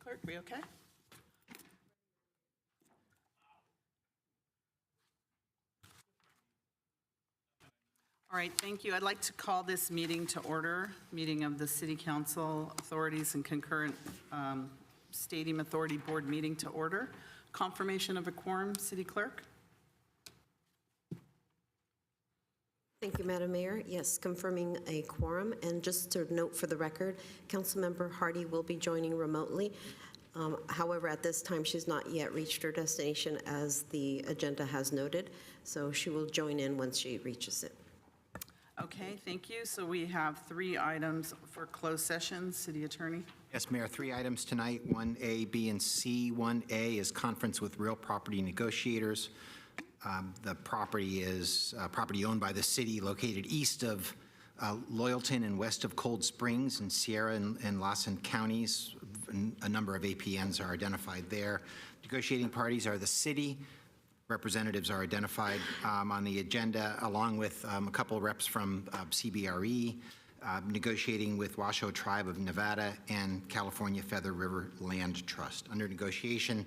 Clerk, we okay? All right, thank you. I'd like to call this meeting to order, meeting of the City Council Authorities and Concurrent Stadium Authority Board meeting to order. Confirmation of a quorum, City Clerk? Thank you, Madam Mayor. Yes, confirming a quorum. And just to note for the record, Councilmember Hardy will be joining remotely. However, at this time, she's not yet reached her destination as the agenda has noted, so she will join in once she reaches it. Okay, thank you. So we have 3 items for closed session. City Attorney? Yes, Mayor, 3 items tonight, 1A, B, and C. 1A is conference with real property negotiators. The property is property owned by the city located east of Loyalton and west of Cold Springs in Sierra and Lawson counties. A number of APNs are identified there. Negotiating parties are the city. Representatives are identified on the agenda, along with a couple of reps from CBRE, negotiating with Washoe Tribe of Nevada and California Feather River Land Trust. Under negotiation,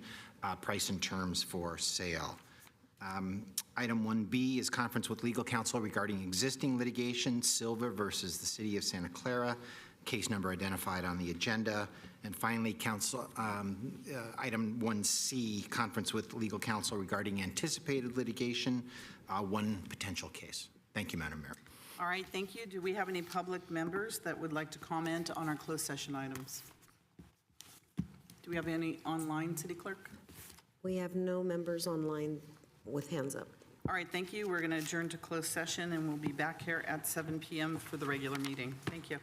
price and terms for sale. Item 1B is conference with legal counsel regarding existing litigation, Silva versus the City of Santa Clara, case number identified on the agenda. And finally, item 1C, conference with legal counsel regarding anticipated litigation, one potential case. Thank you, Madam Mayor. All right, thank you. Do we have any public members that would like to comment on our closed session items? Do we have any online, City Clerk? We have no members online with hands up. All right, thank you. We're going to adjourn to closed session, and we'll be back here at 7 p.m. for the regular meeting. Thank you.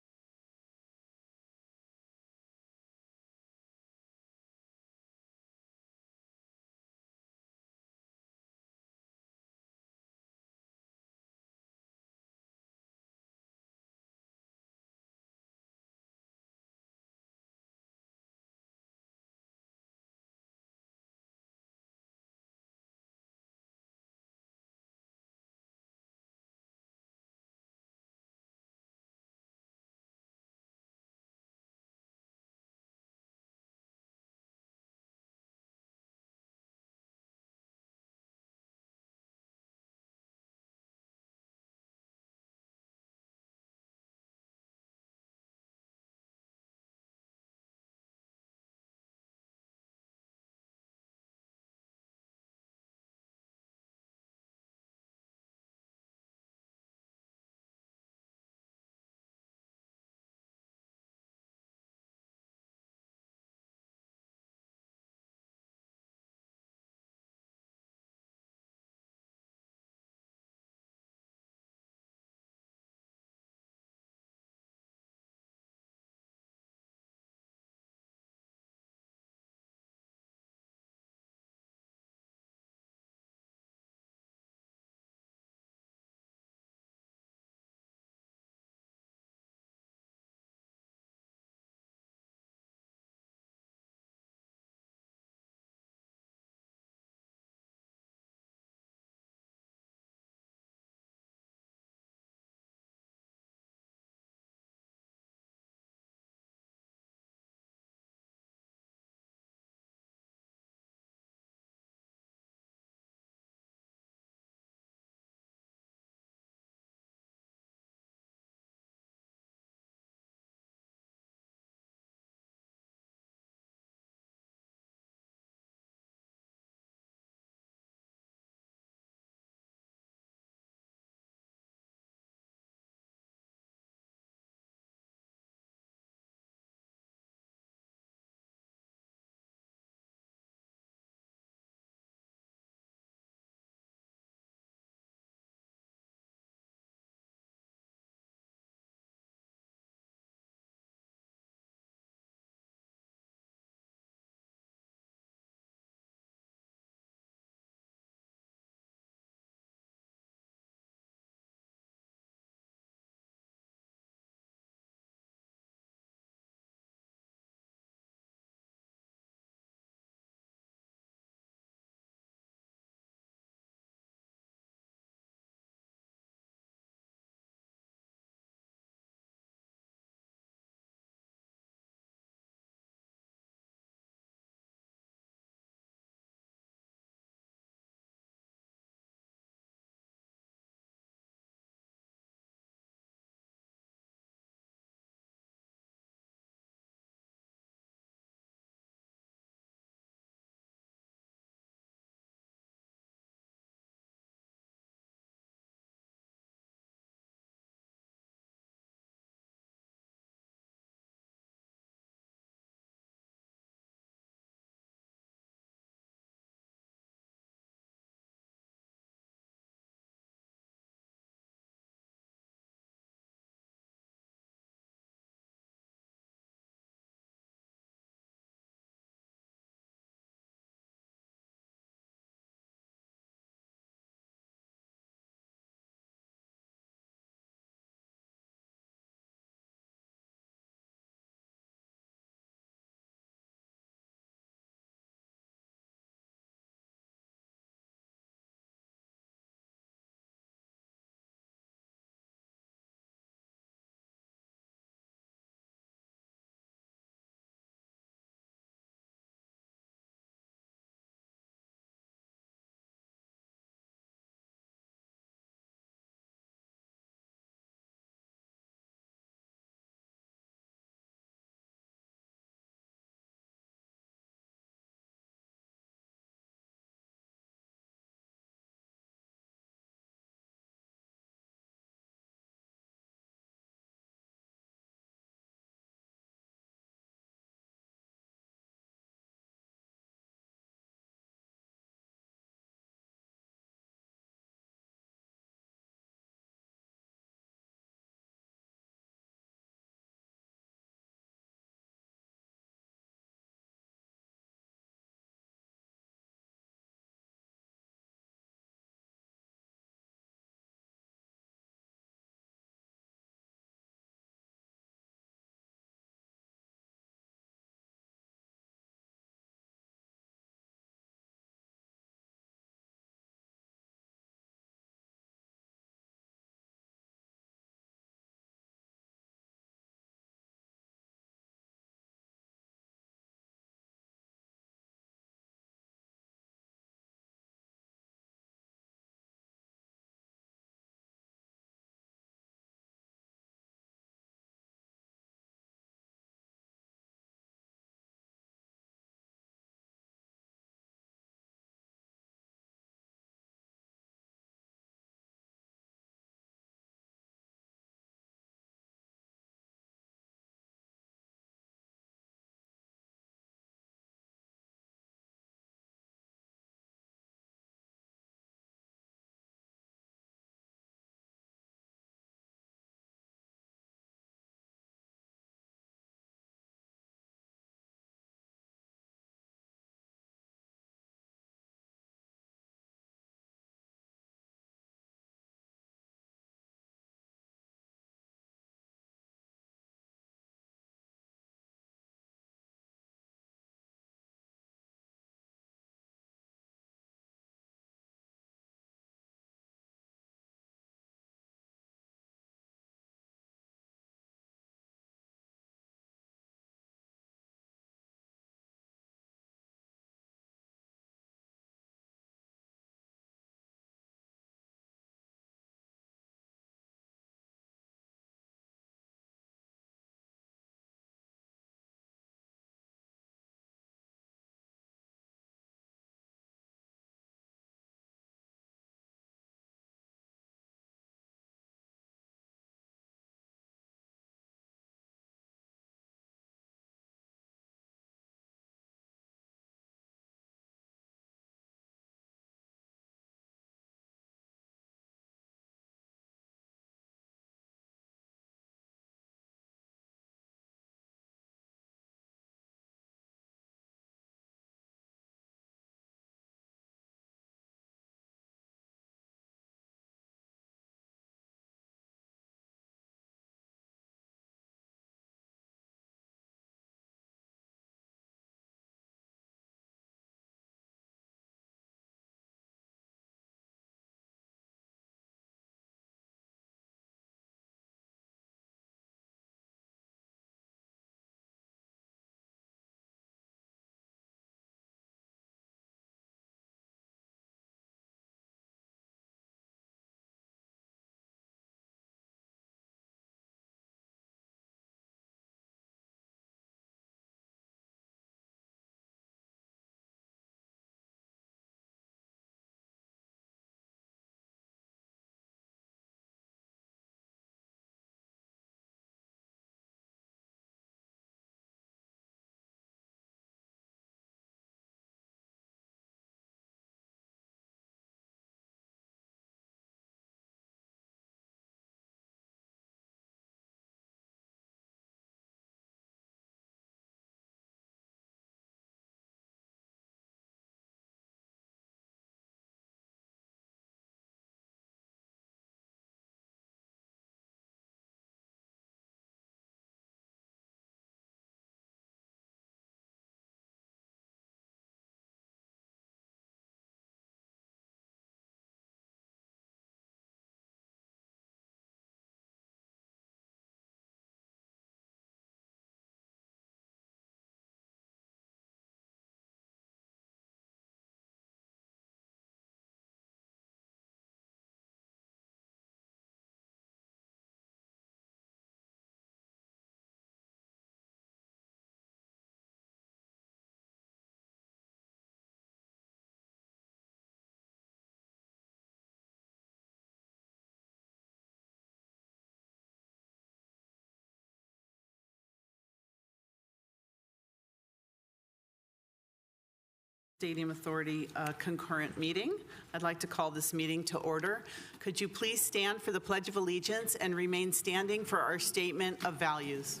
Stadium Authority concurrent meeting. I'd like to call this meeting to order. Could you please stand for the Pledge of Allegiance and remain standing for our statement of values?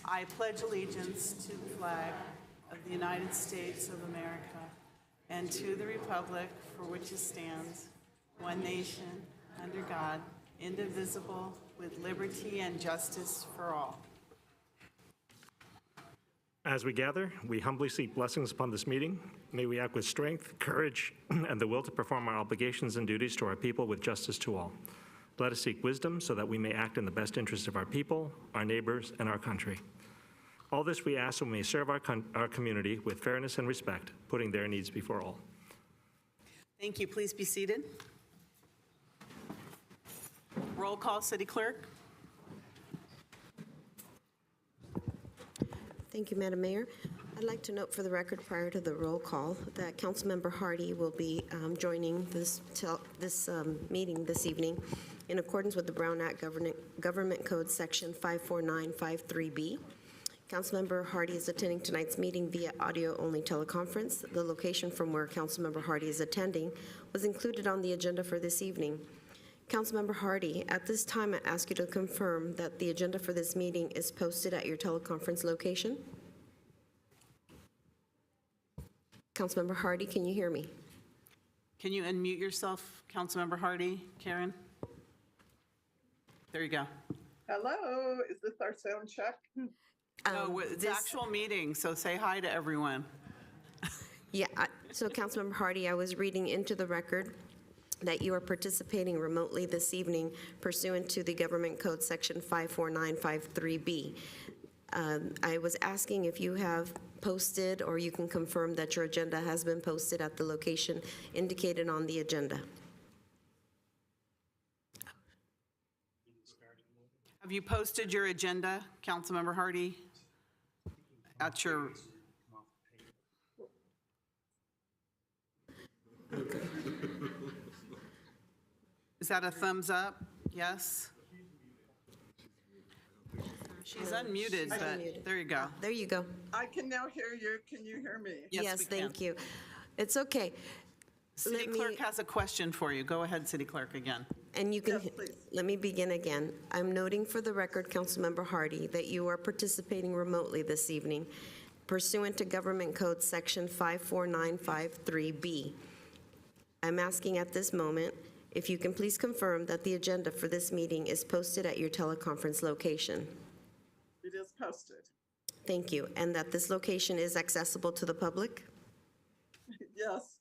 I pledge allegiance to the flag of the United States of America and to the republic for which it stands, one nation, under God, indivisible, with liberty and justice for all. As we gather, we humbly seek blessings upon this meeting. May we act with strength, courage, and the will to perform our obligations and duties to our people with justice to all. Let us seek wisdom so that we may act in the best interest of our people, our neighbors, and our country. All this we ask so we may serve our community with fairness and respect, putting their needs before all. Thank you. Please be seated. Roll call, City Clerk. Thank you, Madam Mayor. I'd like to note for the record prior to the roll call that Councilmember Hardy will be joining this meeting this evening in accordance with the Brown Act Government Code Section 54953B. Councilmember Hardy is attending tonight's meeting via audio-only teleconference. The location from where Councilmember Hardy is attending was included on the agenda for this evening. Councilmember Hardy, at this time, I ask you to confirm that the agenda for this meeting is posted at your teleconference location. Councilmember Hardy, can you hear me? Can you unmute yourself, Councilmember Hardy? Karen? There you go. Hello, is this our sound check? No, it's this- actual meeting, so say hi to everyone. Yeah, so Councilmember Hardy, I was reading into the record that you are participating remotely this evening pursuant to the Government Code Section 54953B. I was asking if you have posted or you can confirm that your agenda has been posted at the location indicated on the agenda. Have you posted your agenda, Councilmember Hardy? At your... Is that a thumbs up? Yes? She's unmuted, but unmuted. there you go. There you go. I can now hear you. Can you hear me? Yes, we can. Thank you. It's okay. City Let me- Clerk has a question for you. Go ahead, City Clerk, again. And you can, Yes, please. let me begin again. I'm noting for the record, Councilmember Hardy, that you are participating remotely this evening pursuant to Government Code Section 54953B. I'm asking at this moment if you can please confirm that the agenda for this meeting is posted at your teleconference location. It is posted. Thank you. And that this location is accessible to the public? Yes,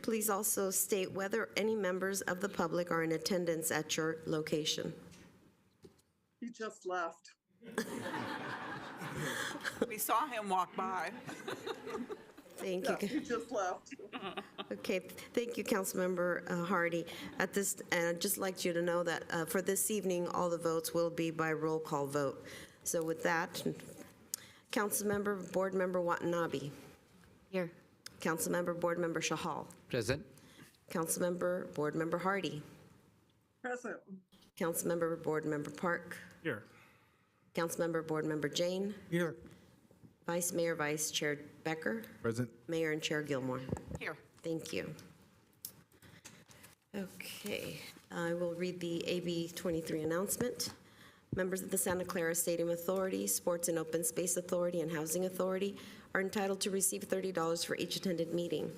Please also state whether any members of the public are in attendance at your location. he just left. We saw him walk by. Thank Yeah, you. he just left. Okay, thank you, Councilmember Hardy. At this, and I'd just like you to know that for this evening, all the votes will be by roll call vote. So with that, Councilmember Board Member Watanabe. Here. Councilmember Board Member Shahal. Present. Councilmember Board Member Hardy. Present. Councilmember Board Member Park. Here. Councilmember Board Member Jane. Here. Vice Mayor Vice Chair Becker. Present. Mayor and Chair Gilmore. Here. Thank you. Okay, I will read the AB 23 announcement. Members of the Santa Clara Stadium Authority, Sports and Open Space Authority, and Housing Authority are entitled to receive $30 for each attended meeting.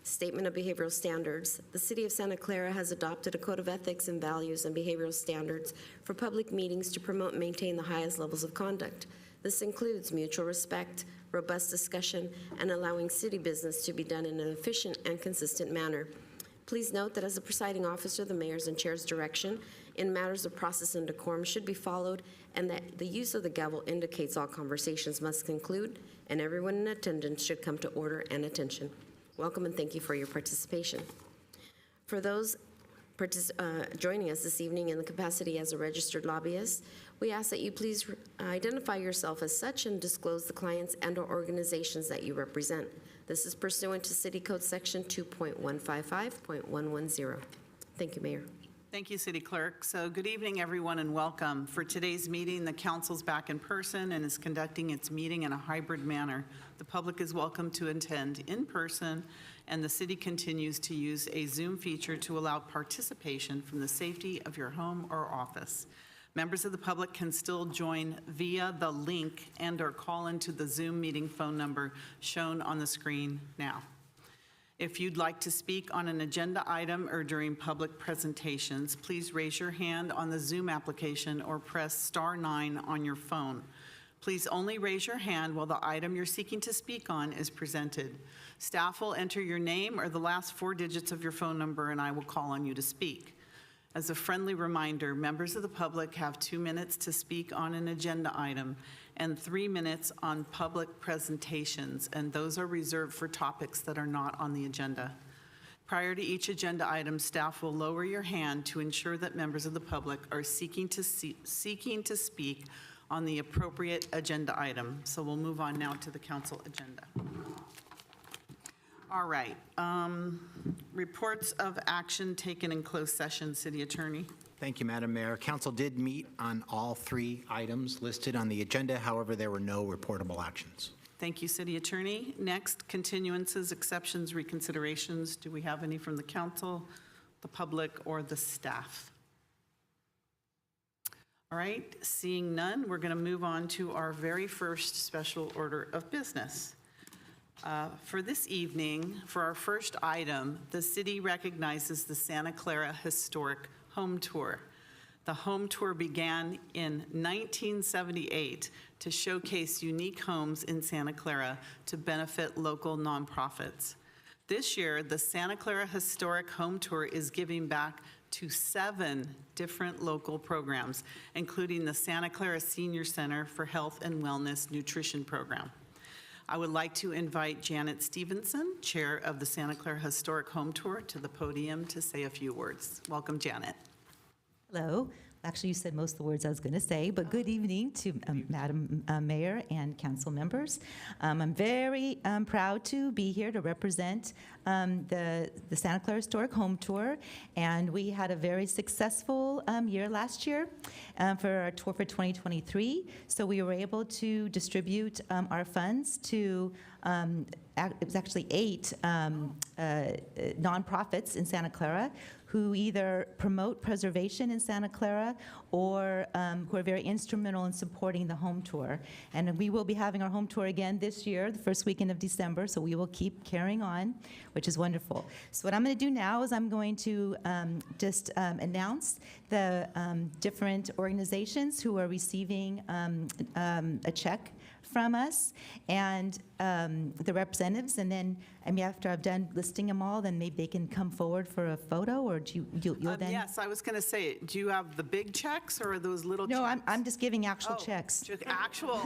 Statement of Behavioral Standards. The City of Santa Clara has adopted a code of ethics and values and behavioral standards for public meetings to promote and maintain the highest levels of conduct. This includes mutual respect, robust discussion, and allowing city business to be done in an efficient and consistent manner. Please note that as a presiding officer, the mayor's and chair's direction in matters of process and decorum should be followed, and that the use of the gavel indicates all conversations must conclude, and everyone in attendance should come to order and attention. Welcome and thank you for your participation. For those joining us this evening in the capacity as a registered lobbyist, we ask that you please identify yourself as such and disclose the clients and/or organizations that you represent. This is pursuant to City Code Section 2.155.110. Thank you, Mayor. Thank you, City Clerk. So good evening, everyone, and welcome. For today's meeting, the council's back in person and is conducting its meeting in a hybrid manner. The public is welcome to attend in person, and the city continues to use a Zoom feature to allow participation from the safety of your home or office. Members of the public can still join via the link and/or call into the Zoom meeting phone number shown on the screen now. If you'd like to speak on an agenda item or during public presentations, please raise your hand on the Zoom application or press *9 on your phone. Please only raise your hand while the item you're seeking to speak on is presented. Staff will enter your name or the last 4 digits of your phone number, and I will call on you to speak. As a friendly reminder, members of the public have 2 minutes to speak on an agenda item and 3 minutes on public presentations, and those are reserved for topics that are not on the agenda. Prior to each agenda item, staff will lower your hand to ensure that members of the public are seeking to speak on the appropriate agenda item. So we'll move on now to the council agenda. All right. Reports of action taken in closed session, City Attorney. Thank you, Madam Mayor. Council did meet on all 3 items listed on the agenda. However, there were no reportable actions. Thank you, City Attorney. Next, continuances, exceptions, reconsiderations. Do we have any from the council, the public, or the staff? All right, seeing none, we're going to move on to our very first special order of business. For this evening, for our first item, the city recognizes the Santa Clara Historic Home Tour. The home tour began in 1978 to showcase unique homes in Santa Clara to benefit local nonprofits. This year, the Santa Clara Historic Home Tour is giving back to 7 different local programs, including the Santa Clara Senior Center for Health and Wellness Nutrition Program. I would like to invite Janet Stevenson, Chair of the Santa Clara Historic Home Tour, to the podium to say a few words. Welcome, Janet. Hello. Actually, you said most of the words I was going to say, but good evening to Madam Mayor and council members. I'm very proud to be here to represent the Santa Clara Historic Home Tour, and we had a very successful year last year for our tour for 2023. So we were able to distribute our funds to it was actually 8 nonprofits in Santa Clara who either promote preservation in Santa Clara or who are very instrumental in supporting the home tour. And we will be having our home tour again this year, the first weekend of December, so we will keep carrying on, which is wonderful. So what I'm going to do now is I'm going to just announce the different organizations who are receiving a check from us and the representatives, and then after I've done listing them all, then maybe they can come forward for a photo, or you'll then? Yes, I was going to say, do you have the big checks or are those little checks? No, I'm just giving actual checks. Actual,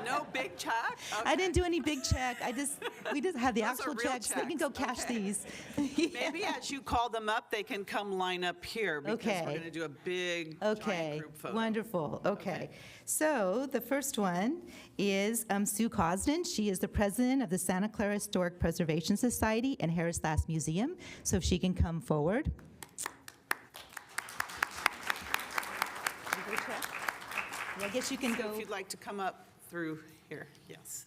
no big check? I didn't do any big check. We just have the Those are actual real checks. They can go checks. cash Okay. these. Maybe as you call them up, they can come line up here because Okay. we're going to do a big Okay, giant group photo. wonderful. Okay. So the first one is Sue Cosden. She is the president of the Santa Clara Historic Preservation Society and Harris Lass Museum. So if she can come forward. I guess you can So go. if you'd like to come up through here, yes.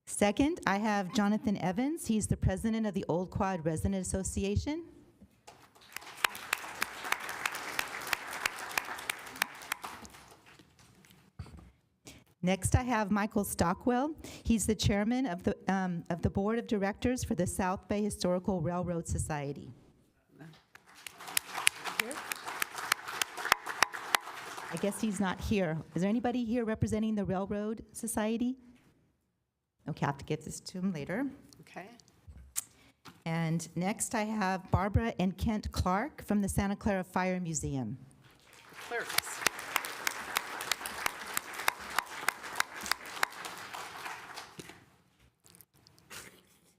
Second, I have Jonathan Evans. He's the president of the Old Quad Resident Association. Next, I have Michael Stockwell. He's the chairman of the board of directors for the South Bay Historical Railroad Society. Here? I guess he's not here. Is there anybody here representing the Railroad Society? Okay, I'll have to get this to him later. Okay. And next, I have Barbara and Kent Clark from the Santa Clara Fire Museum. Clerks.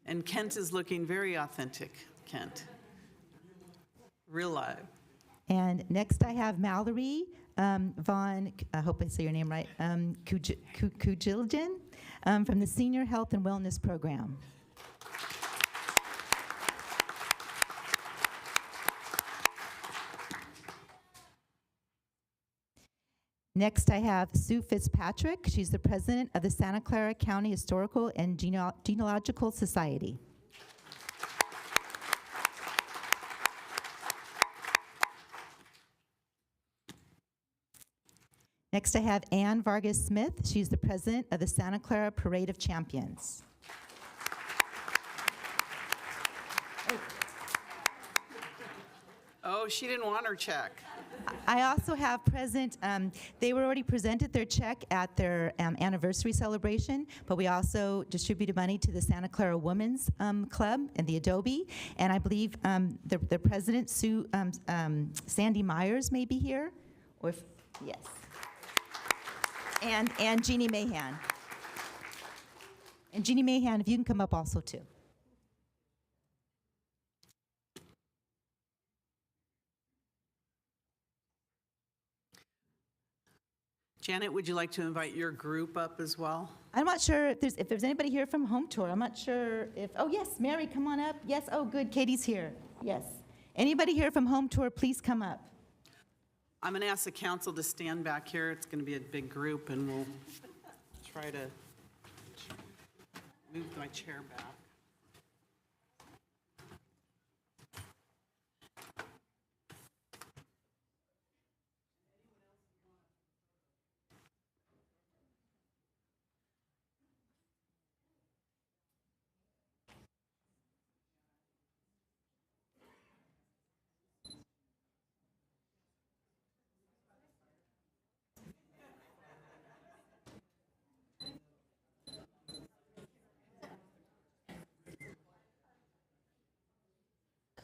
And Kent is looking very authentic, Kent. Real live. And next, I have Mallory Vaughn, I hope I say your name right, Kujiljan from the Senior Health and Wellness Program. Next, I have Sue Fitzpatrick. She's the president of the Santa Clara County Historical and Genealogical Society. Next, I have Ann Vargas Smith. She's the president of the Santa Clara Parade of Champions. Oh, she didn't want her check. I also have present, they were already presented their check at their anniversary celebration, but we also distributed money to the Santa Clara Women's Club and the Adobe, and I believe the president, Sandy Myers, may be here, or if, yes, and Jeannie Mahan. And Jeannie Mahan, if you can come up also too. Janet, would you like to invite your group up as well? I'm not sure if there's anybody here from Home Tour. I'm not sure if, oh, yes, Mary, come on up. Yes, oh, good, Katie's here. Yes. Anybody here from Home Tour, please come up. I'm going to ask the council to stand back here. It's going to be a big group, and we'll try to move my chair back.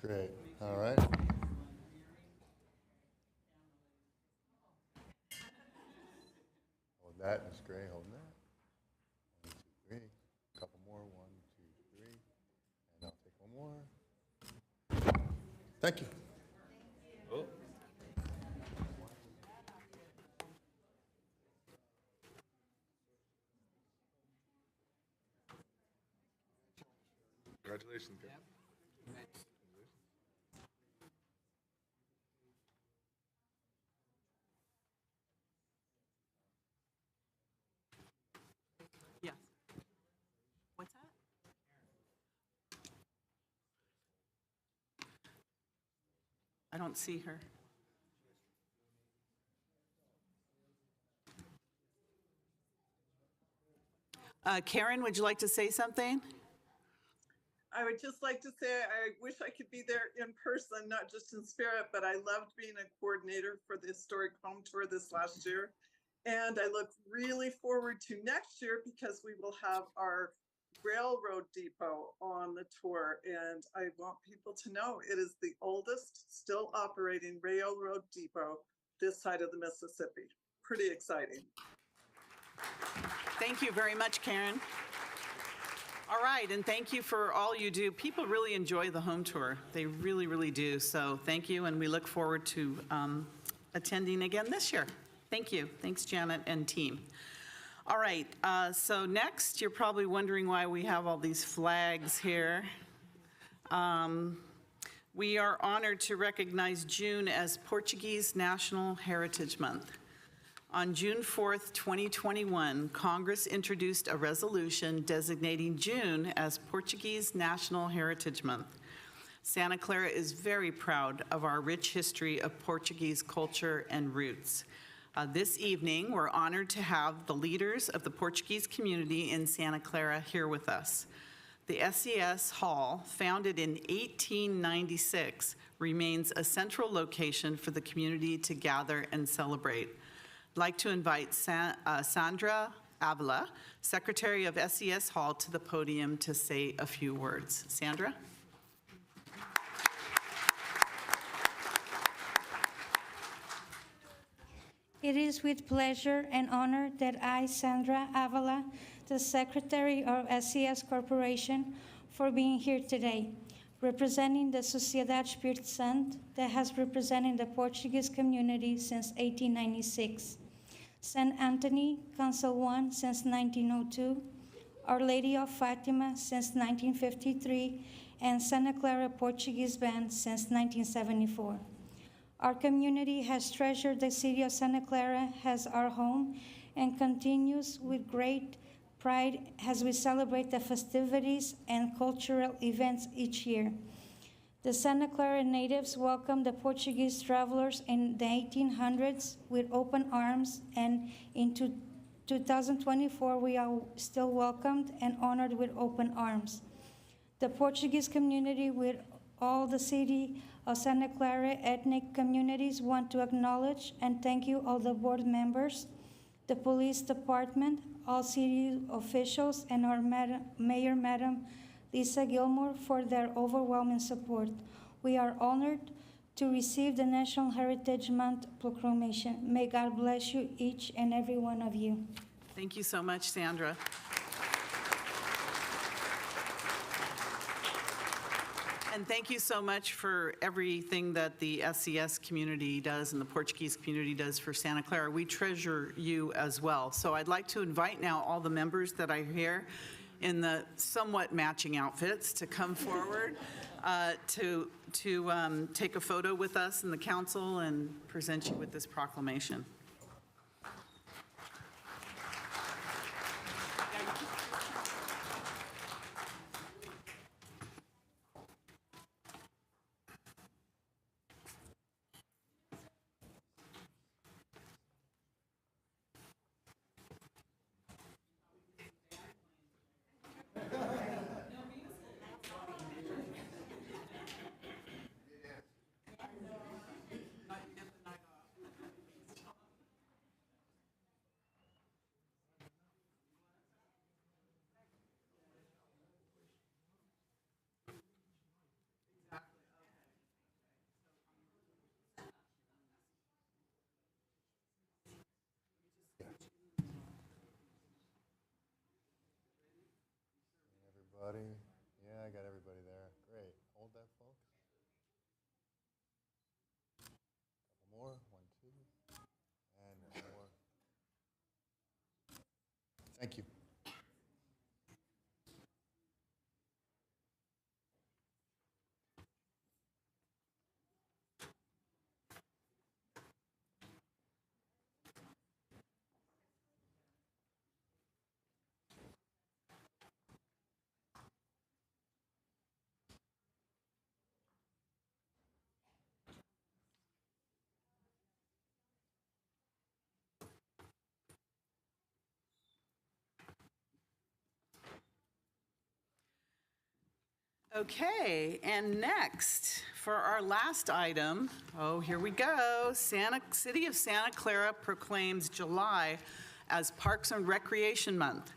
Great, all right. Hold that, Ms. Gray, hold that. 1, 2, 3, a couple more, 1, 2, 3, and I'll take one more. Thank you. Congratulations, guys. Yes. What's that? I don't see her. Karen, would you like to say something? I would just like to say I wish I could be there in person, not just in spirit, but I loved being a coordinator for the historic home tour this last year. And I look really forward to next year because we will have our railroad depot on the tour. And I want people to know it is the oldest still operating railroad depot this side of the Mississippi. Pretty exciting. Thank you very much, Karen. All right, and thank you for all you do. People really enjoy the home tour. They really, really do. So thank you, and we look forward to attending again this year. Thank you. Thanks, Janet and team. All right, so next, you're probably wondering why we have all these flags here. We are honored to recognize June as Portuguese National Heritage Month. On June 4th, 2021, Congress introduced a resolution designating June as Portuguese National Heritage Month. Santa Clara is very proud of our rich history of Portuguese culture and roots. This evening, we're honored to have the leaders of the Portuguese community in Santa Clara here with us. The SES Hall, founded in 1896, remains a central location for the community to gather and celebrate. I'd like to invite Sandra Avila, Secretary of SES Hall, to the podium to say a few words. Sandra? It is with pleasure and honor that I, Sandra Avila, the Secretary of SES Corporation, for being here today, representing the Sociedade Espírito Santo that has represented the Portuguese community since 1896. St. Anthony, Council 1 since 1902, Our Lady of Fatima since 1953, and Santa Clara Portuguese Band since 1974. Our community has treasured the city of Santa Clara as our home and continues with great pride as we celebrate the festivities and cultural events each year. The Santa Clara natives welcomed the Portuguese travelers in the 1800s with open arms, and in 2024, we are still welcomed and honored with open arms. The Portuguese community, with all the city of Santa Clara ethnic communities, want to acknowledge and thank you, all the board members, the police department, all city officials, and our Mayor, Madam Lisa Gilmore, for their overwhelming support. We are honored to receive the National Heritage Month proclamation. May God bless you, each and every one of you. Thank you so much, Sandra. And thank you so much for everything that the SCS community does and the Portuguese community does for Santa Clara. We treasure you as well. So I'd like to invite now all the members that are here in the somewhat matching outfits to come forward to take a photo with us in the council and present you with this proclamation. Everybody, yeah, I got everybody there. Great. Hold that, folks. Couple more. 1, 2, and more. Thank you. Okay, and next, for our last item, oh, here we go. City of Santa Clara proclaims July as Parks and Recreation Month.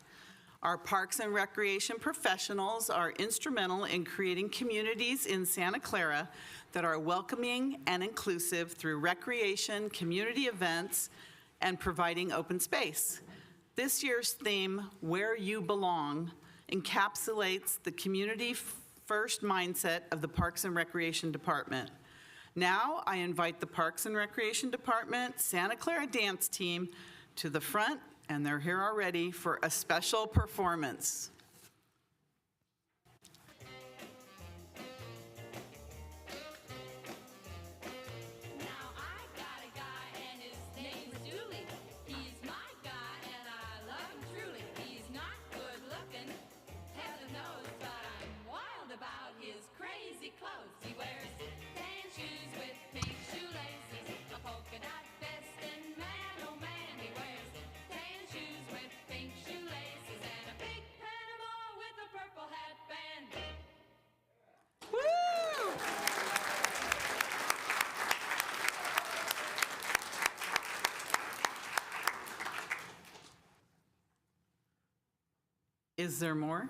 Our parks and recreation professionals are instrumental in creating communities in Santa Clara that are welcoming and inclusive through recreation, community events, and providing open space. This year's theme, Where You Belong, encapsulates the community-first mindset of the Parks and Recreation Department. Now, I invite the Parks and Recreation Department Santa Clara dance team to the front, and they're here already for a special performance. Is there more?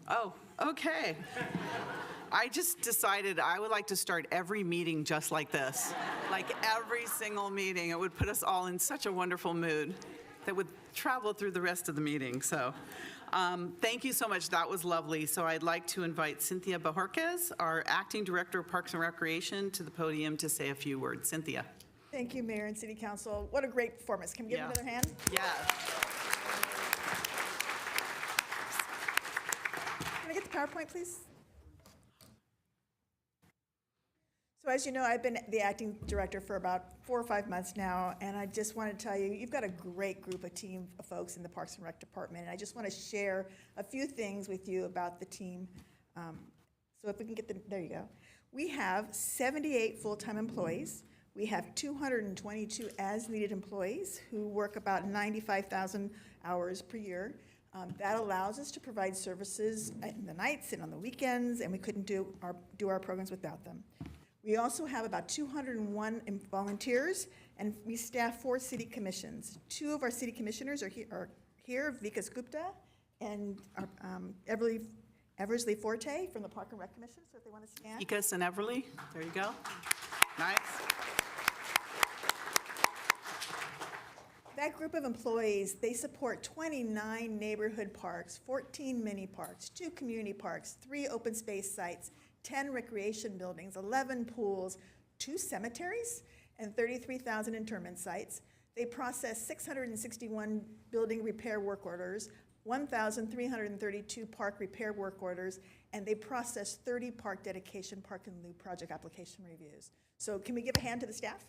Oh, okay. I just decided I would like to start every meeting just like this. Like every single meeting. It would put us all in such a wonderful mood that would travel through the rest of the meeting. So thank you so much. That was lovely. So I'd like to invite Cynthia Bajorquez, our Acting Director of Parks and Recreation, to the podium to say a few words. Cynthia. Thank you, Mayor and City Council. What a great performance. Can we give another hand? Yeah. Can I get the PowerPoint, please? So as you know, I've been the acting director for about 4 or 5 months now, and I just want to tell you, you've got a great group of team of folks in the Parks and Rec department, and I just want to share a few things with you about the team. So if we can get there you go. We have 78 full-time employees. We have 222 as-needed employees who work about 95,000 hours per year. That allows us to provide services in the nights and on the weekends, and we couldn't do our programs without them. We also have about 201 volunteers, and we staff 4 city commissions. 2 of our city commissioners are here, Vikas Gupta and Eversley Forte from the Park and Rec Commission, so if they want to stand. Vikas and Everly, there you go. Nice. That group of employees, they support 29 neighborhood parks, 14 mini parks, 2 community parks, 3 open space sites, 10 recreation buildings, 11 pools, 2 cemeteries, and 33,000 interment sites. They process 661 building repair work orders, 1,332 park repair work orders, and they process 30 park dedication, park and lieu project application reviews. So can we give a hand to the staff?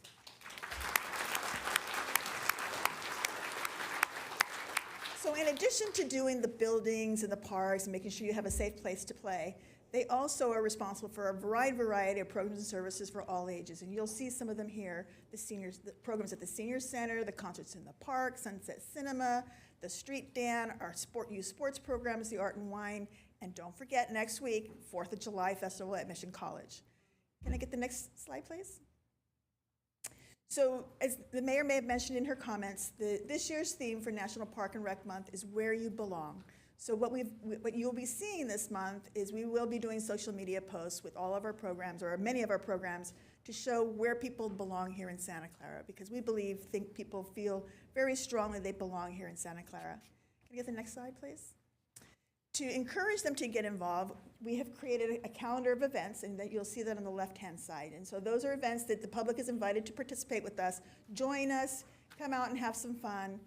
So in addition to doing the buildings and the parks and making sure you have a safe place to play, they also are responsible for a variety of programs and services for all ages. And you'll see some of them here, the programs at the Senior Center, the concerts in the park, Sunset Cinema, the Street Dan, our youth sports programs, the Art and Wine, and don't forget next week, 4th of July Festival at Mission College. Can I get the next slide, please? So as the mayor may have mentioned in her comments, this year's theme for National Park and Rec Month is Where You Belong. So what you'll be seeing this month is we will be doing social media posts with all of our programs, or many of our programs, to show where people belong here in Santa Clara, because we think people feel very strongly they belong here in Santa Clara. Can I get the next slide, please? To encourage them to get involved, we have created a calendar of events, and that you'll see that on the left-hand side. And so those are events that the public is invited to participate with us. Join us, come out and have some fun.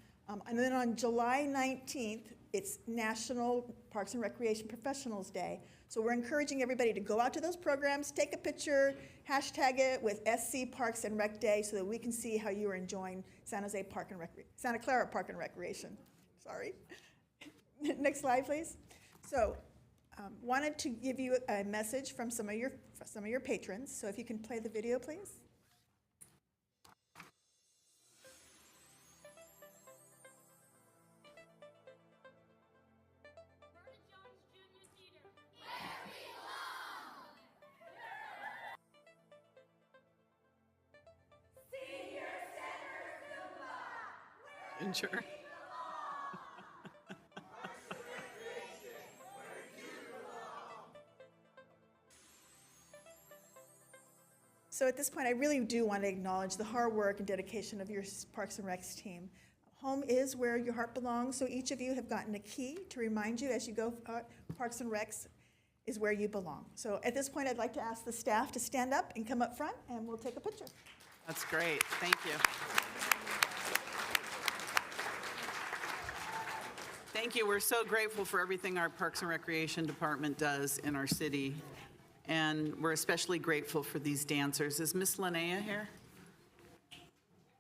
And then on July 19th, it's National Parks and Recreation Professionals Day. So we're encouraging everybody to go out to those programs, take a picture, hashtag it with SC Parks and Rec Day so that we can see how you are enjoying Santa Clara Park and Recreation. Sorry. Next slide, please. So wanted to give you a message from some of your patrons. So if you can play the video, please. Sure. So at this point, I really do want to acknowledge the hard work and dedication of your Parks and Recs team. Home is where your heart belongs, so each of you have gotten a key to remind you as you go, Parks and Recs is where you belong. So at this point, I'd like to ask the staff to stand up and come up front, and we'll take a picture. That's great. Thank you. Thank you. We're so grateful for everything our Parks and Recreation Department does in our city. And we're especially grateful for these dancers. Is Miss Linnea here?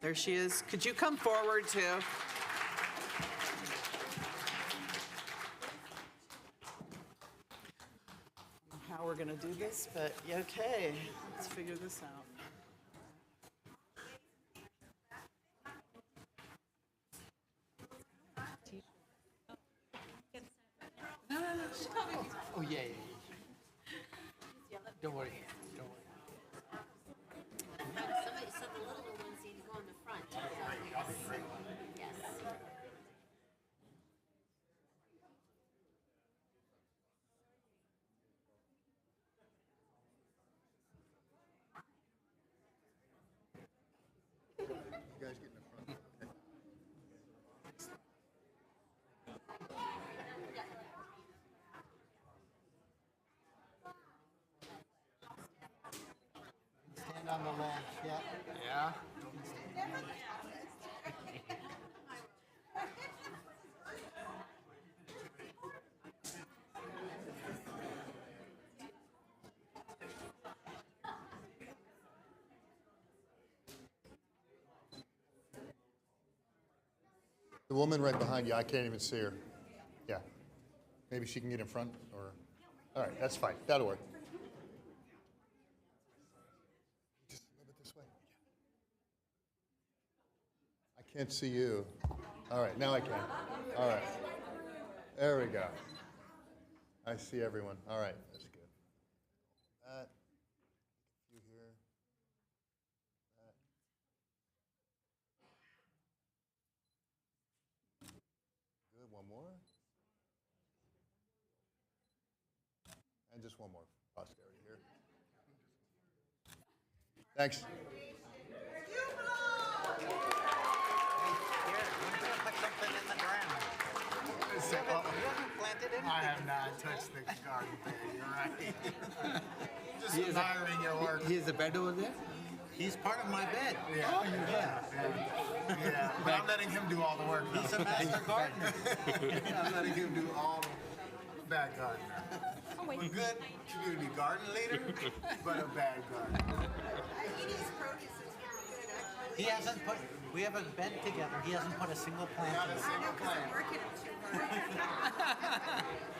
There she is. Could you come forward too? I don't know how we're going to do this, but okay. Let's figure this out. Oh, yeah. Don't worry. Don't worry. So the little ones need to go in the front. Yes. You guys get in the front. Stand on the ledge, yeah. Yeah. The woman right behind you, I can't even see her. Yeah. Maybe she can get in front or, all right, that's fine. That'll work. Just a little bit this way. I can't see you. All right, now I can. All right. There we go. I see everyone. All right, that's good. That. You here. That. Good, one more. And just one more posterity here. Thanks. I have not touched the garden bed, you're right. Just admiring your work. He has a bed over there? He's part of my bed. Yeah. Yeah, but I'm letting him do all the work. He's a master gardener. I'm letting him do all the bad gardener. A good community garden leader, but a bad gardener. He hasn't put, we have a bed together, he hasn't put a single plant Not in a it. single plant.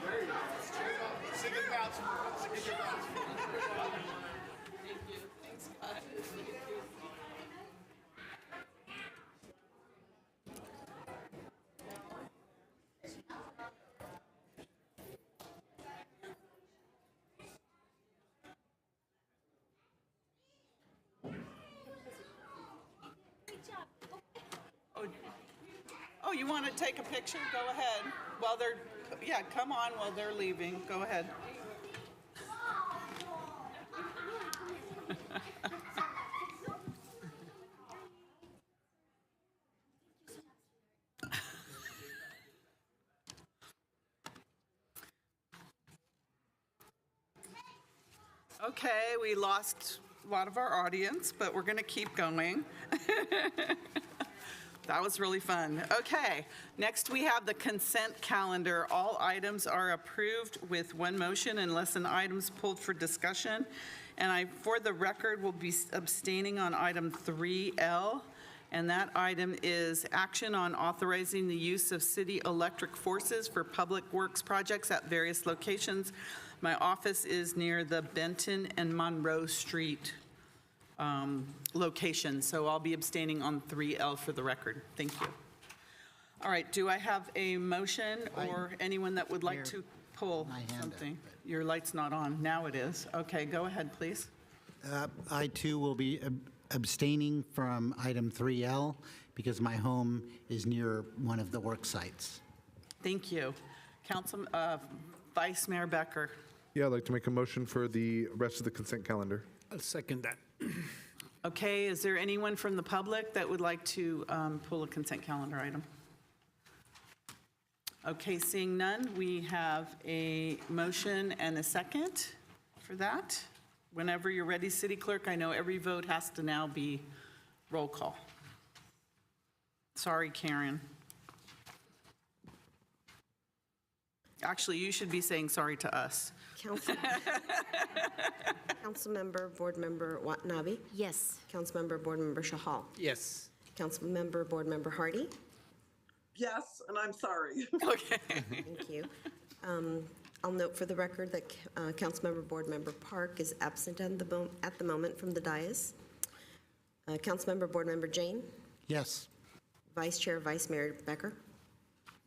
There you go. Sing it out. Sing it out. Oh, you want to take a picture? Go ahead. While they're, yeah, come on while they're leaving. Go ahead. Okay, we lost a lot of our audience, but we're going to keep going. That was really fun. Okay, next we have the consent calendar. All items are approved with one motion unless an item's pulled for discussion. And I, for the record, will be abstaining on item 3L. And that item is action on authorizing the use of city electric forces for public works projects at various locations. My office is near the Benton and Monroe Street location, so I'll be abstaining on 3L for the record. Thank you. All right, do I have a motion or anyone that would like to pull my hand up, something? Your light's not on. Now it is. Okay, go ahead, please. I too will be abstaining from item 3L because my home is near one of the work sites. Thank you. Vice Mayor Becker. Yeah, I'd like to make a motion for the rest of the consent calendar. I'll second that. Okay, is there anyone from the public that would like to pull a consent calendar item? Okay, seeing none, we have a motion and a second for that. Whenever you're ready, City Clerk, I know every vote has to now be roll call. Sorry, Karen. Actually, you should be saying sorry to us. Councilmember, Board Member Watanabe. Yes. Councilmember, Board Member Shahal. Yes. Councilmember, Board Member Hardy. Yes, and I'm sorry. Okay. Thank you. I'll note for the record that Councilmember Board Member Park is absent at the moment from the dais. Councilmember Board Member Jane. Yes. Vice Chair, Vice Mayor Becker.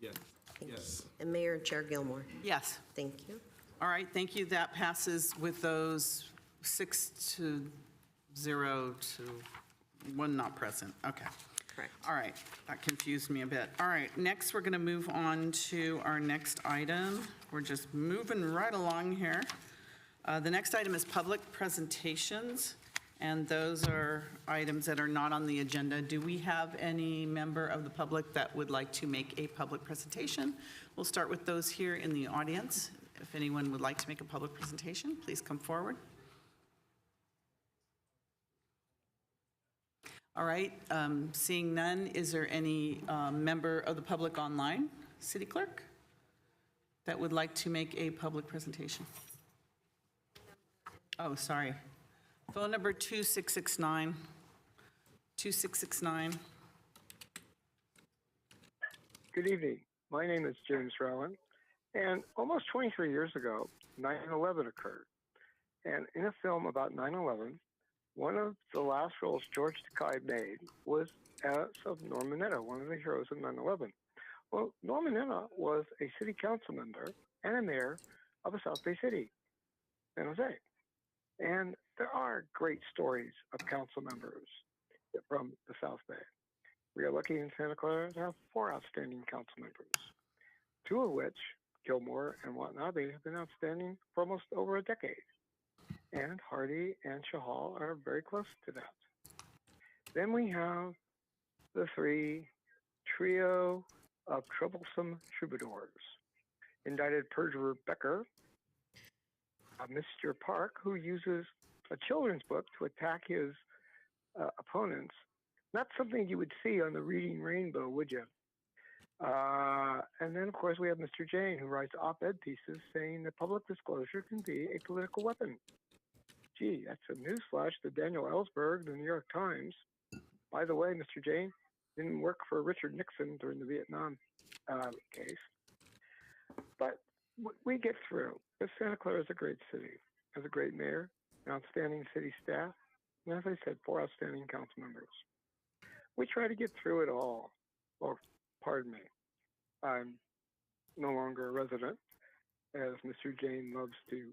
Yes. Yes. And Mayor and Chair Gilmore. Yes. Thank you. All right, thank you. That passes with those 6 to 0 to 1 not present. Okay. Correct. All right, that confused me a bit. All right, next we're going to move on to our next item. We're just moving right along here. The next item is public presentations, and those are items that are not on the agenda. Do we have any member of the public that would like to make a public presentation? We'll start with those here in the audience. If anyone would like to make a public presentation, please come forward. All right, seeing none, is there any member of the public online, City Clerk, that would like to make a public presentation? Oh, sorry. Phone number 2669. 2669. Good evening. My name is James Rowan, and almost 23 years ago, 9/11 occurred. And in a film about 9/11, one of the last roles George Takei made was as of Norman Mineta, one of the heroes of 9/11. Well, Norman Mineta was a city council member and a mayor of a South Bay city, San Jose. And there are great stories of council members from the South Bay. We are lucky in Santa Clara to have 4 outstanding council members, 2 of which, Gilmore and Watanabe, have been outstanding for almost over a decade. And Hardy and Chahal are very close to that. Then we have the 3 trio of troublesome troubadours. Indicted perjurer Becker, Mr. Park, who uses a children's book to attack his opponents. Not something you would see on the Reading Rainbow, would you? And then, of course, we have Mr. Jane, who writes op-ed pieces saying that public disclosure can be a political weapon. Gee, that's a newsflash to Daniel Ellsberg, the New York Times. By the way, Mr. Jane didn't work for Richard Nixon during the Vietnam case. But we get through. Santa Clara is a great city, has a great mayor, an outstanding city staff, and as I said, 4 outstanding council members. We try to get through it all. Well, pardon me. I'm no longer a resident, as Mr. Jane loves to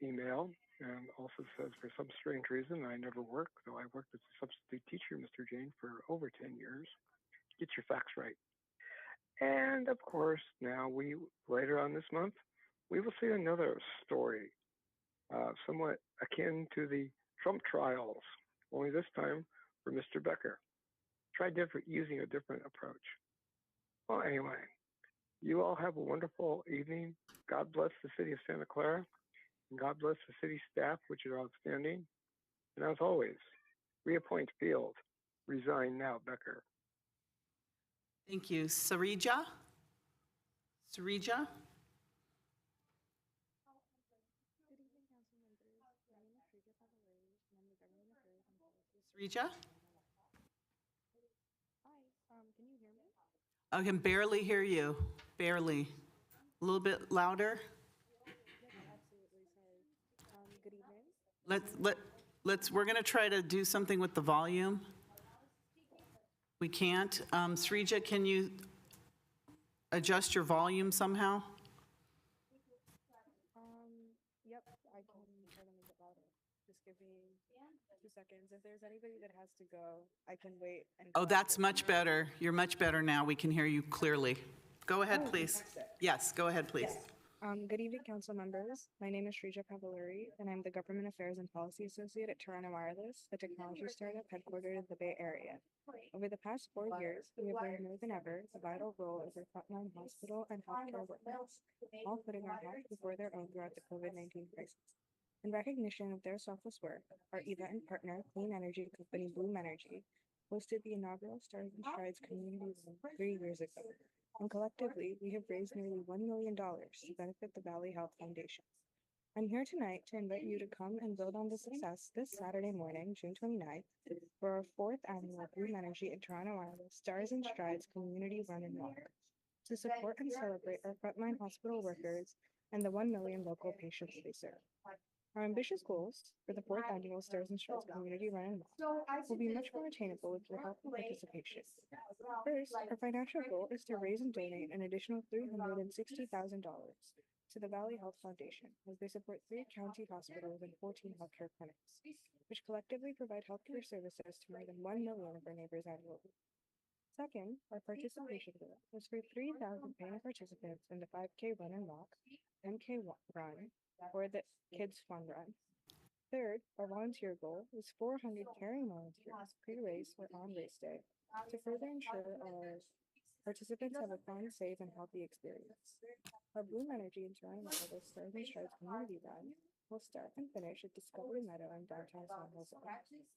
email and also says for some strange reason I never work, though I worked as a substitute teacher, Mr. Jane, for over 10 years. Get your facts right. And of course, now later on this month, we will see another story, somewhat akin to the Trump trials, only this time for Mr. Becker. Try using a different approach. Well, anyway, you all have a wonderful evening. God bless the city of Santa Clara, and God bless the city staff, which are outstanding. And as always, reappoint Field, resign now, Becker. Thank you. Sarija? Sarija? Sarija? Can you hear me? I can barely hear you. Barely. A little bit louder. Absolutely, sorry. Good evening. We're going to try to do something with the volume. We can't. Sarija, can you adjust your volume somehow? Yep, I can try to make it louder. Just give me 2 seconds. If there's anybody that has to go, I can wait. Oh, that's much better. You're much better now. We can hear you clearly. Go ahead, please. Yes, go ahead, please. Good evening, council members. My name is Shrija Cavallari, and I'm the Government Affairs and Policy Associate at Toronto Wireless, the technology startup headquartered in the Bay Area. Over the past 4 years, we have learned more than ever the vital role of our frontline hospital and healthcare workers, all putting our health before their own throughout the COVID-19 crisis. In recognition of their selfless work, our event partner, clean energy company Bloom Energy, hosted the inaugural Stars and Strides community event 3 years ago. And collectively, we have raised nearly $1 million to benefit the Valley Health Foundation. I'm here tonight to invite you to come and build on the success this Saturday morning, June 29th, for our 4th annual Bloom Energy and Toronto Wireless Stars and Strides Community Run and Walk, to support and celebrate our frontline hospital workers and the 1 million local patients they serve. Our ambitious goals for the 4th annual Stars and Strides Community Run and Walk will be much more attainable with your help and participation. First, our financial goal is to raise and donate an additional $360,000 to the Valley Health Foundation as they support 3 county hospitals and 14 healthcare clinics, which collectively provide healthcare services to more than 1 million of our neighbors annually. Second, our participation goal is for 3,000 paying participants in the 5K Run and Walk, MK Run, or the Kids Fun Run. Third, our volunteer goal is 400 caring volunteers pre-race or on race day to further ensure our participants have a fun, safe, and healthy experience. Our Bloom Energy and Toronto Wireless Stars and Strides Community Run will start and finish at Discovery Meadow in downtown San Jose,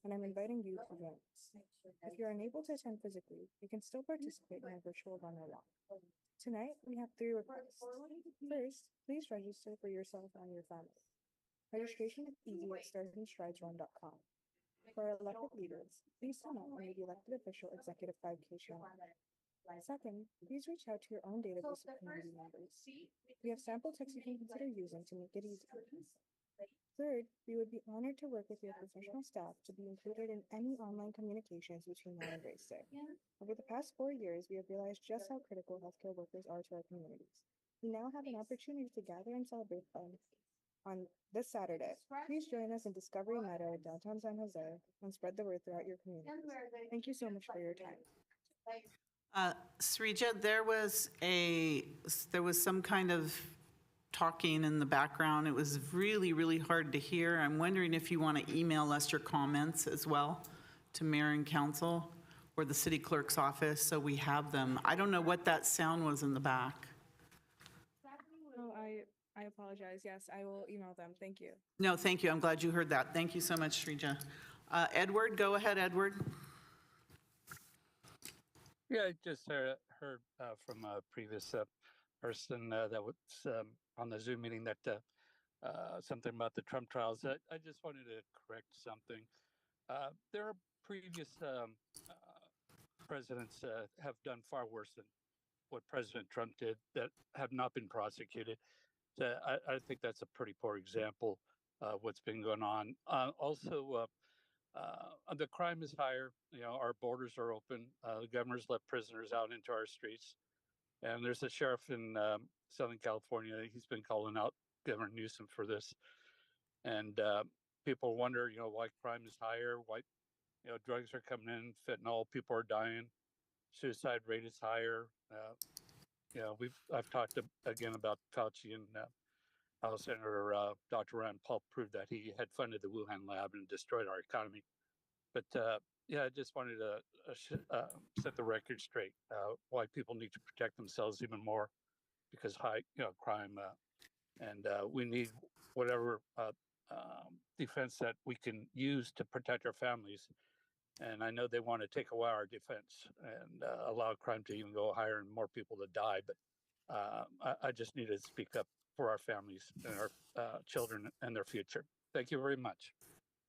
and I'm inviting you to join us. If you're unable to attend physically, you can still participate in a virtual run or walk. Tonight, we have 3 requests. First, please register for yourself and your family. Registration is easy at starsandstridesrun.com. For our elected leaders, please sign up and be the elected official executive 5K challenge. Second, please reach out to your own database of community members. We have sample texts you can consider using to make it easier. Third, we would be honored to work with your professional staff to be included in any online communications between now and Race Day. Over the past 4 years, we have realized just how critical healthcare workers are to our communities. We now have an opportunity to gather and celebrate them on this Saturday. Please join us in Discovery Meadow, downtown San Jose, and spread the word throughout your communities. Thank you so much for your time. Srija, there was some kind of talking in the background. It was really, really hard to hear. I'm wondering if you want to email us your comments as well to mayor and council or the city clerk's office so we have them. I don't know what that sound was in the back. Oh, I apologize. Yes, I will email them. Thank you. No, thank you. I'm glad you heard that. Thank you so much, Srija. Edward, go ahead, Edward. Yeah, I just heard from a previous person that was on the Zoom meeting that something about the Trump trials. I just wanted to correct something. There are previous presidents have done far worse than what President Trump did that have not been prosecuted. So I think that's a pretty poor example of what's been going on. Also, the crime is higher. You know, our borders are open. The governor's let prisoners out into our streets. And there's a sheriff in Southern California. He's been calling out Governor Newsom for this. And people wonder, you know, why crime is higher, why, you know, drugs are coming in, fentanyl, people are dying, suicide rate is higher. You know, I've talked again about Fauci and how Senator Dr. Rand Paul proved that he had funded the Wuhan lab and destroyed our economy. But yeah, I just wanted to set the record straight. Why people need to protect themselves even more because high, you know, crime, and we need whatever defense that we can use to protect our families. And I know they want to take away our defense and allow crime to even go higher and more people to die. But I just need to speak up for our families and our children and their future. Thank you very much.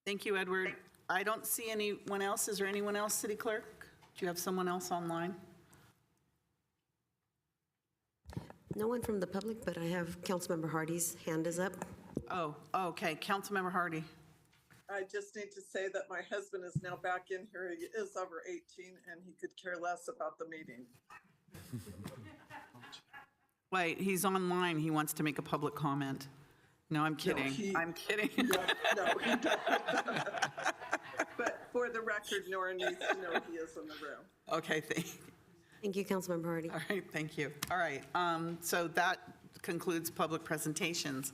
Thank you, Edward. I don't see anyone else. Is there anyone else, City Clerk? Do you have someone else online? No one from the public, but I have Councilmember Hardy's hand is up. Oh, okay. Councilmember Hardy. I just need to say that my husband is now back in here. He is over 18 and he could care less about the meeting. Wait, he's online. He wants to make a public comment. No, I'm kidding. I'm kidding. No, he doesn't. But for the record, Nora needs to know he is in the room. Okay, thank you, Councilmember Hardy. All right, thank you. All right, so that concludes public presentations.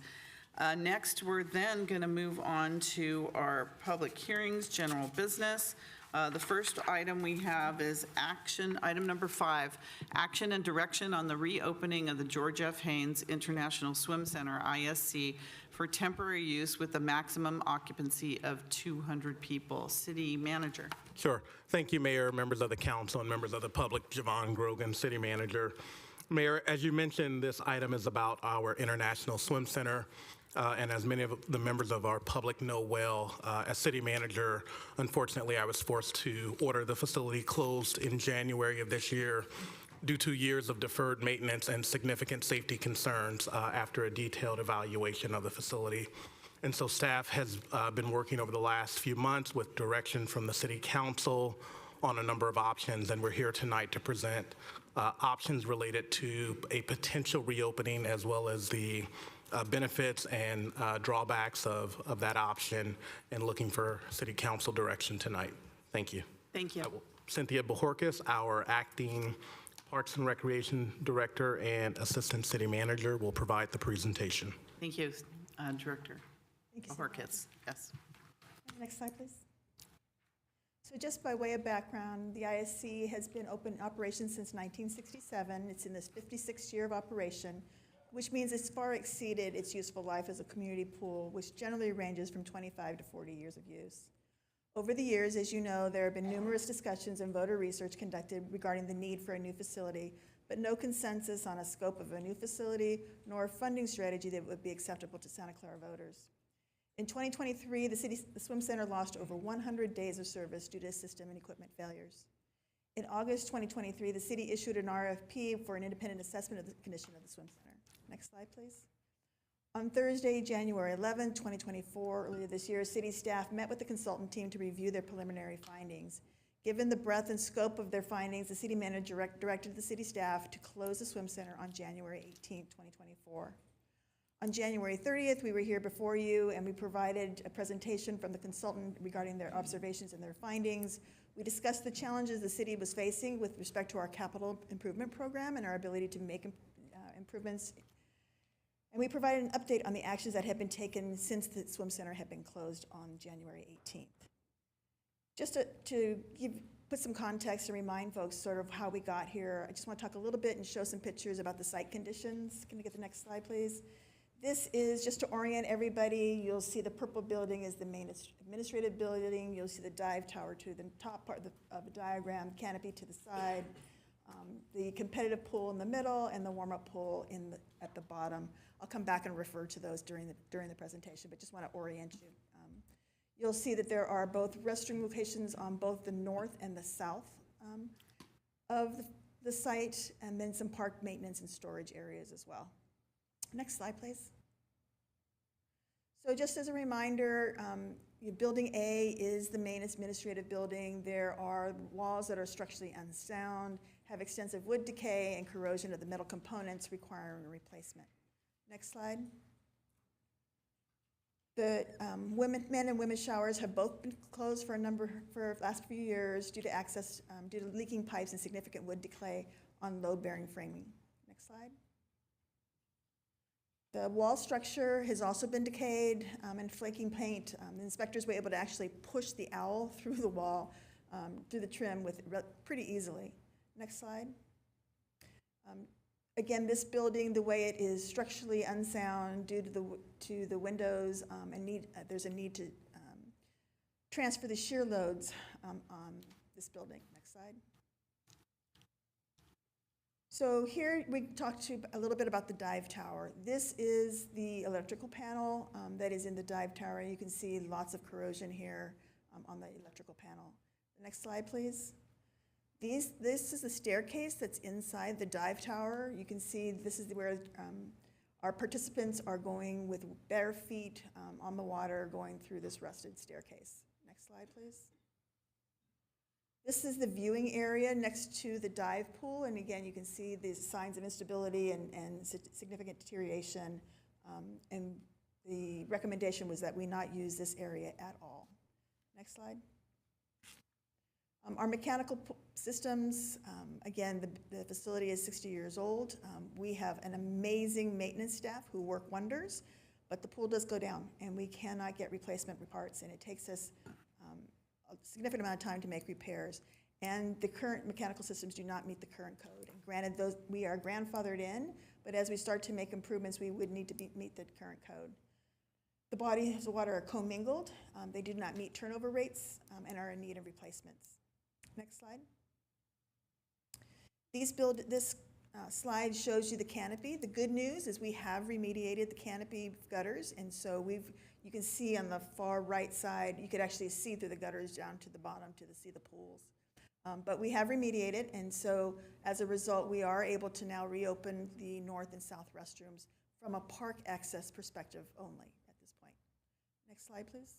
Next, we're then going to move on to our public hearings, general business. The first item we have is item number 5, action and direction on the reopening of the George F. Haynes International Swim Center, ISC, for temporary use with a maximum occupancy of 200 people. City Manager. Sure. Thank you, Mayor, members of the council, and members of the public. Javon Grogan, City Manager. Mayor, as you mentioned, this item is about our International Swim Center. And as many of the members of our public know well, as city manager, unfortunately, I was forced to order the facility closed in January of this year due to years of deferred maintenance and significant safety concerns after a detailed evaluation of the facility. And so staff has been working over the last few months with direction from the city council on a number of options, and we're here tonight to present options related to a potential reopening as well as the benefits and drawbacks of that option, and looking for city council direction tonight. Thank you. Thank you. Cynthia Bojorquez, our acting Parks and Recreation Director and Assistant City Manager, will provide the presentation. Thank you, Director. Thank you, Bojorquez. Yes. Next slide, please. So just by way of background, the ISC has been open operation since 1967. It's in this 56th year of operation, which means it's far exceeded its useful life as a community pool, which generally ranges from 25 to 40 years of use. Over the years, as you know, there have been numerous discussions and voter research conducted regarding the need for a new facility, but no consensus on a scope of a new facility nor a funding strategy that would be acceptable to Santa Clara voters. In 2023, the swim center lost over 100 days of service due to system and equipment failures. In August 2023, the city issued an RFP for an independent assessment of the condition of the swim center. Next slide, please. On Thursday, January 11, 2024, earlier this year, city staff met with the consultant team to review their preliminary findings. Given the breadth and scope of their findings, the city manager directed the city staff to close the swim center on January 18, 2024. On January 30th, we were here before you and we provided a presentation from the consultant regarding their observations and their findings. We discussed the challenges the city was facing with respect to our capital improvement program and our ability to make improvements. And we provided an update on the actions that have been taken since the swim center had been closed on January 18th. Just to put some context and remind folks sort of how we got here, I just want to talk a little bit and show some pictures about the site conditions. Can we get the next slide, please? This is just to orient everybody. You'll see the purple building is the main administrative building. You'll see the dive tower to the top part of the diagram, canopy to the side, the competitive pool in the middle, and the warm-up pool at the bottom. I'll come back and refer to those during the presentation, but just want to orient you. You'll see that there are both restroom locations on both the north and the south of the site, and then some park maintenance and storage areas as well. Next slide, please. So just as a reminder, Building A is the main administrative building. There are walls that are structurally unsound, have extensive wood decay and corrosion of the metal components requiring replacement. Next slide. The men and women's showers have both been closed for the last few years due to leaking pipes and significant wood decay on load-bearing framing. Next slide. The wall structure has also been decayed and flaking paint. The inspectors were able to actually push the owl through the wall, through the trim pretty easily. Next slide. Again, this building, the way it is structurally unsound due to the windows, there's a need to transfer the shear loads on this building. Next slide. So here we talked a little bit about the dive tower. This is the electrical panel that is in the dive tower. You can see lots of corrosion here on the electrical panel. Next slide, please. This is the staircase that's inside the dive tower. You can see this is where our participants are going with bare feet on the water going through this rusted staircase. Next slide, please. This is the viewing area next to the dive pool, and again, you can see the signs of instability and significant deterioration, and the recommendation was that we not use this area at all. Next slide. Our mechanical systems, again, the facility is 60 years old. We have an amazing maintenance staff who work wonders, but the pool does go down, and we cannot get replacement parts, and it takes us a significant amount of time to make repairs. And the current mechanical systems do not meet the current code. And granted, we are grandfathered in, but as we start to make improvements, we would need to meet the current code. The bodies of water are commingled. They do not meet turnover rates and are in need of replacements. Next slide. This slide shows you the canopy. The good news is we have remediated the canopy gutters, and so you can see on the far right side, you could actually see through the gutters down to the bottom to see the pools. But we have remediated, and so as a result, we are able to now reopen the north and south restrooms from a park access perspective only at this point. Next slide, please.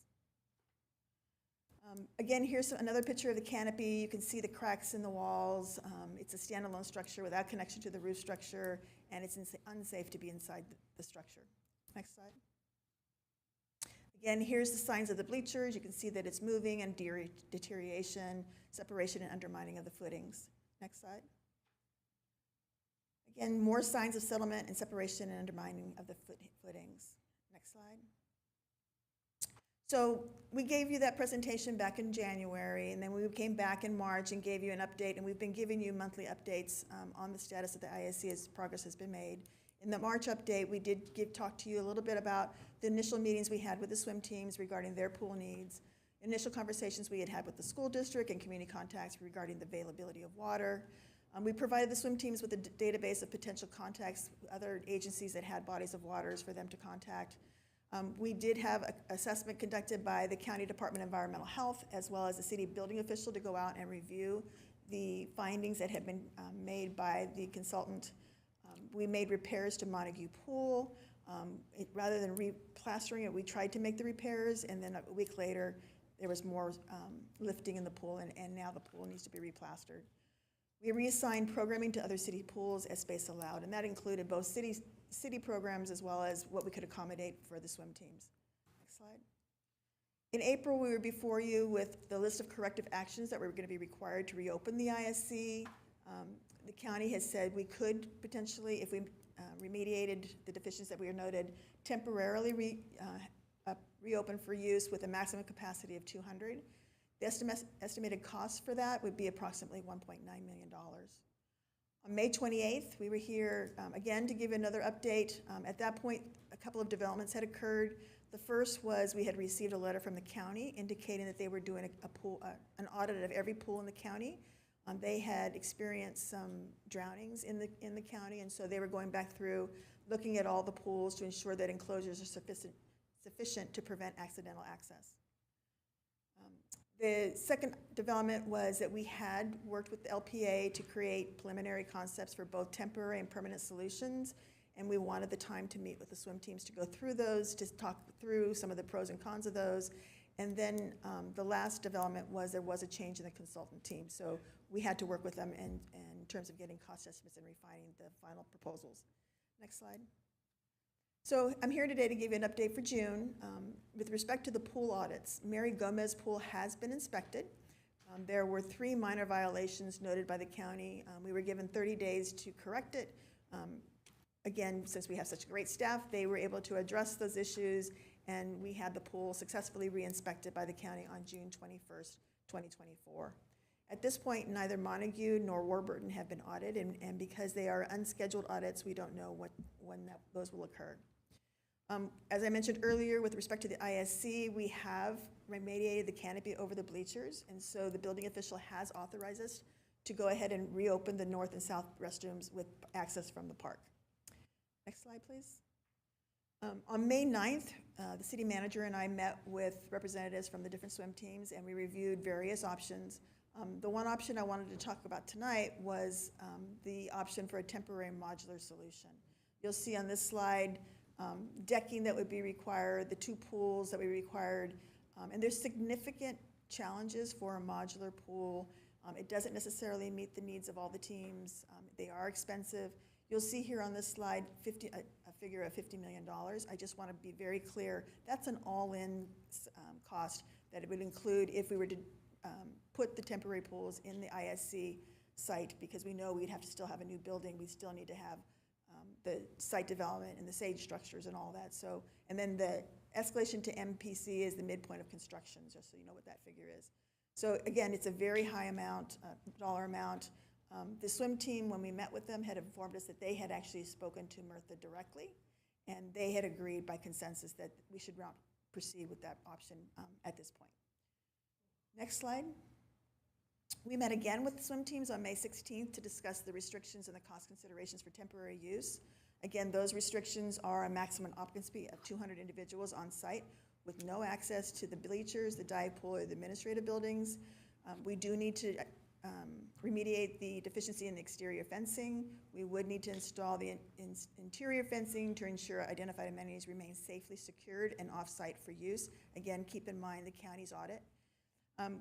Again, here's another picture of the canopy. You can see the cracks in the walls. It's a standalone structure without connection to the roof structure, and it's unsafe to be inside the structure. Next slide. Again, here's the signs of the bleachers. You can see that it's moving and deterioration, separation and undermining of the footings. Next slide. Again, more signs of settlement and separation and undermining of the footings. Next slide. So we gave you that presentation back in January, and then we came back in March and gave you an update, and we've been giving you monthly updates on the status of the ISC as progress has been made. In the March update, we did talk to you a little bit about the initial meetings we had with the swim teams regarding their pool needs, initial conversations we had with the school district and community contacts regarding the availability of water. We provided the swim teams with a database of potential contacts, other agencies that had bodies of waters for them to contact. We did have an assessment conducted by the County Department of Environmental Health as well as the city building official to go out and review the findings that have been made by the consultant. We made repairs to Montague Pool. Rather than replastering it, we tried to make the repairs, and then a week later, there was more lifting in the pool, and now the pool needs to be replastered. We reassigned programming to other city pools as space allowed, and that included both city programs as well as what we could accommodate for the swim teams. Next slide. In April, we were before you with the list of corrective actions that were going to be required to reopen the ISC. The county has said we could potentially, if we remediated the deficiencies that we noted, temporarily reopen for use with a maximum capacity of 200. The estimated cost for that would be approximately $1.9 million. On May 28th, we were here again to give another update. At that point, a couple of developments had occurred. The first was we had received a letter from the county indicating that they were doing an audit of every pool in the county. They had experienced some drownings in the county, and so they were going back through, looking at all the pools to ensure that enclosures are sufficient to prevent accidental access. The second development was that we had worked with the LPA to create preliminary concepts for both temporary and permanent solutions, and we wanted the time to meet with the swim teams to go through those, to talk through some of the pros and cons of those. And then the last development was there was a change in the consultant team, so we had to work with them in terms of getting cost estimates and refining the final proposals. Next slide. So I'm here today to give you an update for June. With respect to the pool audits, Mary Gomez Pool has been inspected. There were 3 minor violations noted by the county. We were given 30 days to correct it. Again, since we have such great staff, they were able to address those issues, and we had the pool successfully re-inspected by the county on June 21st, 2024. At this point, neither Montague nor Warburton have been audited, and because they are unscheduled audits, we don't know when those will occur. As I mentioned earlier, with respect to the ISC, we have remediated the canopy over the bleachers, and so the building official has authorized us to go ahead and reopen the north and south restrooms with access from the park. Next slide, please. On May 9th, the city manager and I met with representatives from the different swim teams, and we reviewed various options. The one option I wanted to talk about tonight was the option for a temporary modular solution. You'll see on this slide decking that would be required, the 2 pools that we required, and there's significant challenges for a modular pool. It doesn't necessarily meet the needs of all the teams. They are expensive. You'll see here on this slide a figure of $50 million. I just want to be very clear, that's an all-in cost that it would include if we were to put the temporary pools in the ISC site, because we know we'd have to still have a new building. We still need to have the site development and the SAGE structures and all that. So, and then the escalation to MPC is the midpoint of construction, just so you know what that figure is. So again, it's a very high amount, dollar amount. The swim team, when we met with them, had informed us that they had actually spoken to Mirtha directly, and they had agreed by consensus that we should not proceed with that option at this point. Next slide. We met again with the swim teams on May 16th to discuss the restrictions and the cost considerations for temporary use. Again, those restrictions are a maximum occupancy of 200 individuals on site with no access to the bleachers, the dive pool, or the administrative buildings. We do need to remediate the deficiency in the exterior fencing. We would need to install the interior fencing to ensure identified amenities remain safely secured and off-site for use. Again, keep in mind the county's audit.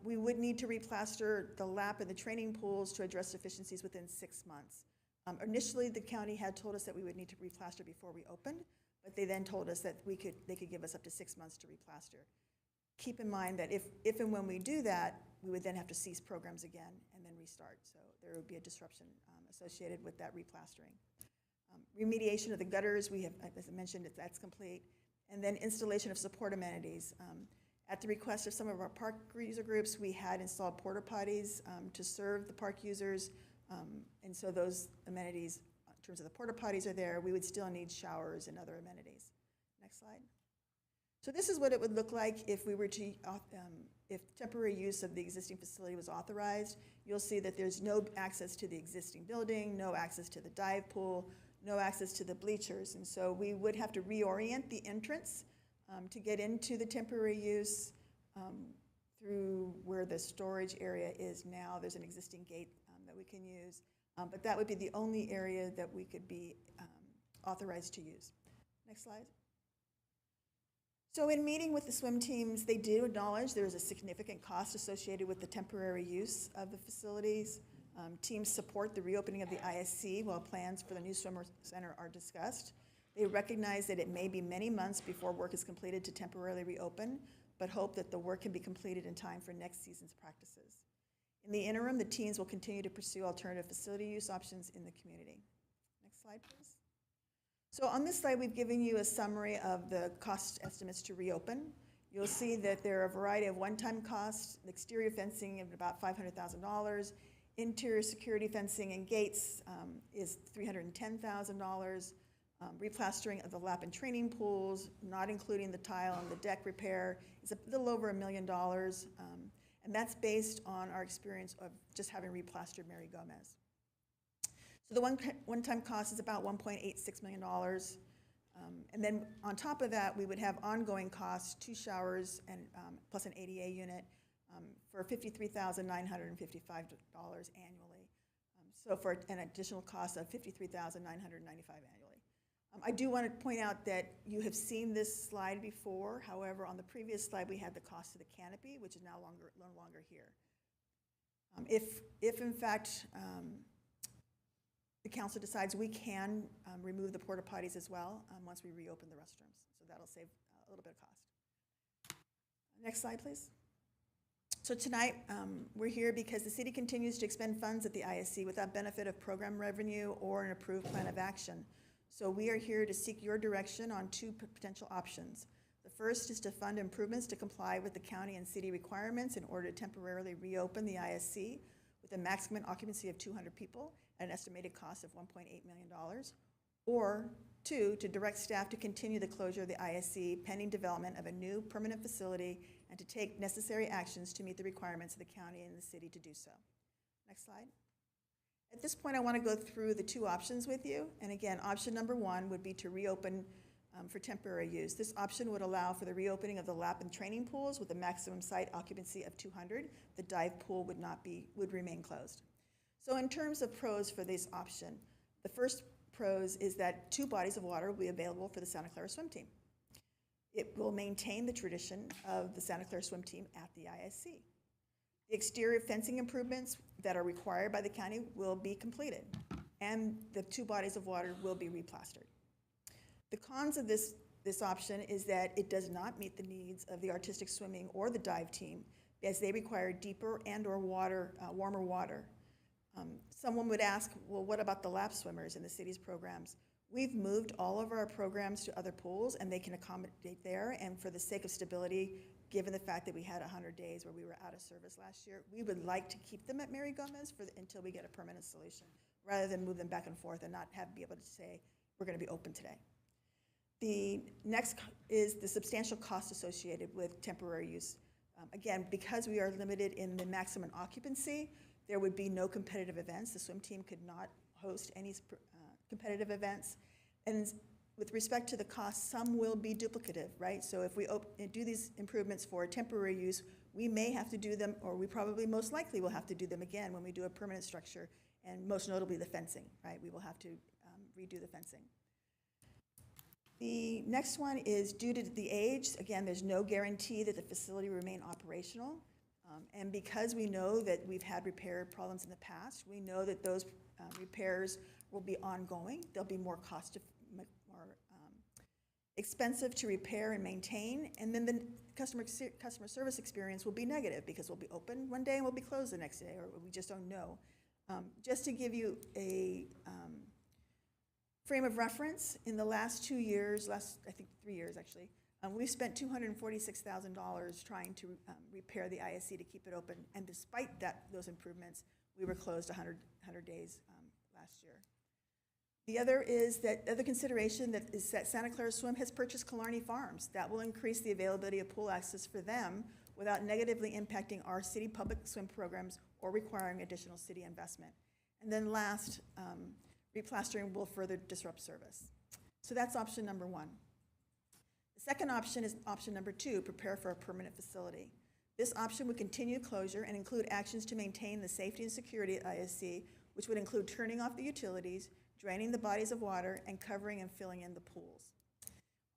We would need to replaster the lap and the training pools to address deficiencies within 6 months. Initially, the county had told us that we would need to replaster before we opened, but they then told us that they could give us up to 6 months to replaster. Keep in mind that if and when we do that, we would then have to cease programs again and then restart. So there would be a disruption associated with that replastering. Remediation of the gutters, we have, as I mentioned, that's complete. And then installation of support amenities. At the request of some of our park user groups, we had installed porta potties to serve the park users. And so those amenities, in terms of the porta potties, are there. We would still need showers and other amenities. Next slide. So this is what it would look like if we were to, if temporary use of the existing facility was authorized. You'll see that there's no access to the existing building, no access to the dive pool, no access to the bleachers. And so we would have to reorient the entrance to get into the temporary use through where the storage area is now. There's an existing gate that we can use, but that would be the only area that we could be authorized to use. Next slide. So in meeting with the swim teams, they did acknowledge there is a significant cost associated with the temporary use of the facilities. Teams support the reopening of the ISC while plans for the new swimmer center are discussed. They recognize that it may be many months before work is completed to temporarily reopen, but hope that the work can be completed in time for next season's practices. In the interim, the teams will continue to pursue alternative facility use options in the community. Next slide, please. So on this slide, we've given you a summary of the cost estimates to reopen. You'll see that there are a variety of one-time costs, exterior fencing of about $500,000, interior security fencing and gates is $310,000, replastering of the lap and training pools, not including the tile and the deck repair, is a little over $1 million, and that's based on our experience of just having replastered Mary Gomez. So the one-time cost is about $1.86 million. And then on top of that, we would have ongoing costs, 2 showers and plus an ADA unit for $53,955 annually. So for an additional cost of $53,995 annually. I do want to point out that you have seen this slide before. However, on the previous slide, we had the cost of the canopy, which is no longer here. If in fact, the council decides we can remove the porta potties as well once we reopen the restrooms. So that'll save a little bit of cost. Next slide, please. So tonight, we're here because the city continues to expend funds at the ISC without benefit of program revenue or an approved plan of action. So we are here to seek your direction on 2 potential options. The first is to fund improvements to comply with the county and city requirements in order to temporarily reopen the ISC with a maximum occupancy of 200 people at an estimated cost of $1.8 million, or 2, to direct staff to continue the closure of the ISC pending development of a new permanent facility and to take necessary actions to meet the requirements of the county and the city to do so. Next slide. At this point, I want to go through the 2 options with you. And again, option number 1 would be to reopen for temporary use. This option would allow for the reopening of the lap and training pools with a maximum site occupancy of 200. The dive pool would remain closed. So in terms of pros for this option, the first pros is that 2 bodies of water will be available for the Santa Clara swim team. It will maintain the tradition of the Santa Clara swim team at the ISC. The exterior fencing improvements that are required by the county will be completed, and the 2 bodies of water will be replastered. The cons of this option is that it does not meet the needs of the artistic swimming or the dive team, as they require deeper and or warmer water. Someone would ask, well, what about the lap swimmers in the city's programs? We've moved all of our programs to other pools, and they can accommodate there, and for the sake of stability, given the fact that we had 100 days where we were out of service last year, we would like to keep them at Mary Gomez until we get a permanent solution, rather than move them back and forth and not be able to say, we're going to be open today. The next is the substantial cost associated with temporary use. Again, because we are limited in the maximum occupancy, there would be no competitive events. The swim team could not host any competitive events. And with respect to the cost, some will be duplicative, right? So if we do these improvements for temporary use, we may have to do them, or we probably most likely will have to do them again when we do a permanent structure, and most notably the fencing, right? We will have to redo the fencing. The next one is due to the age. Again, there's no guarantee that the facility will remain operational. And because we know that we've had repair problems in the past, we know that those repairs will be ongoing. They'll be more expensive to repair and maintain, and then the customer service experience will be negative because we'll be open one day and we'll be closed the next day, or we just don't know. Just to give you a frame of reference, in the last 2 years, I think 3 years actually, we've spent $246,000 trying to repair the ISC to keep it open, and despite those improvements, we were closed 100 days last year. The other consideration is that Santa Clara Swim has purchased Killarney Farms. That will increase the availability of pool access for them without negatively impacting our city public swim programs or requiring additional city investment. And then last, replastering will further disrupt service. So that's option number 1. The second option is option number 2, prepare for a permanent facility. This option would continue closure and include actions to maintain the safety and security at ISC, which would include turning off the utilities, draining the bodies of water, and covering and filling in the pools.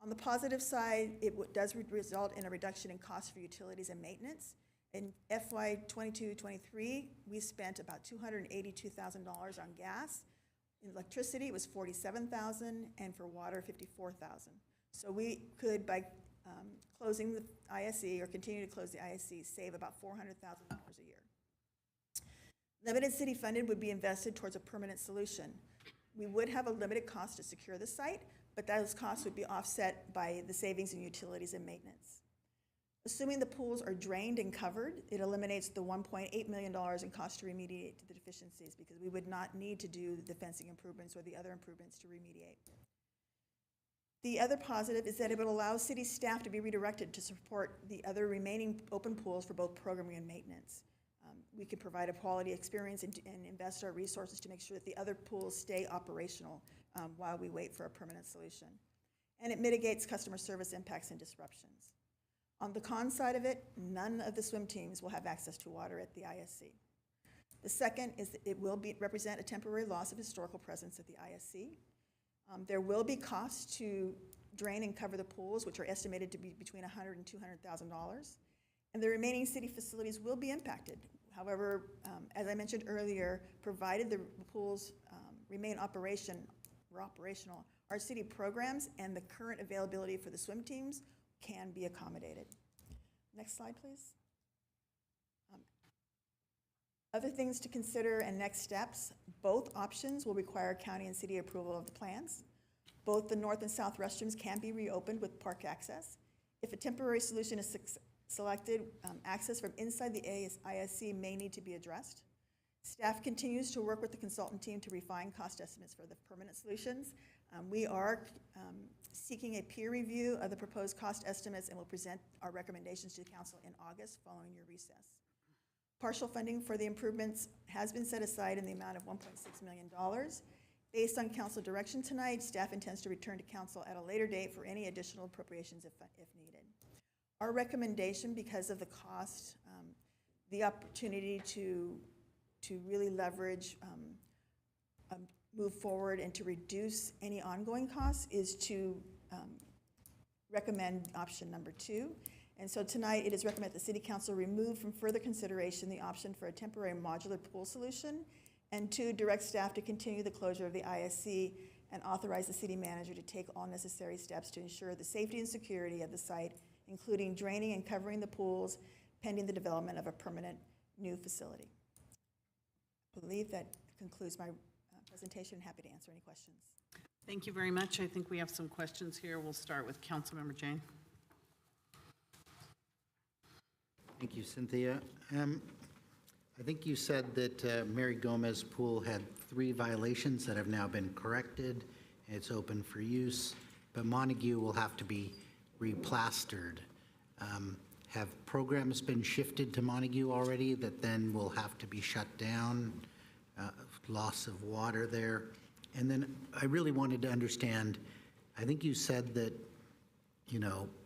On the positive side, it does result in a reduction in costs for utilities and maintenance. In FY 22-23, we spent about $282,000 on gas. In electricity, it was $47,000, and for water, $54,000. So we could, by closing the ISC or continue to close the ISC, save about $400,000 a year. Limited city funded would be invested towards a permanent solution. We would have a limited cost to secure the site, but those costs would be offset by the savings in utilities and maintenance. Assuming the pools are drained and covered, it eliminates the $1.8 million in cost to remediate the deficiencies, because we would not need to do the fencing improvements or the other improvements to remediate. The other positive is that it would allow city staff to be redirected to support the other remaining open pools for both programming and maintenance. We could provide a quality experience and invest our resources to make sure that the other pools stay operational while we wait for a permanent solution. And it mitigates customer service impacts and disruptions. On the con side of it, none of the swim teams will have access to water at the ISC. The second is that it will represent a temporary loss of historical presence at the ISC. There will be costs to drain and cover the pools, which are estimated to be between $100,000 and $200,000. And the remaining city facilities will be impacted. However, as I mentioned earlier, provided the pools remain operational, our city programs and the current availability for the swim teams can be accommodated. Next slide, please. Other things to consider and next steps, both options will require county and city approval of the plans. Both the north and south restrooms can be reopened with park access. If a temporary solution is selected, access from inside the ISC may need to be addressed. Staff continues to work with the consultant team to refine cost estimates for the permanent solutions. We are seeking a peer review of the proposed cost estimates and will present our recommendations to the council in August following your recess. Partial funding for the improvements has been set aside in the amount of $1.6 million. Based on council direction tonight, staff intends to return to council at a later date for any additional appropriations if needed. Our recommendation, because of the cost, the opportunity to really leverage, move forward and to reduce any ongoing costs, is to recommend option number 2. And so tonight, it is recommended the City Council remove from further consideration the option for a temporary modular pool solution, and 2, direct staff to continue the closure of the ISC and authorize the city manager to take all necessary steps to ensure the safety and security of the site, including draining and covering the pools, pending the development of a permanent new facility. I believe that concludes my presentation. Happy to answer any questions. Thank you very much. I think we have some questions here. We'll start with Councilmember Jane. Thank you, Cynthia. I think you said that Mary Gomez Pool had 3 violations that have now been corrected. It's open for use, but Montague will have to be replastered. Have programs been shifted to Montague already that then will have to be shut down? Loss of water there. And then I really wanted to understand, I think you said that,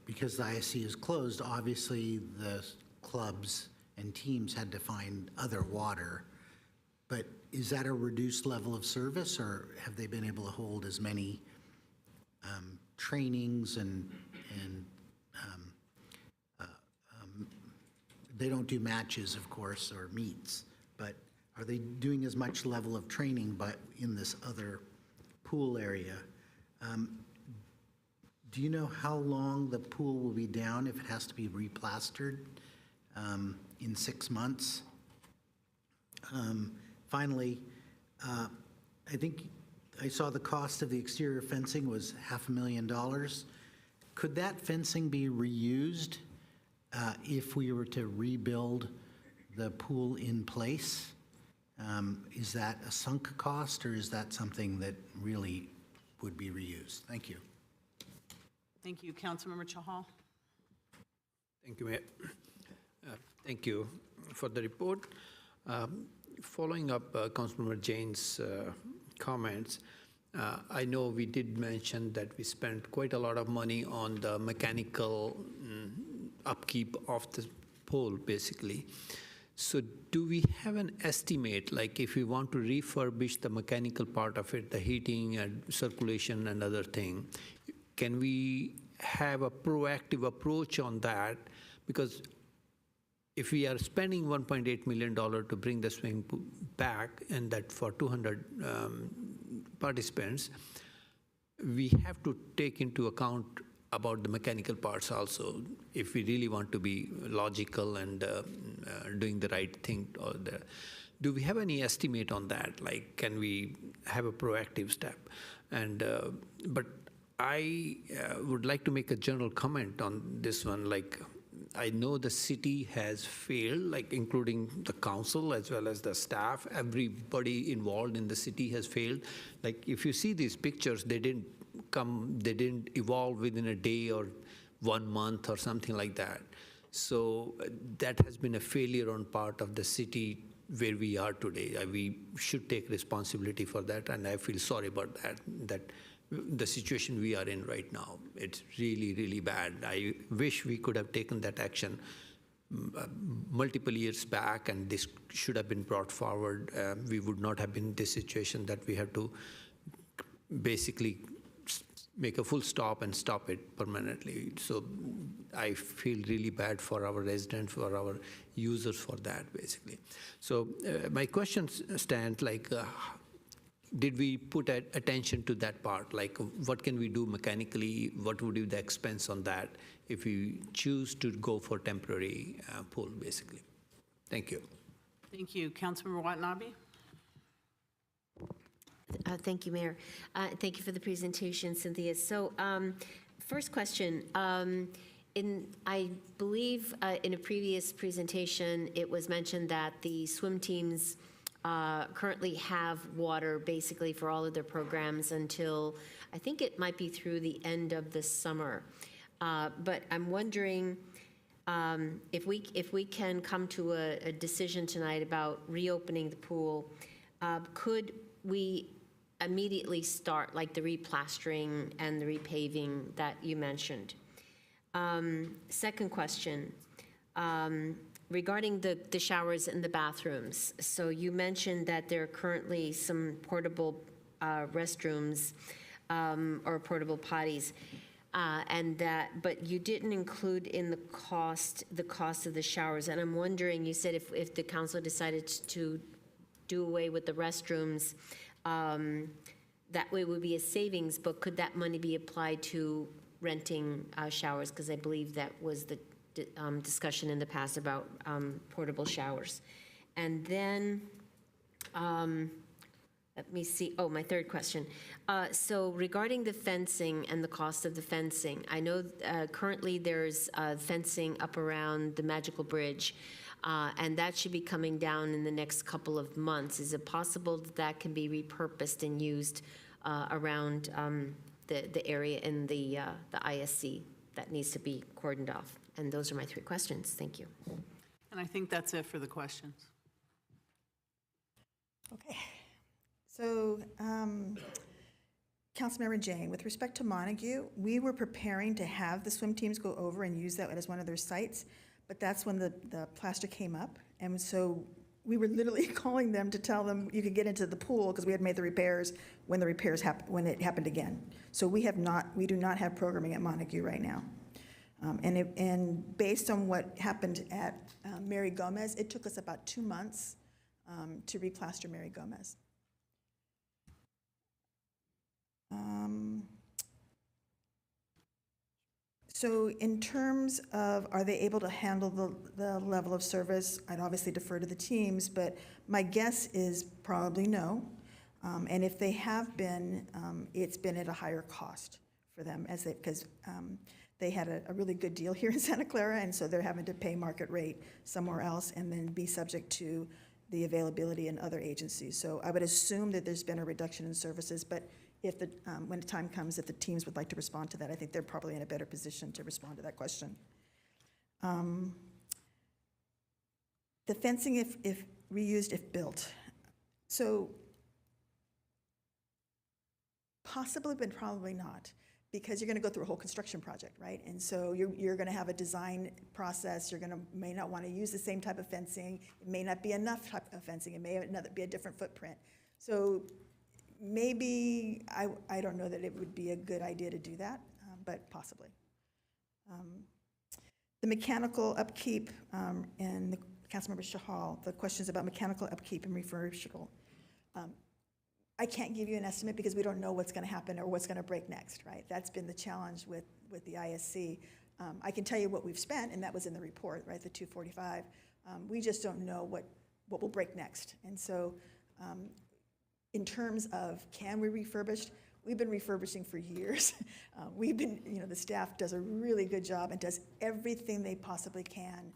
because the ISC is closed, obviously the clubs and teams had to find other water. But is that a reduced level of service, or have they been able to hold as many trainings and they don't do matches, of course, or meets, but are they doing as much level of training but in this other pool area? Do you know how long the pool will be down if it has to be replastered in 6 months? Finally, I think I saw the cost of the exterior fencing was $500,000. Could that fencing be reused if we were to rebuild the pool in place? Is that a sunk cost, or is that something that really would be reused? Thank you. Thank you. Councilmember Chahal. Thank you, Mayor. Thank you for the report. Following up Councilmember Jane's comments, I know we did mention that we spent quite a lot of money on the mechanical upkeep of the pole, basically. So do we have an estimate, like if we want to refurbish the mechanical part of it, the heating and circulation and other thing, can we have a proactive approach on that? Because if we are spending $1.8 million to bring the swimming pool back, and that for 200 participants, we have to take into account about the mechanical parts also, if we really want to be logical and doing the right thing. Do we have any estimate on that? Like, can we have a proactive step? And but I would like to make a general comment on this one. Like, I know the city has failed, like including the council as well as the staff. Everybody involved in the city has failed. Like, if you see these pictures, they didn't evolve within a day or 1 month or something like that. So that has been a failure on part of the city where we are today. We should take responsibility for that, and I feel sorry about that the situation we are in right now, it's really, really bad. I wish we could have taken that action multiple years back, and this should have been brought forward. We would not have been in this situation that we have to basically make a full stop and stop it permanently. So I feel really bad for our residents, for our users for that, basically. So my question stands like, did we put attention to that part? Like, what can we do mechanically? What would be the expense on that if we choose to go for temporary pool, basically? Thank you. Thank you. Councilmember Watanabe? Thank you, Mayor. Thank you for the presentation, Cynthia. So first question, I believe in a previous presentation, it was mentioned that the swim teams currently have water basically for all of their programs until, I think it might be through the end of the summer. But I'm wondering if we can come to a decision tonight about reopening the pool, could we immediately start like the replastering and the repaving that you mentioned? Second question, regarding the showers and the bathrooms. So you mentioned that there are currently some portable restrooms or portable potties, but you didn't include in the cost of the showers. And I'm wondering, you said if the council decided to do away with the restrooms, that way would be a savings, but could that money be applied to renting showers? Because I believe that was the discussion in the past about portable showers. And then, let me see, my third question. So regarding the fencing and the cost of the fencing, I know currently there's fencing up around the Magical Bridge, and that should be coming down in the next couple of months. Is it possible that that can be repurposed and used around the area in the ISC that needs to be cordoned off? And those are my three questions. Thank you. And I think that's it for the questions. Okay. So, Councilmember Jane, with respect to Montague, we were preparing to have the swim teams go over and use that as one of their sites, but that's when the plaster came up. And so we were literally calling them to tell them you could get into the pool because we had made the repairs when when it happened again. So we do not have programming at Montague right now. And based on what happened at Mary Gomez, it took us about 2 months to replaster Mary Gomez. So in terms of, are they able to handle the level of service, I'd obviously defer to the teams, but my guess is probably no. And if they have been, it's been at a higher cost for them because they had a really good deal here in Santa Clara, and so they're having to pay market rate somewhere else and then be subject to the availability in other agencies. So I would assume that there's been a reduction in services, but if when the time comes, if the teams would like to respond to that, I think they're probably in a better position to respond to that question. The fencing, if reused, if built. So possibly, but probably not. because you're going to go through a whole construction project, right? And so you're going to have a design process. You're going to may not want to use the same type of fencing. It may not be enough type of fencing. It may be a different footprint. So maybe, I don't know that it would be a good idea to do that, but possibly. The mechanical upkeep and the Councilmember Shahal, the questions about mechanical upkeep and refurbishable. I can't give you an estimate because we don't know what's going to happen or what's going to break next, right? That's been the challenge with the ISC. I can tell you what we've spent, and that was in the report, right, the 245. We just don't know what will break next. And so in terms of can we refurbish, we've been refurbishing for years. The staff does a really good job and does everything they possibly can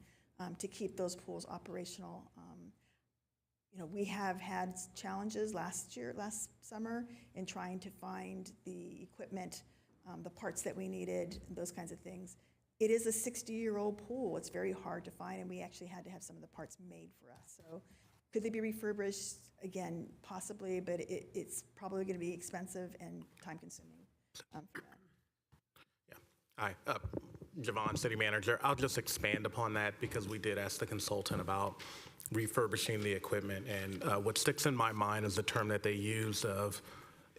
to keep those pools operational. We have had challenges last summer in trying to find the equipment, the parts that we needed, those kinds of things. It is a 60-year-old pool. It's very hard to find, and we actually had to have some of the parts made for us. So could they be refurbished? Again, possibly, but it's probably going to be expensive and time-consuming for that. Hi, Javon, City Manager. I'll just expand upon that because we did ask the consultant about refurbishing the equipment. And what sticks in my mind is the term that they use of,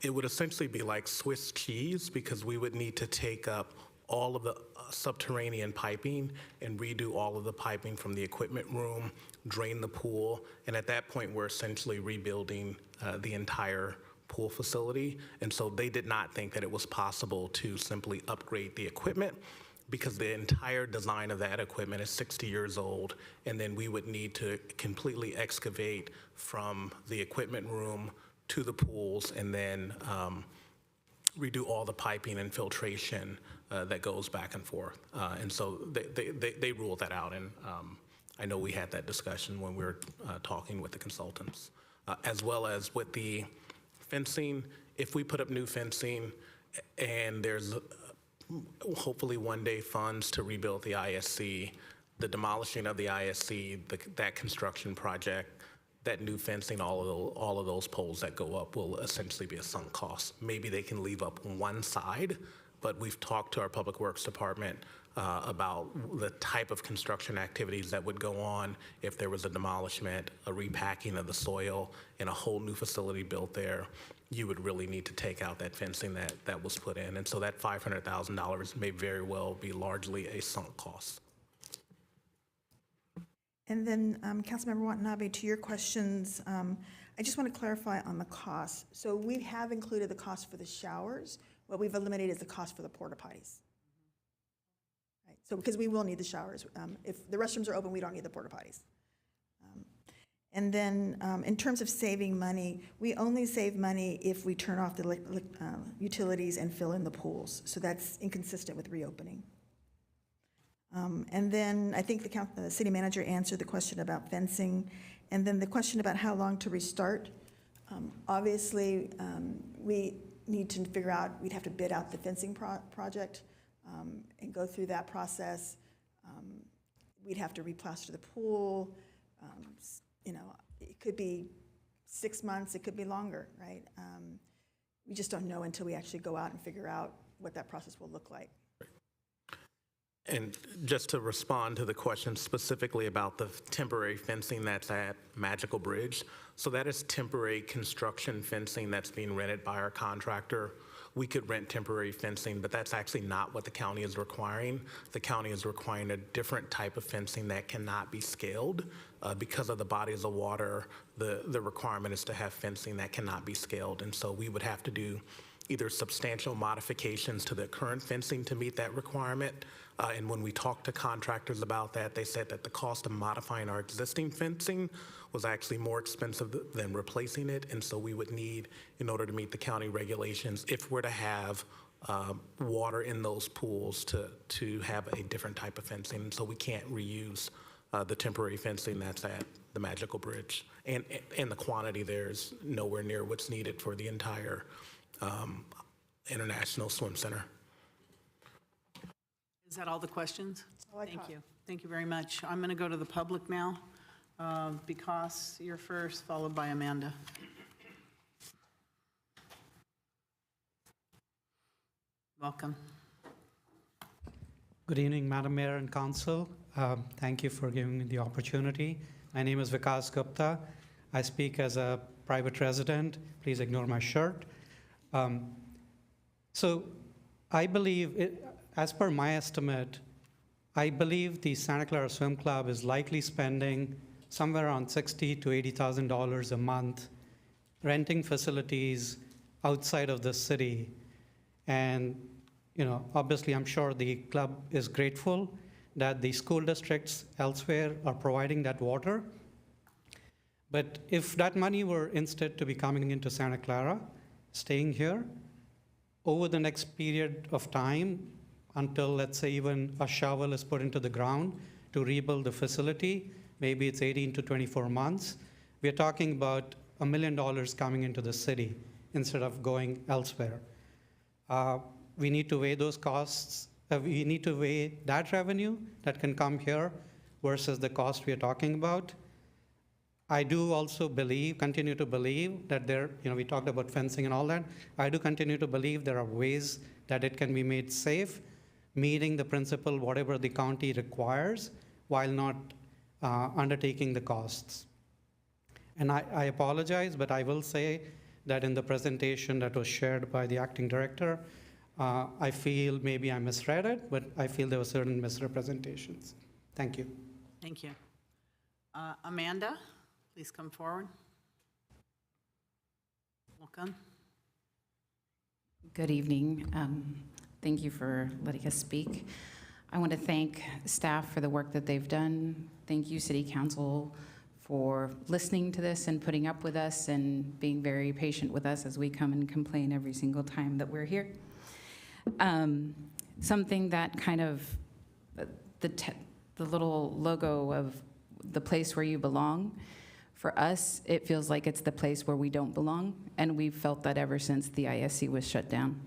it would essentially be like Swiss cheese because we would need to take up all of the subterranean piping and redo all of the piping from the equipment room, drain the pool, and at that point, we're essentially rebuilding the entire pool facility. And so they did not think that it was possible to simply upgrade the equipment because the entire design of that equipment is 60 years old, and then we would need to completely excavate from the equipment room to the pools and then redo all the piping and filtration that goes back and forth. And so they ruled that out, and I know we had that discussion when we were talking with the consultants, as well as with the fencing. If we put up new fencing and there's hopefully one day funds to rebuild the ISC, the demolishing of the ISC, that construction project, that new fencing, all of those poles that go up will essentially be a sunk cost. Maybe they can leave up one side, but we've talked to our Public Works Department about the type of construction activities that would go on if there was a demolishment, a repacking of the soil, and a whole new facility built there. You would really need to take out that fencing that was put in. And so that $500,000 may very well be largely a sunk cost. And then, Councilmember Watanabe, to your questions, I just want to clarify on the cost. So we have included the cost for the showers. What we've eliminated is the cost for the porta potties. Right? So because we will need the showers. If the restrooms are open, we don't need the porta potties. And then in terms of saving money, we only save money if we turn off the utilities and fill in the pools. So that's inconsistent with reopening. And then I think the city manager answered the question about fencing. And then the question about how long to restart. Obviously, we need to figure out, we'd have to bid out the fencing project and go through that process. We'd have to replaster the pool. It could be 6 months, it could be longer, right? We just don't know until we actually go out and figure out what that process will look like. And just to respond to the question specifically about the temporary fencing that's at Magical Bridge, so that is temporary construction fencing that's being rented by our contractor. We could rent temporary fencing, but that's actually not what the county is requiring. The county is requiring a different type of fencing that cannot be scaled. Because of the bodies of water, the requirement is to have fencing that cannot be scaled. And so we would have to do either substantial modifications to the current fencing to meet that requirement. And when we talked to contractors about that, they said that the cost of modifying our existing fencing was actually more expensive than replacing it. And so we would need, in order to meet the county regulations, if we're to have water in those pools, to have a different type of fencing. So we can't reuse the temporary fencing that's at the Magical Bridge. And the quantity there is nowhere near what's needed for the entire International Swim Center. Is that all the questions? all I Thank caught. you. Thank you very much. I'm going to go to the public now. Because you're first, followed by Amanda. Welcome. Good evening, Madam Mayor and Council. Thank you for giving me the opportunity. My name is Vikas Gupta. I speak as a private resident. Please ignore my shirt. So I believe, as per my estimate, I believe the Santa Clara Swim Club is likely spending somewhere around $60,000 to $80,000 a month renting facilities outside of the city. And obviously, I'm sure the club is grateful that the school districts elsewhere are providing that water. But if that money were instead to be coming into Santa Clara, staying here, over the next period of time, until, let's say, even a shovel is put into the ground to rebuild the facility, maybe it's 18 to 24 months, we're talking about $1 million coming into the city instead of going elsewhere. We need to weigh those costs. We need to weigh that revenue that can come here versus the cost we are talking about. I do also continue to believe that we talked about fencing and all that. I do continue to believe there are ways that it can be made safe, meeting the principle, whatever the county requires, while not undertaking the costs. And I apologize, but I will say that in the presentation that was shared by the acting director, I feel maybe I misread it, but I feel there were certain misrepresentations. Thank you. Thank you. Amanda, please come forward. Welcome. Good evening. Thank you for letting us speak. I want to thank staff for the work that they've done. Thank you, City Council, for listening to this and putting up with us and being very patient with us as we come and complain every single time that we're here. Something that kind of, the little logo of the place where you belong, for us, it feels like it's the place where we don't belong, and we've felt that ever since the ISC was shut down.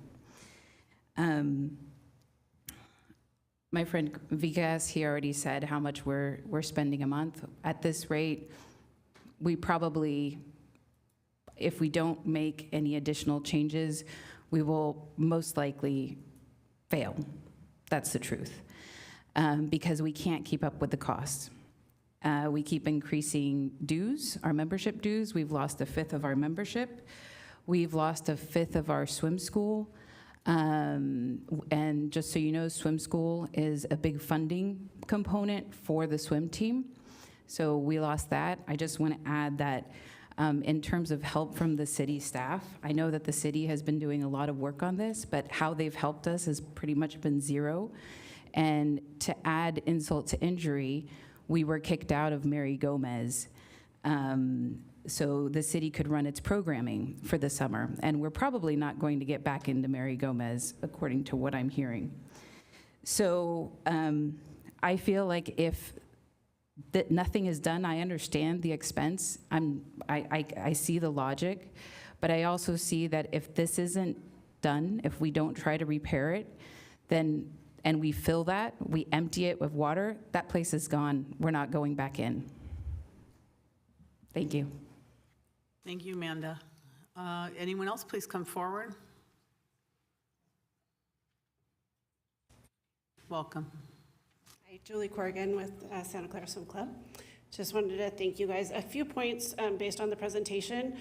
My friend Vikas, he already said how much we're spending a month. At this rate, we probably, if we don't make any additional changes, we will most likely fail. That's the truth. Because we can't keep up with the costs. We keep increasing dues, our membership dues. We've lost a fifth of our membership. We've lost a fifth of our swim school. And just so you know, swim school is a big funding component for the swim team. So we lost that. I just want to add that in terms of help from the city staff, I know that the city has been doing a lot of work on this, but how they've helped us has pretty much been zero. And to add insult to injury, we were kicked out of Mary Gomez. So the city could run its programming for the summer. And we're probably not going to get back into Mary Gomez, according to what I'm hearing. So I feel like if that nothing is done, I understand the expense. I see the logic, but I also see that if this isn't done, if we don't try to repair it, then, and we fill that, we empty it with water, that place is gone. We're not going back in. Thank you. Thank you, Amanda. Anyone else, please come forward. Welcome. Hi, Julie Corrigan with Santa Clara Swim Club. Just wanted to thank you guys. A few points based on the presentation.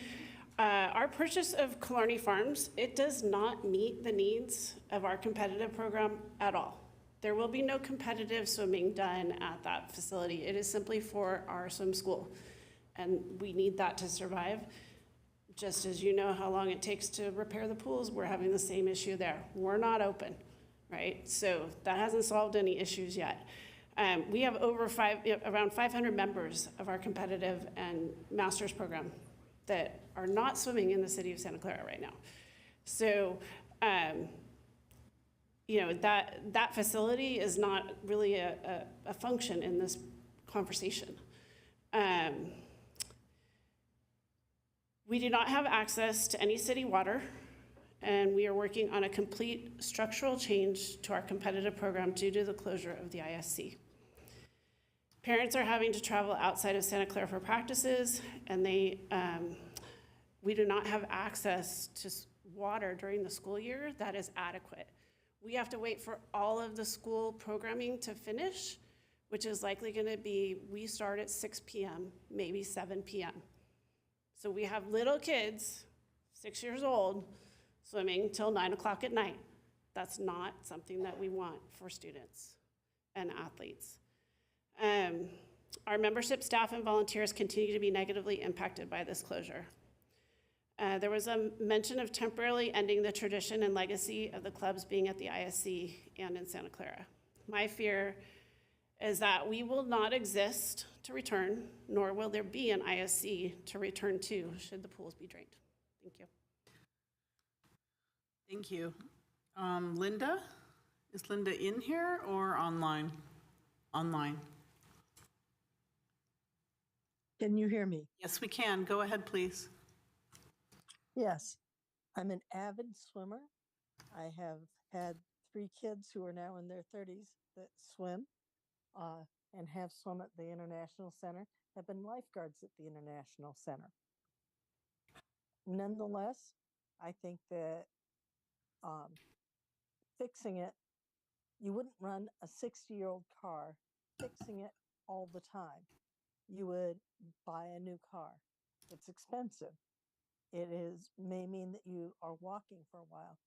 Our purchase of Killarney Farms, it does not meet the needs of our competitive program at all. There will be no competitive swimming done at that facility. It is simply for our swim school. And we need that to survive. Just as you know how long it takes to repair the pools, we're having the same issue there. We're not open, right? So that hasn't solved any issues yet. We have around 500 members of our competitive and master's program that are not swimming in the city of Santa Clara right now. So, that facility is not really a function in this conversation. We do not have access to any city water, and we are working on a complete structural change to our competitive program due to the closure of the ISC. Parents are having to travel outside of Santa Clara for practices, and we do not have access to water during the school year that is adequate. We have to wait for all of the school programming to finish, which is likely going to be, we start at 6 p.m., maybe 7 p.m. So we have little kids, 6 years old, swimming till 9 o'clock at night. That's not something that we want for students and athletes. Our membership, staff, and volunteers continue to be negatively impacted by this closure. There was a mention of temporarily ending the tradition and legacy of the clubs being at the ISC and in Santa Clara. My fear is that we will not exist to return, nor will there be an ISC to return to should the pools be drained. Thank you. Thank you. Linda? Is Linda in here or online? Online. Can you hear me? Yes, we can. Go ahead, please. Yes. I'm an avid swimmer. I have had 3 kids who are now in their 30s that swim and have swum at the International Center, have been lifeguards at the International Center. Nonetheless, I think that fixing it, you wouldn't run a 60-year-old car fixing it all the time. You would buy a new car. It's expensive. It may mean that you are walking for a while,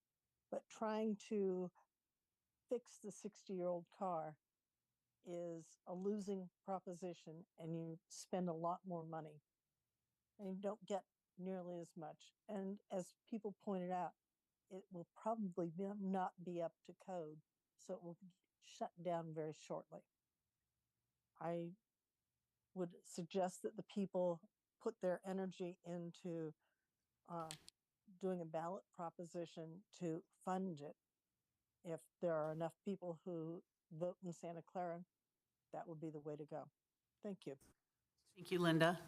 but trying to fix the 60-year-old car is a losing proposition, and you spend a lot more money and you don't get nearly as much. And as people pointed out, it will probably not be up to code, so it will be shut down very shortly. I would suggest that the people put their energy into doing a ballot proposition to fund it. If there are enough people who vote in Santa Clara, that would be the way to go. Thank you. Thank you, Linda.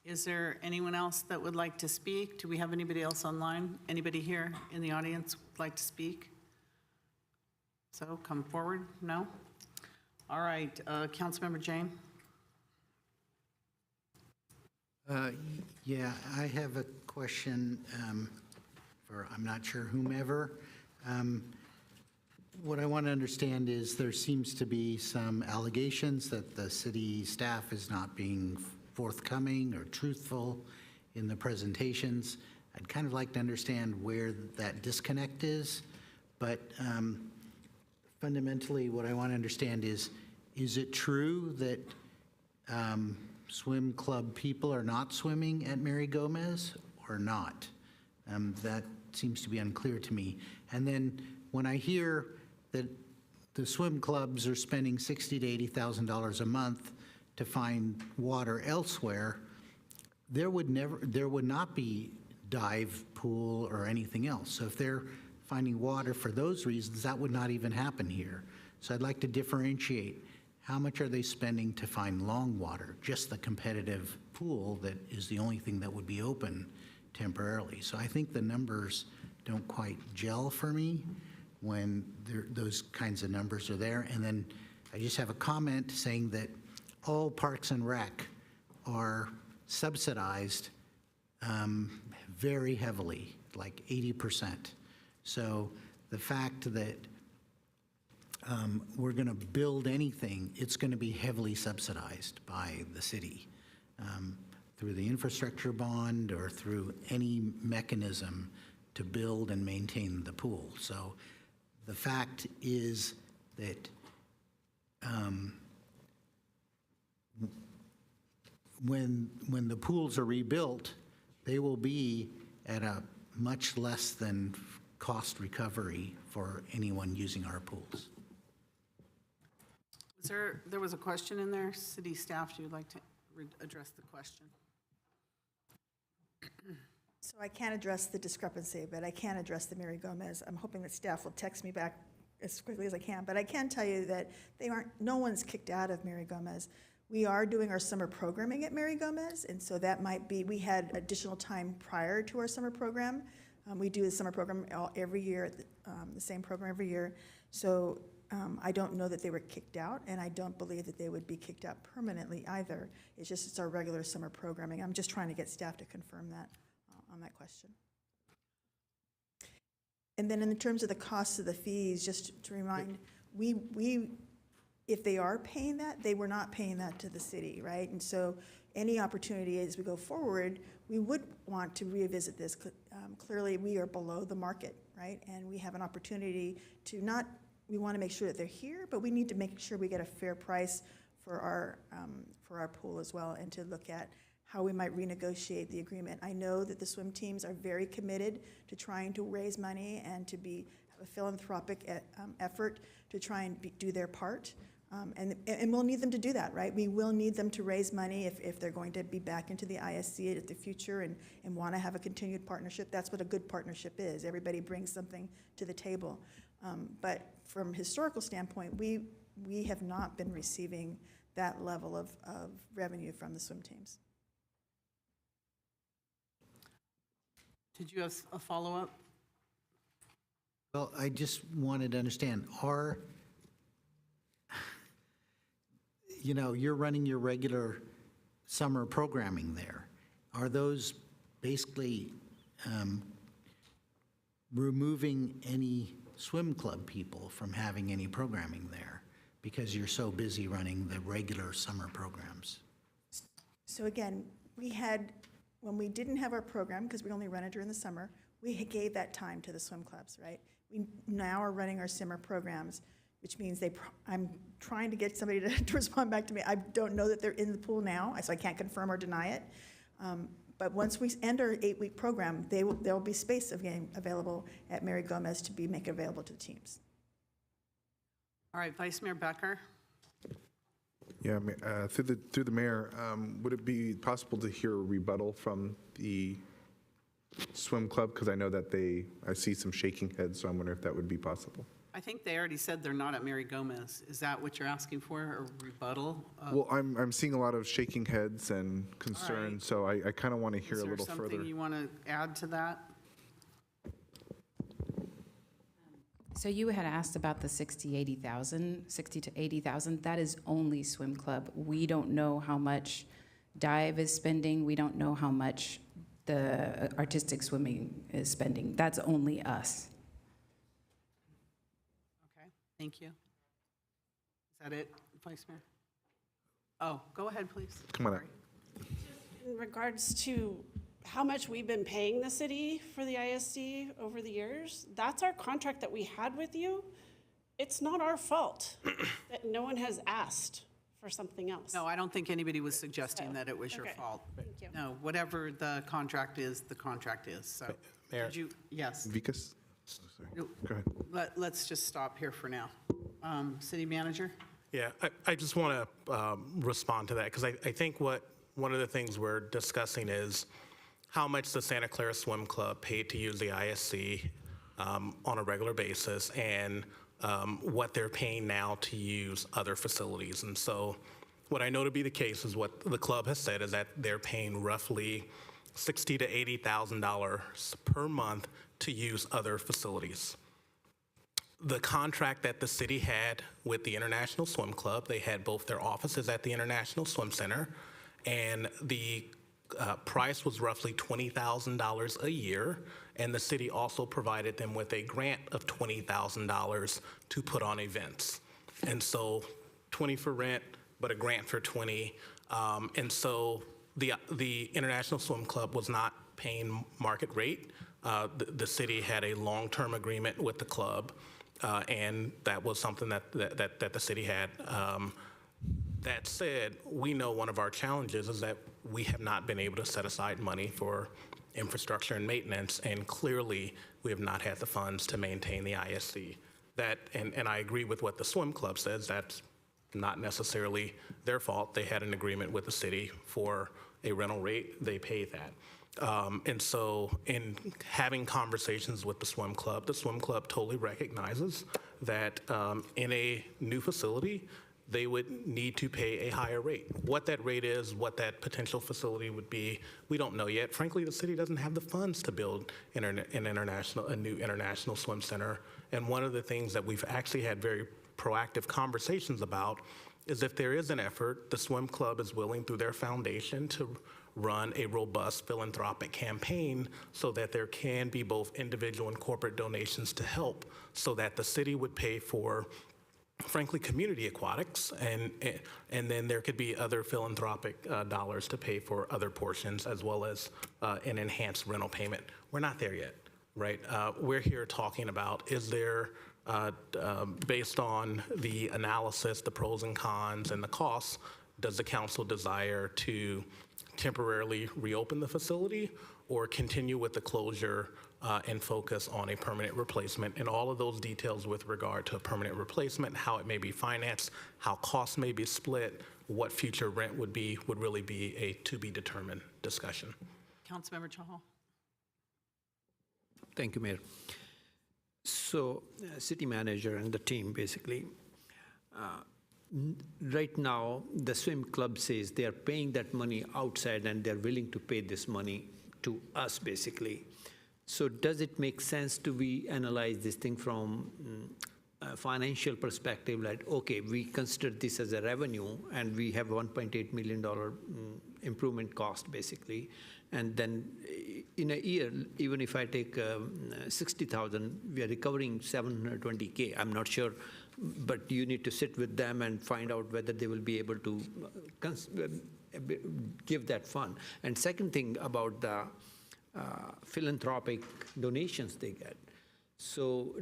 Is there anyone else that would like to speak? Do we have anybody else online? Anybody here in the audience would like to speak? So come forward. No? All right, Councilmember Jane. Yeah, I have a question for, I'm not sure whomever. What I want to understand is there seems to be some allegations that the city staff is not being forthcoming or truthful in the presentations. I'd kind of like to understand where that disconnect is, but fundamentally what I want to understand is it true that swim club people are not swimming at Mary Gomez or not? That seems to be unclear to me. And then when I hear that the swim clubs are spending $60,000 to $80,000 a month to find water elsewhere, there would not be dive pool or anything else. So if they're finding water for those reasons, that would not even happen here. So I'd like to differentiate. How much are they spending to find long water? Just the competitive pool that is the only thing that would be open temporarily. So I think the numbers don't quite gel for me when those kinds of numbers are there. And then I just have a comment saying that all Parks and Rec are subsidized very heavily, like 80%. So the fact that we're going to build anything, it's going to be heavily subsidized by the city through the infrastructure bond or through any mechanism to build and maintain the pool. So the fact is that when the pools are rebuilt, they will be at a much less than cost recovery for anyone using our pools. There was a question in there. City staff, do you like to address the question? So I can't address the discrepancy, but I can address the Mary Gomez. I'm hoping that staff will text me back as quickly as I can, but I can tell you that no one's kicked out of Mary Gomez. We are doing our summer programming at Mary Gomez, and so that might be, we had additional time prior to our summer program. We do the summer program every year, the same program every year. So I don't know that they were kicked out, and I don't believe that they would be kicked out permanently either. It's our regular summer programming. I'm just trying to get staff to confirm that on that question. And then in terms of the costs of the fees, just to remind, if they are paying that, they were not paying that to the city, right? And so any opportunity as we go forward, we would want to revisit this. Clearly, we are below the market, right? And we have an opportunity to not, we want to make sure that they're here, but we need to make sure we get a fair price for our pool as well, and to look at how we might renegotiate the agreement. I know that the swim teams are very committed to trying to raise money and to have a philanthropic effort to try and do their part. And we'll need them to do that, right? We will need them to raise money if they're going to be back into the ISC at the future and want to have a continued partnership. That's what a good partnership is. Everybody brings something to the table. But from a historical standpoint, we have not been receiving that level of revenue from the swim teams. Did you have a follow-up? Well, I just wanted to understand, you're running your regular summer programming there. Are those basically removing any swim club people from having any programming there because you're so busy running the regular summer programs? So again, when we didn't have our program, because we only run it during the summer, we gave that time to the swim clubs, right? We now are running our summer programs, which means I'm trying to get somebody to respond back to me. I don't know that they're in the pool now, so I can't confirm or deny it. But once we end our 8-week program, there will be space again available at Mary Gomez to make available to the teams. All right, Vice Mayor Becker. Yeah, through the mayor, would it be possible to hear a rebuttal from the swim club? Because I know that I see some shaking heads, so I'm wondering if that would be possible. I think they already said they're not at Mary Gomez. Is that what you're asking for, a rebuttal? Well, I'm seeing a lot of shaking heads and concern, right. so I kind of want to hear a little Is there further. something you want to add to that? So you had asked about the 60 to 80,000. That is only swim club. We don't know how much dive is spending. We don't know how much the artistic swimming is spending. That's only us. Okay, thank you. Is that it, Vice Mayor? Oh, go ahead, please. Come on up. In regards to how much we've been paying the city for the ISD over the years, that's our contract that we had with you. It's not our fault that no one has asked for something else. No, I don't think anybody was suggesting that it was your Okay. fault. Thank you. No, whatever the contract is, the contract is, so. Mayor. Did you, yes. Vikas? Sorry. Go ahead. Let's just stop here for now. City Manager? Yeah, I just want to respond to that, because I think one of the things we're discussing is how much the Santa Clara Swim Club paid to use the ISC on a regular basis, and what they're paying now to use other facilities. And so what I know to be the case is what the club has said is that they're paying roughly $60,000 to $80,000 per month to use other facilities. The contract that the city had with the International Swim Club, they had both their offices at the International Swim Center, and the price was roughly $20,000 a year, and the city also provided them with a grant of $20,000 to put on events. And so 20 for rent, but a grant for 20. And so the International Swim Club was not paying market rate. The city had a long-term agreement with the club, and that was something that the city had. That said, we know one of our challenges is that we have not been able to set aside money for infrastructure and maintenance, and clearly we have not had the funds to maintain the ISC. And I agree with what the swim club says, that's not necessarily their fault. They had an agreement with the city for a rental rate, they pay that. And so in having conversations with the swim club totally recognizes that in a new facility, they would need to pay a higher rate. What that rate is, what that potential facility would be, we don't know yet. Frankly, the city doesn't have the funds to build a new international swim center. And one of the things that we've actually had very proactive conversations about is if there is an effort, the swim club is willing through their foundation to run a robust philanthropic campaign so that there can be both individual and corporate donations to help, so that the city would pay for, frankly, community aquatics, and then there could be other philanthropic dollars to pay for other portions, as well as an enhanced rental payment. We're not there yet, right? We're here talking about, is there, based on the analysis, the pros and cons and the costs, does the council desire to temporarily reopen the facility or continue with the closure and focus on a permanent replacement? And all of those details with regard to a permanent replacement, how it may be financed, how costs may be split, what future rent would be, would really be a to-be-determined discussion. Councilmember Chahal. Thank you, Mayor. So, city manager and the team, basically, right now, the swim club says they are paying that money outside and they're willing to pay this money to us, basically. So does it make sense to analyze this thing from a financial perspective, like, okay, we consider this as a revenue and we have $1.8 million improvement cost, basically, and then in a year, even if I take 60,000, we are recovering 720K. I'm not sure, but you need to sit with them and find out whether they will be able to give that fund. And second thing about the philanthropic donations they get. So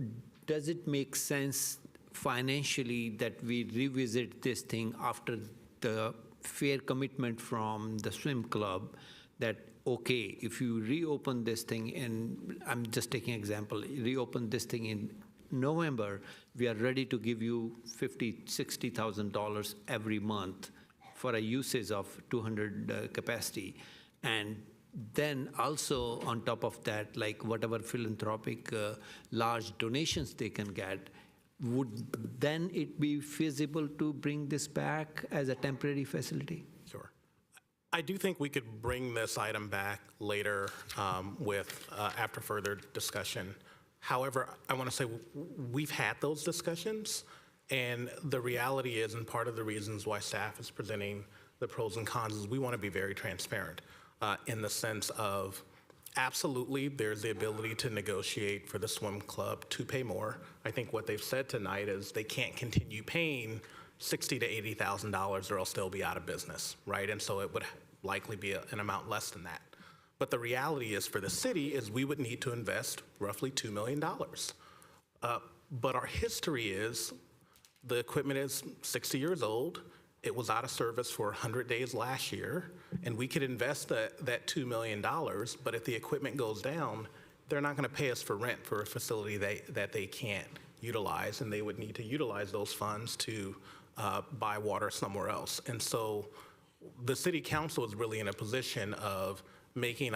does it make sense financially that we revisit this thing after the fair commitment from the swim club that, okay, if you reopen this thing in, I'm just taking an example, reopen this thing in November, we are ready to give you $50,000, $60,000 every month for a usage of 200 capacity. And then also on top of that, like whatever philanthropic large donations they can get, would then it be feasible to bring this back as a temporary facility? Sure. I do think we could bring this item back later after further discussion. However, I want to say we've had those discussions, and the reality is, and part of the reasons why staff is presenting the pros and cons is we want to be very transparent in the sense of absolutely there's the ability to negotiate for the swim club to pay more. I think what they've said tonight is they can't continue paying $60,000 to $80,000 or else they'll be out of business, right? And so it would likely be an amount less than that. But the reality is for the city is we would need to invest roughly $2 million. But our history is the equipment is 60 years old. It was out of service for 100 days last year, and we could invest that $2 million, but if the equipment goes down, they're not gonna pay us for rent for a facility that they can't utilize, and they would need to utilize those funds to buy water somewhere else. And so the city council is really in a position of making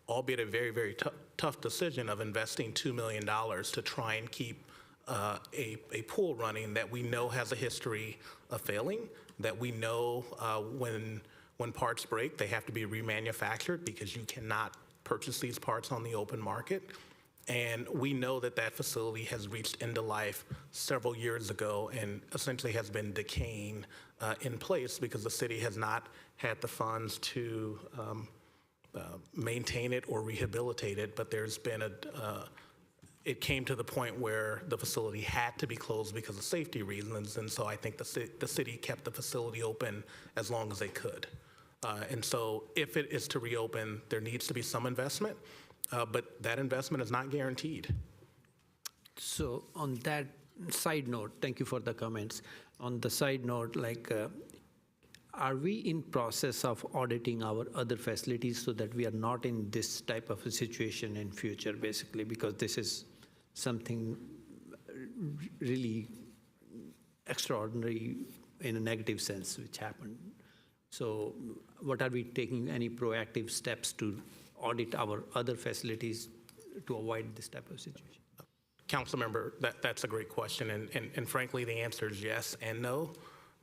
albeit a very, very tough decision of investing $2 million to try and keep a pool running that we know has a history of failing, that we know when parts break, they have to be remanufactured because you cannot purchase these parts on the open market. And we know that that facility has reached end of life several years ago and essentially has been decaying in place because the city has not had the funds to maintain it or rehabilitate it, but there's been it came to the point where the facility had to be closed because of safety reasons, and so I think the city kept the facility open as long as they could. And so if it is to reopen, there needs to be some investment, but that investment is not guaranteed. So on that side note, thank you for the comments. On the side note, like, are we in process of auditing our other facilities so that we are not in this type of a situation in future, basically, because this is something really extraordinary in a negative sense which happened. So what are we taking any proactive steps to audit our other facilities to avoid this type of situation? Councilmember, that's a great question, and frankly, the answer is yes and no.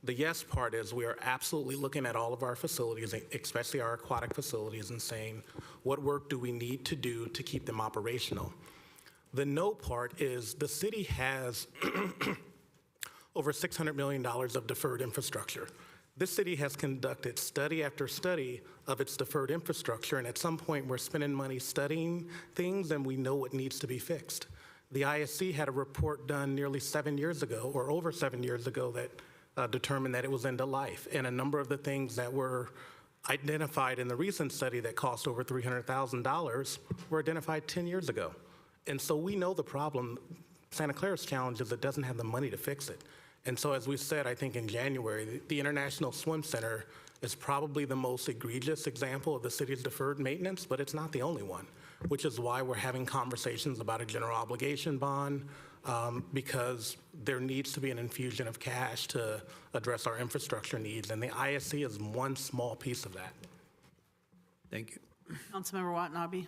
The yes part is we are absolutely looking at all of our facilities, especially our aquatic facilities, and saying, what work do we need to do to keep them operational? The no part is the city has over $600 million of deferred infrastructure. This city has conducted study after study of its deferred infrastructure, and at some point we're spending money studying things and we know what needs to be fixed. The ISC had a report done nearly 7 years ago, or over 7 years ago, that determined that it was end of life. And a number of the things that were identified in the recent study that cost over $300,000 were identified 10 years ago. And so we know the problem. Santa Clara's challenge is it doesn't have the money to fix it. And so as we said, I think in January, the International Swim Center is probably the most egregious example of the city's deferred maintenance, but it's not the only one, which is why we're having conversations about a general obligation bond, because there needs to be an infusion of cash to address our infrastructure needs, and the ISC is one small piece of that. Thank you. Councilmember Watanabe.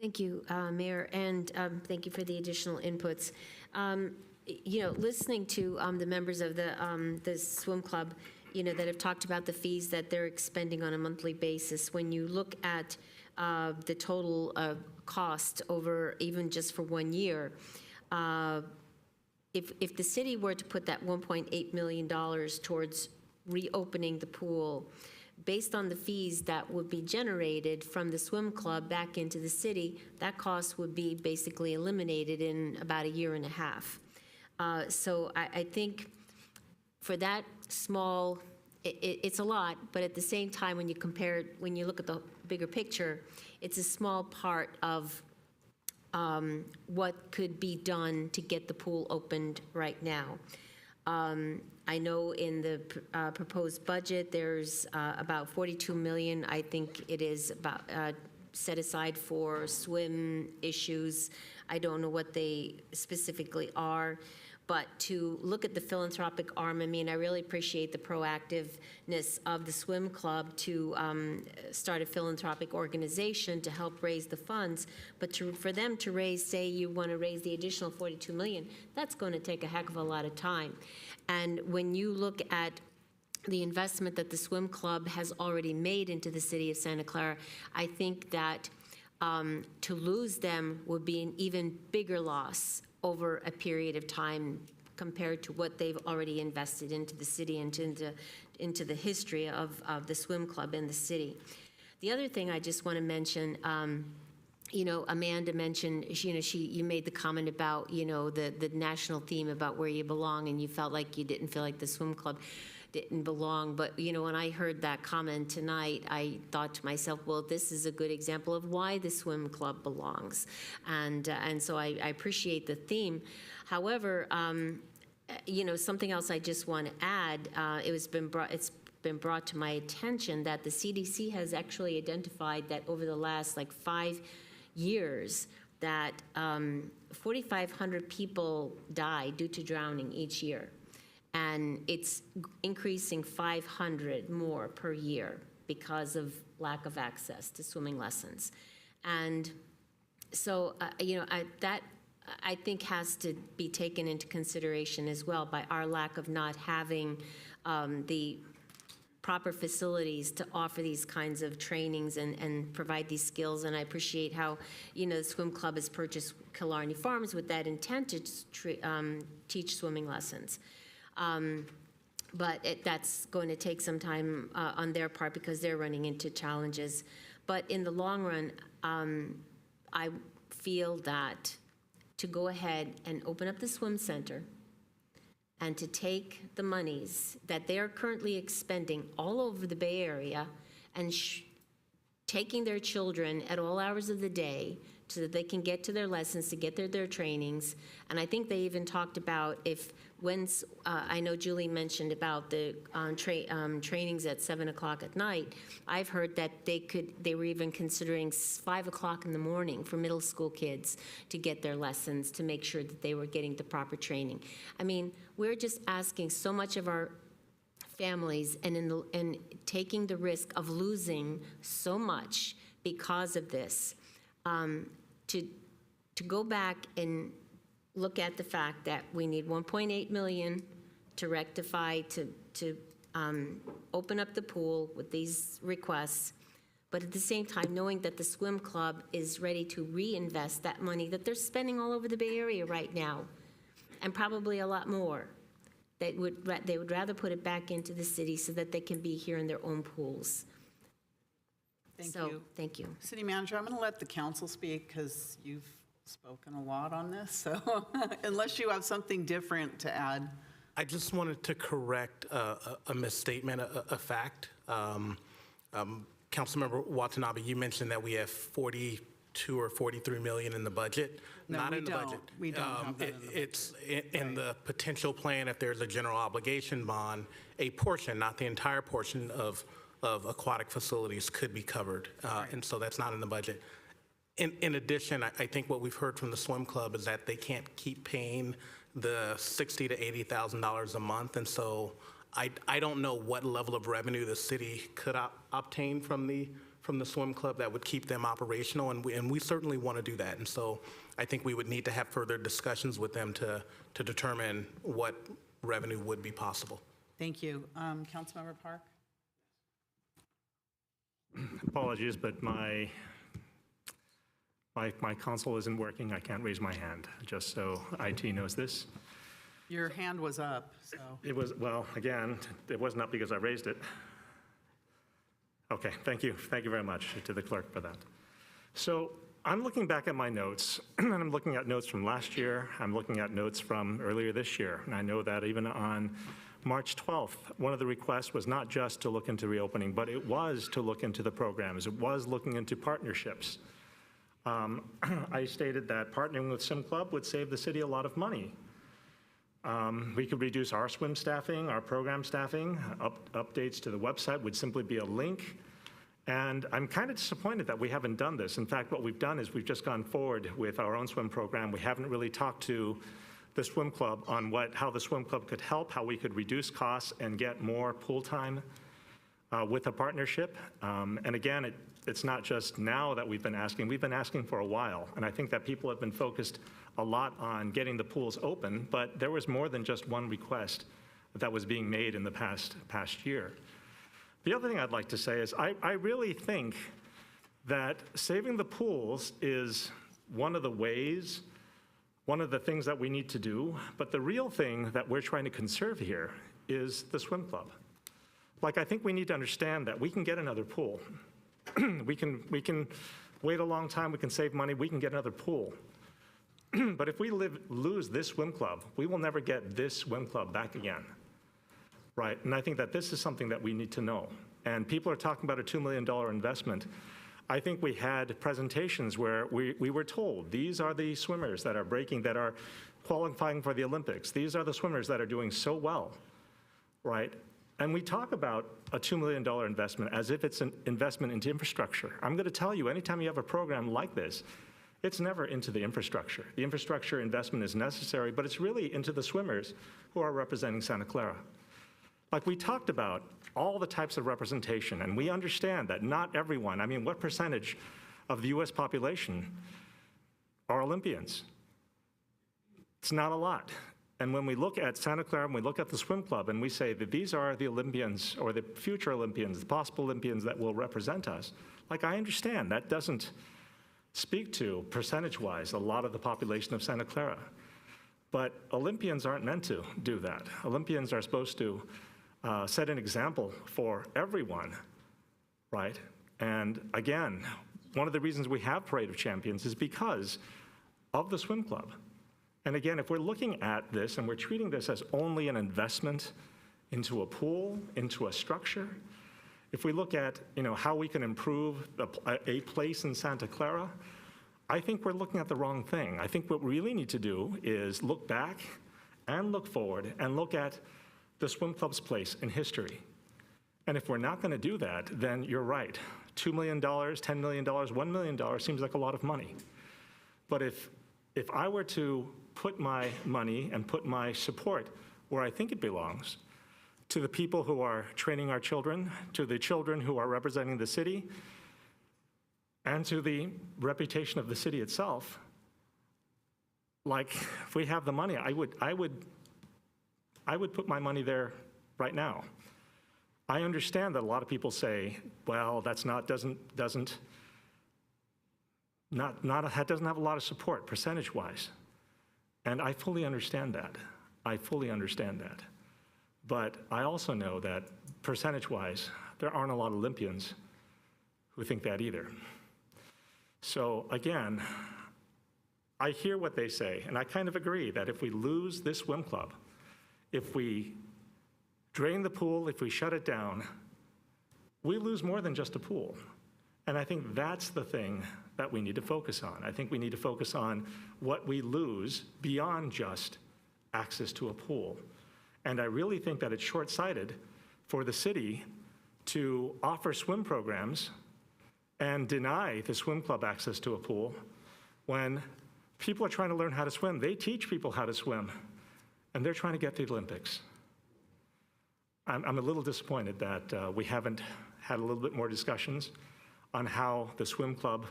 Thank you, Mayor, and thank you for the additional inputs. Listening to the members of the swim club, that have talked about the fees that they're expending on a monthly basis, when you look at the total cost over even just for 1 year, if the city were to put that $1.8 million towards reopening the pool, based on the fees that would be generated from the swim club back into the city, that cost would be basically eliminated in about 1.5 years. So I think for that small, it's a lot, but at the same time, when you look at the bigger picture, it's a small part of what could be done to get the pool opened right now. I know in the proposed budget, there's about $42 million, I think it is, about set aside for swim issues. I don't know what they specifically are. But to look at the philanthropic arm, I mean, I really appreciate the proactiveness of the swim club to start a philanthropic organization to help raise the funds. But for them to raise, say you want to raise the additional $42 million, that's going to take a heck of a lot of time. And when you look at the investment that the swim club has already made into the city of Santa Clara, I think that to lose them would be an even bigger loss over a period of time compared to what they've already invested into the city and into the history of the swim club in the city. The other thing I just want to mention, Amanda mentioned, you made the comment about, the national theme about where you belong, and you felt like you didn't feel like the swim club didn't belong. But, when I heard that comment tonight, I thought to myself, well, this is a good example of why the swim club belongs. And so I appreciate the theme. However, something else I just want to add, it's been brought to my attention that the CDC has actually identified that over the last 5 years that 4,500 people die due to drowning each year. And it's increasing 500 more per year because of lack of access to swimming lessons. And so, that I think has to be taken into consideration as well by our lack of not having the proper facilities to offer these kinds of trainings and provide these skills. And I appreciate how, the swim club has purchased Killarney Farms with that intent to teach swimming lessons. But that's going to take some time on their part because they're running into challenges. But in the long run, I feel that to go ahead and open up the swim center and to take the monies that they are currently expending all over the Bay Area and taking their children at all hours of the day so that they can get to their lessons, to get their trainings. And I think they even talked about I know Julie mentioned about the trainings at 7 o'clock at night. I've heard that they were even considering 5 o'clock in the morning for middle school kids to get their lessons, to make sure that they were getting the proper training. I mean, we're just asking so much of our families and taking the risk of losing so much because of this, to go back and look at the fact that we need $1.8 million to rectify, to open up the pool with these requests, but at the same time, knowing that the swim club is ready to reinvest that money that they're spending all over the Bay Area right now, and probably a lot more, they would rather put it back into the city so that they can be here in their own pools. Thank So, you. thank you. City Manager, I'm going to let the council speak because you've spoken a lot on this, so unless you have something different to add. I just wanted to correct a misstatement, a fact. Councilmember Watanabe, you mentioned that we have 42 or 43 million in the budget. No, Not we in the don't. budget. We don't have that in the budget. It's in the potential plan, if there's a general obligation bond, a portion, not the entire portion of aquatic facilities could be covered. And so that's not in the budget. In addition, I think what we've heard from the swim club is that they can't keep paying the $60,000 to $80,000 a month, and so I don't know what level of revenue the city could obtain from the swim club that would keep them operational, and we certainly want to do that. And so I think we would need to have further discussions with them to determine what revenue would be possible. Thank you. Councilmember Park? Apologies, but my console isn't working. I can't raise my hand, just so IT knows this. Your hand was up, so. It was, well, again, it wasn't up because I raised it. Okay, thank you. Thank you very much to the clerk for that. So I'm looking back at my notes, and I'm looking at notes from last year. I'm looking at notes from earlier this year. And I know that even on March 12th, one of the requests was not just to look into reopening, but it was to look into the programs. It was looking into partnerships. I stated that partnering with Swim Club would save the city a lot of money. We could reduce our swim staffing, our program staffing. Updates to the website would simply be a link. And I'm kind of disappointed that we haven't done this. In fact, what we've done is we've just gone forward with our own swim program. We haven't really talked to the swim club on how the swim club could help, how we could reduce costs and get more pool time with a partnership. And again, it's not just now that we've been asking for a while. And I think that people have been focused a lot on getting the pools open, but there was more than just one request that was being made in the past year. The other thing I'd like to say is I really think that saving the pools is one of the ways, one of the things that we need to do, but the real thing that we're trying to conserve here is the swim club. Like, I think we need to understand that we can get another pool. We can wait a long time, we can save money, we can get another pool. But if we lose this swim club, we will never get this swim club back again, right? And I think that this is something that we need to know. And people are talking about a $2 million investment. I think we had presentations where we were told, these are the swimmers that are qualifying for the Olympics. These are the swimmers that are doing so well, right? And we talk about a $2 million investment as if it's an investment into infrastructure. I'm going to tell you, anytime you have a program like this, it's never into the infrastructure. The infrastructure investment is necessary, but it's really into the swimmers who are representing Santa Clara. Like, we talked about all the types of representation, and we understand that not everyone, I mean, what percentage of the US population are Olympians? It's not a lot. And when we look at Santa Clara and we look at the swim club and we say that these are the Olympians or the future Olympians, the possible Olympians that will represent us, like, I understand that doesn't speak to, percentage-wise, a lot of the population of Santa Clara. But Olympians aren't meant to do that. Olympians are supposed to set an example for everyone, right? And again, one of the reasons we have Parade of Champions is because of the swim club. And again, if we're looking at this and we're treating this as only an investment into a pool, into a structure, if we look at, how we can improve a place in Santa Clara, I think we're looking at the wrong thing. I think what we really need to do is look back and look forward and look at the swim club's place in history. And if we're not going to do that, then you're right. $2 million, $10 million, $1 million seems like a lot of money. But if I were to put my money and put my support where I think it belongs, to the people who are training our children, to the children who are representing the city, and to the reputation of the city itself, like, if we have the money, I would put my money there right now. I understand that a lot of people say, well, that doesn't have a lot of support percentage-wise. And I fully understand that. I fully understand that. But I also know that percentage-wise, there aren't a lot of Olympians who think that either. So again, I hear what they say, and I kind of agree that if we lose this swim club, if we drain the pool, if we shut it down, we lose more than just a pool. And I think that's the thing that we need to focus on. I think we need to focus on what we lose beyond just access to a pool. And I really think that it's short-sighted for the city to offer swim programs and deny the swim club access to a pool when people are trying to learn how to swim. They teach people how to swim, and they're trying to get to the Olympics. I'm a little disappointed that we haven't had a little bit more discussions on how the swim club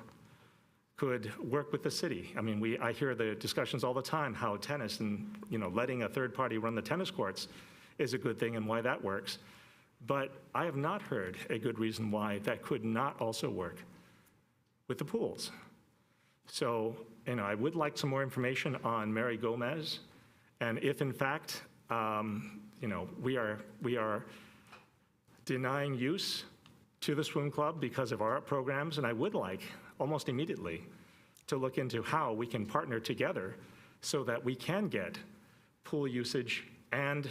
could work with the city. I mean, I hear the discussions all the time how tennis and letting a third party run the tennis courts is a good thing and why that works. But I have not heard a good reason why that could not also work with the pools. So, I would like some more information on Mary Gomez, and if in fact, we are denying use to the swim club because of our programs, and I would like almost immediately to look into how we can partner together so that we can get pool usage and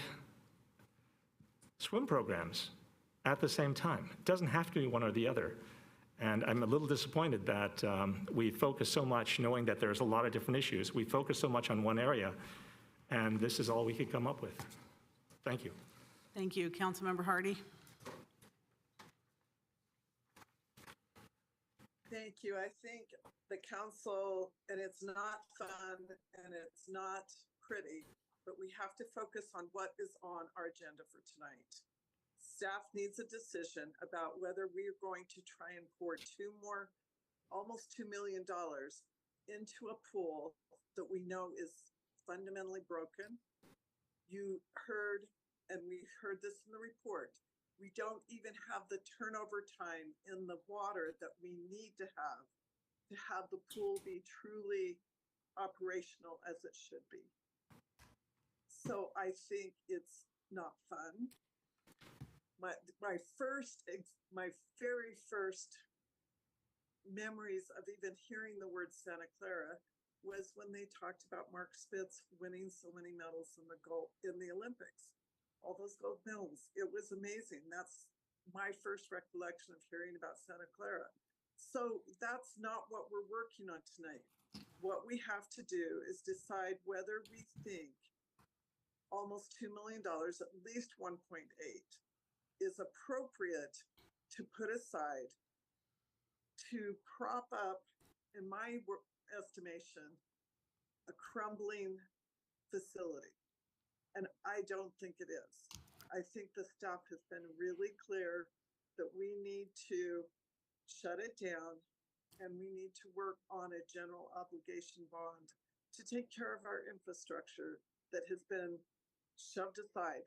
swim programs at the same time. It doesn't have to be one or the other. And I'm a little disappointed that we focus so much, knowing that there's a lot of different issues, we focus so much on one area, and this is all we could come up with. Thank you. Thank you. Councilmember Hardy? Thank you. I think the council, and it's not fun and it's not pretty, but we have to focus on what is on our agenda for tonight. Staff needs a decision about whether we are going to try and pour almost $2 million into a pool that we know is fundamentally broken. You heard, and we heard this in the report, we don't even have the turnover time in the water that we need to have the pool be truly operational as it should be. So I think it's not fun. My very first memories of even hearing the word Santa Clara was when they talked about Mark Spitz winning so many medals in the Olympics. All those gold medals. It was amazing. That's my first recollection of hearing about Santa Clara. So that's not what we're working on tonight. What we have to do is decide whether we think almost $2 million, at least 1.8, is appropriate to put aside to prop up, in my estimation, a crumbling facility. And I don't think it is. I think the staff has been really clear that we need to shut it down and we need to work on a general obligation bond to take care of our infrastructure that has been shoved aside.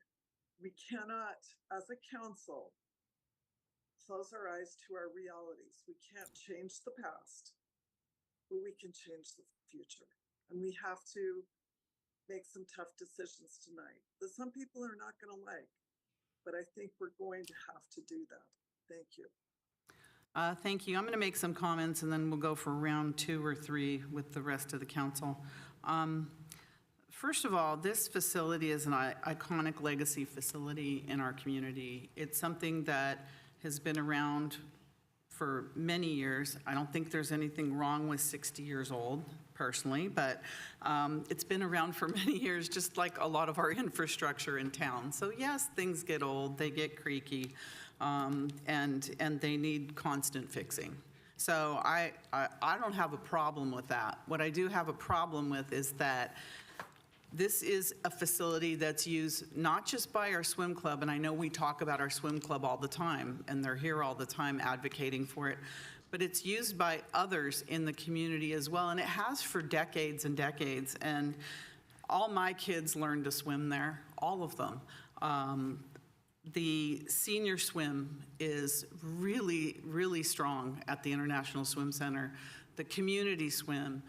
We cannot, as a council, close our eyes to our realities. We can't change the past, but we can change the future. And we have to make some tough decisions tonight that some people are not going to like, but I think we're going to have to do that. Thank you. Thank you. I'm going to make some comments and then we'll go for round 2 or 3 with the rest of the council. First of all, this facility is an iconic legacy facility in our community. It's something that has been around for many years. I don't think there's anything wrong with 60 years old, personally, but it's been around for many years, just like a lot of our infrastructure in town. So yes, things get old, they get creaky, and they need constant fixing. So I don't have a problem with that. What I do have a problem with is that this is a facility that's used not just by our swim club, and I know we talk about our swim club all the time, and they're here all the time advocating for it, but it's used by others in the community as well, and it has for decades and decades, and all my kids learned to swim there, all of them. The senior swim is really, really strong at the International Swim Center. The community swim,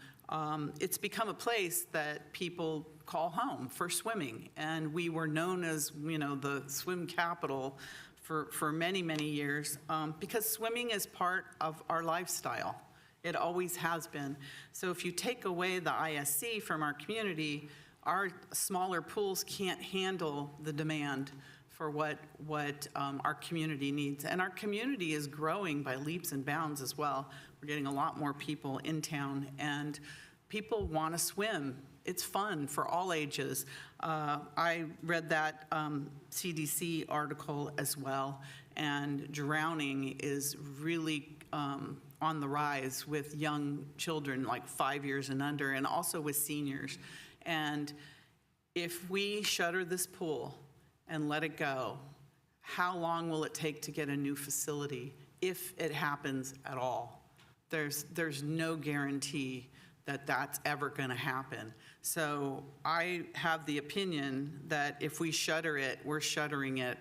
it's become a place that people call home for swimming. And we were known as, the swim capital for many, many years because swimming is part of our lifestyle. It always has been. So if you take away the ISC from our community, our smaller pools can't handle the demand for what our community needs. And our community is growing by leaps and bounds as well. We're getting a lot more people in town, and people want to swim. It's fun for all ages. I read that CDC article as well, and drowning is really on the rise with young children, like 5 years and under, and also with seniors. And if we shutter this pool and let it go, how long will it take to get a new facility, if it happens at all? There's no guarantee that that's ever going to happen. So I have the opinion that if we shutter it, we're shuttering it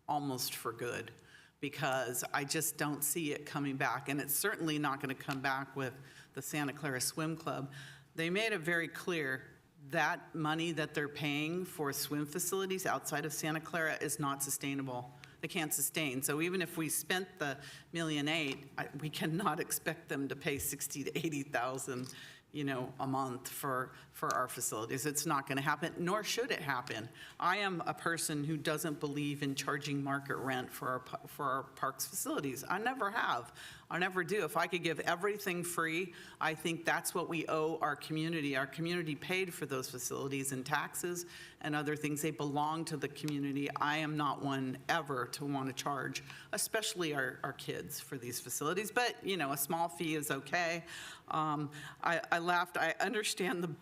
almost for good, because I just don't see it coming back. And it's certainly not going to come back with the Santa Clara Swim Club. They made it very clear that money that they're paying for swim facilities outside of Santa Clara is not sustainable. They can't sustain. So even if we spent the $1.8 million, we cannot expect them to pay $60,000 to $80,000, a month for our facilities. It's not going to happen, nor should it happen. I am a person who doesn't believe in charging market rent for our parks facilities. I never have. I never do. If I could give everything free, I think that's what we owe our community. Our community paid for those facilities in taxes and other things. They belong to the community. I am not one ever to want to charge, especially our kids, for these facilities. But, a small fee is okay. I laughed. I understand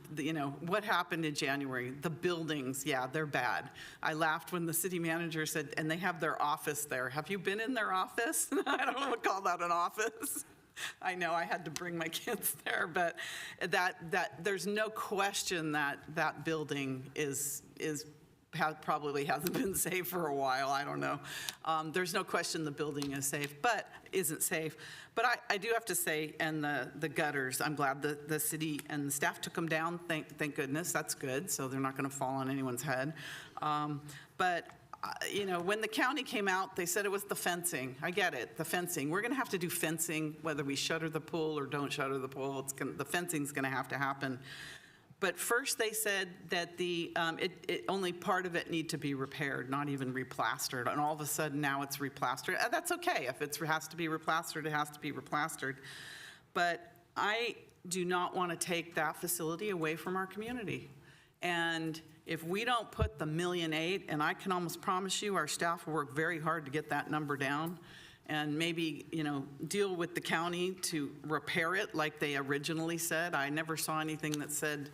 what happened in January. The buildings, yeah, they're bad. I laughed when the city manager said, and they have their office there. Have you been in their office? I don't want to call that an office. I know I had to bring my kids there, but that there's no question that building probably hasn't been safe for a while. I don't know. There's no question the building is safe, but isn't safe. But I do have to say, and the gutters, I'm glad the city and the staff took them down. Thank goodness. That's good. So they're not going to fall on anyone's head. But when the county came out, they said it was the fencing. I get it, the fencing. We're going to have to do fencing, whether we shutter the pool or don't shutter the pool. The fencing's going to have to happen. But first they said that only part of it need to be repaired, not even replastered. And all of a sudden now it's replastered. That's okay. If it has to be replastered, it has to be replastered. But I do not want to take that facility away from our community. And if we don't put the $1.8 million, and I can almost promise you our staff will work very hard to get that number down, and maybe, deal with the county to repair it like they originally said. I never saw anything that said,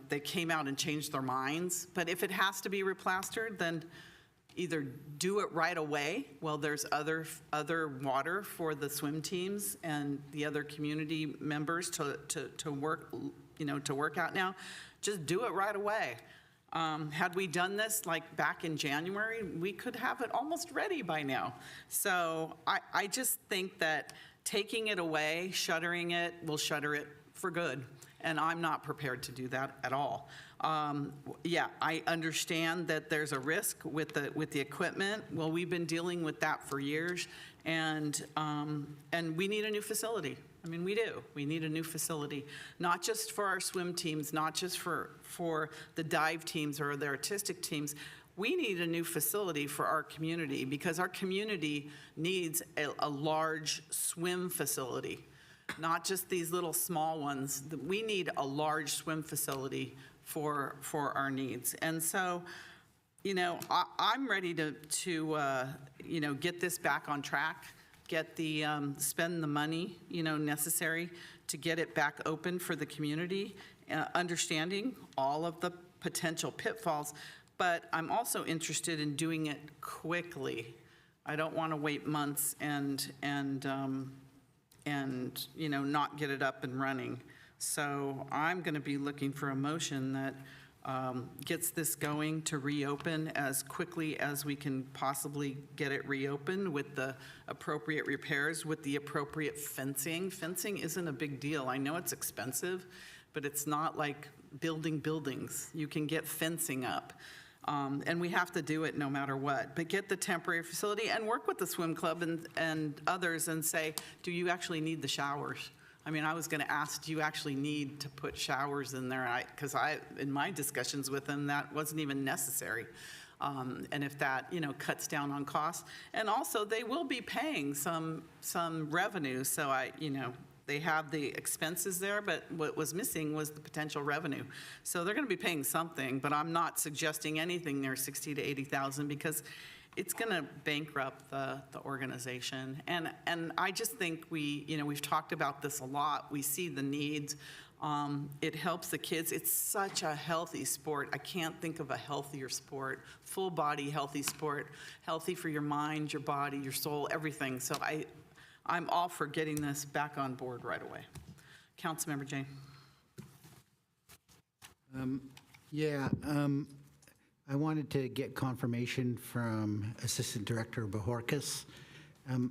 they came out and changed their minds. But if it has to be replastered, then either do it right away while there's other water for the swim teams and the other community members to work out now. Just do it right away. Had we done this like back in January, we could have it almost ready by now. So I just think that taking it away, shuttering it, will shutter it for good. And I'm not prepared to do that at all. Yeah, I understand that there's a risk with the equipment. Well, we've been dealing with that for years, and we need a new facility. I mean, we do. We need a new facility, not just for our swim teams, not just for the dive teams or the artistic teams. We need a new facility for our community because our community needs a large swim facility, not just these little small ones. We need a large swim facility for our needs. And so, I'm ready to get this back on track. Get spend the money, necessary to get it back open for the community, understanding all of the potential pitfalls. But I'm also interested in doing it quickly. I don't want to wait months and not get it up and running. So I'm going to be looking for a motion that gets this going to reopen as quickly as we can possibly get it reopened with the appropriate repairs, with the appropriate fencing. Fencing isn't a big deal. I know it's expensive, but it's not like building buildings. You can get fencing up. And we have to do it no matter what. But get the temporary facility and work with the swim club and others and say, do you actually need the showers? I mean, I was going to ask, do you actually need to put showers in there? Because in my discussions with them, that wasn't even necessary. And if that, cuts down on costs. And also, they will be paying some revenue. So they have the expenses there, but what was missing was the potential revenue. So they're going to be paying something, but I'm not suggesting anything near 60 to 80,000 because it's going to bankrupt the organization. And I just think we've talked about this a lot. We see the needs. It helps the kids. It's such a healthy sport. I can't think of a healthier sport, full body healthy sport, healthy for your mind, your body, your soul, everything. So I'm all for getting this back on board right away. Councilmember Jane. I wanted to get confirmation from Assistant Director Bajorquez.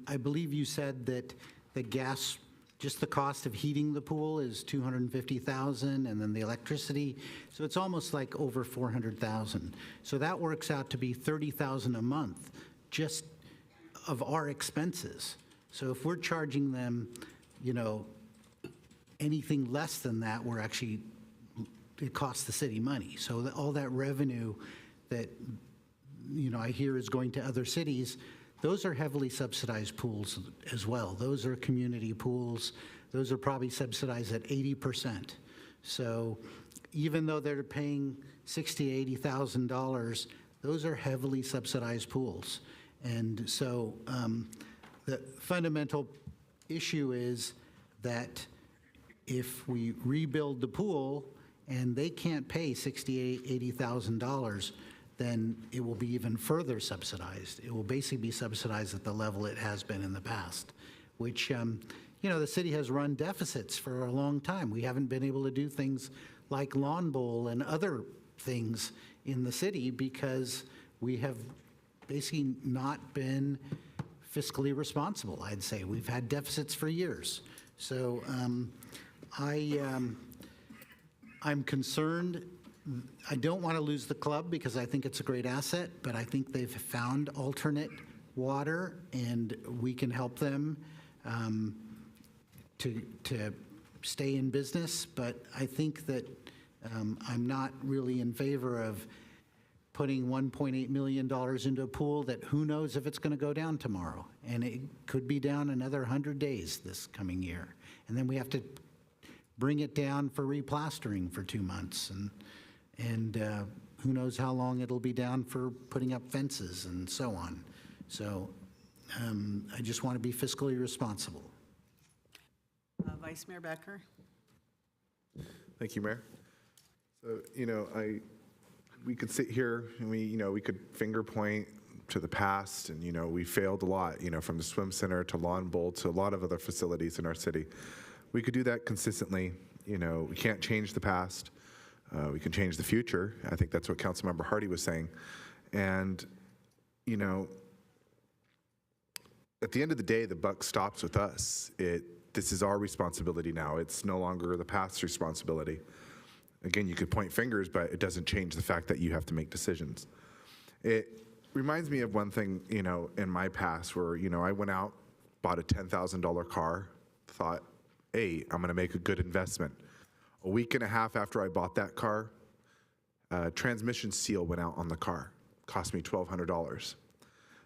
I believe you said that the gas, just the cost of heating the pool is $250,000, and then the electricity, so it's almost like over $400,000. So that works out to be $30,000 a month, just of our expenses. So if we're charging them, anything less than that, it costs the city money. So all that revenue that, I hear is going to other cities, those are heavily subsidized pools as well. Those are community pools. Those are probably subsidized at 80%. So even though they're paying $60,000, $80,000, those are heavily subsidized pools. And so the fundamental issue is that if we rebuild the pool and they can't pay $60,000, $80,000, then it will be even further subsidized. It will basically be subsidized at the level it has been in the past, which, the city has run deficits for a long time. We haven't been able to do things like lawn bowl and other things in the city because we have basically not been fiscally responsible, I'd say. We've had deficits for years. So I'm concerned. I don't want to lose the club because I think it's a great asset, but I think they've found alternate water and we can help them to stay in business. But I think that I'm not really in favor of putting $1.8 million into a pool that who knows if it's going to go down tomorrow. And it could be down another 100 days this coming year. And then we have to bring it down for replastering for 2 months. And who knows how long it'll be down for putting up fences and so on. So I just want to be fiscally responsible. Vice Mayor Becker. Thank you, Mayor. So, we could sit here and we could finger point to the past and, we failed a lot, from the swim center to lawn bowl to a lot of other facilities in our city. We could do that consistently. We can't change the past. We can change the future. I think that's what Councilmember Hardy was saying. And, at the end of the day, the buck stops with us. This is our responsibility now. It's no longer the past's responsibility. Again, you could point fingers, but it doesn't change the fact that you have to make decisions. It reminds me of one thing, in my past where, I went out, bought a $10,000 car, thought, hey, I'm gonna make a good investment. A week and a half after I bought that car, transmission seal went out on the car, cost me $1,200.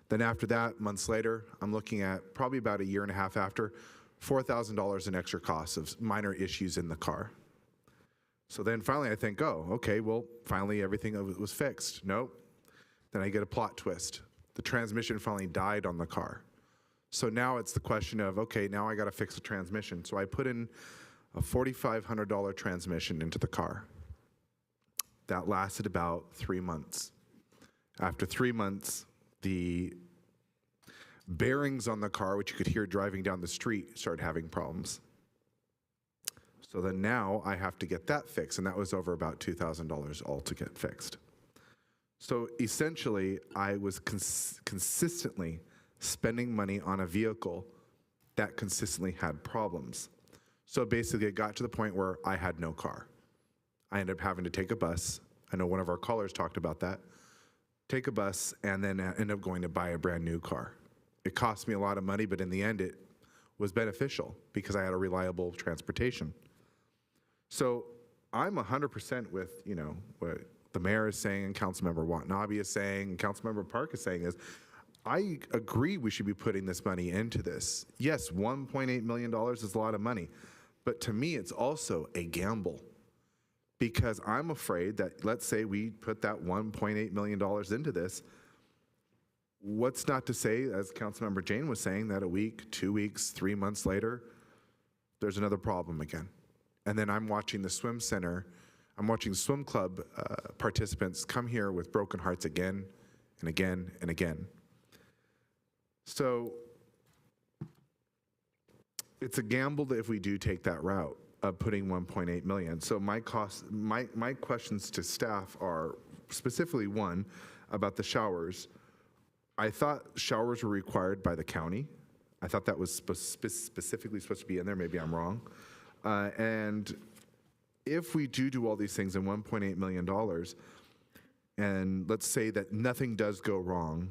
Then after that, months later, I'm looking at probably about a year and a half after, $4,000 in extra costs of minor issues in the car. So then finally I think, oh, okay, well, finally everything was fixed. Nope. Then I get a plot twist. The transmission finally died on the car. So now it's the question of, okay, now I got to fix the transmission. So I put in a $4,500 transmission into the car. That lasted about 3 months. After 3 months, the bearings on the car, which you could hear driving down the street, started having problems. So then now I have to get that fixed, and that was over about $2,000 all to get fixed. So essentially, I was consistently spending money on a vehicle that consistently had problems. So basically, it got to the point where I had no car. I ended up having to take a bus. I know one of our callers talked about that. Take a bus and then end up going to buy a brand new car. It cost me a lot of money, but in the end, it was beneficial because I had a reliable transportation. So I'm 100% with, what the mayor is saying and Councilmember Watanabe is saying and Councilmember Park is saying is, I agree we should be putting this money into this. Yes, $1.8 million is a lot of money, but to me, it's also a gamble because I'm afraid that, let's say we put that $1.8 million into this, what's not to say, as Councilmember Jane was saying, that a week, 2 weeks, 3 months later, there's another problem again. And then I'm watching the swim center, I'm watching swim club participants come here with broken hearts again and again and again. So it's a gamble that if we do take that route of putting 1.8 million. So my questions to staff are specifically one about the showers. I thought showers were required by the county. I thought that was specifically supposed to be in there. Maybe I'm wrong. And if we do all these things in $1.8 million, and let's say that nothing does go wrong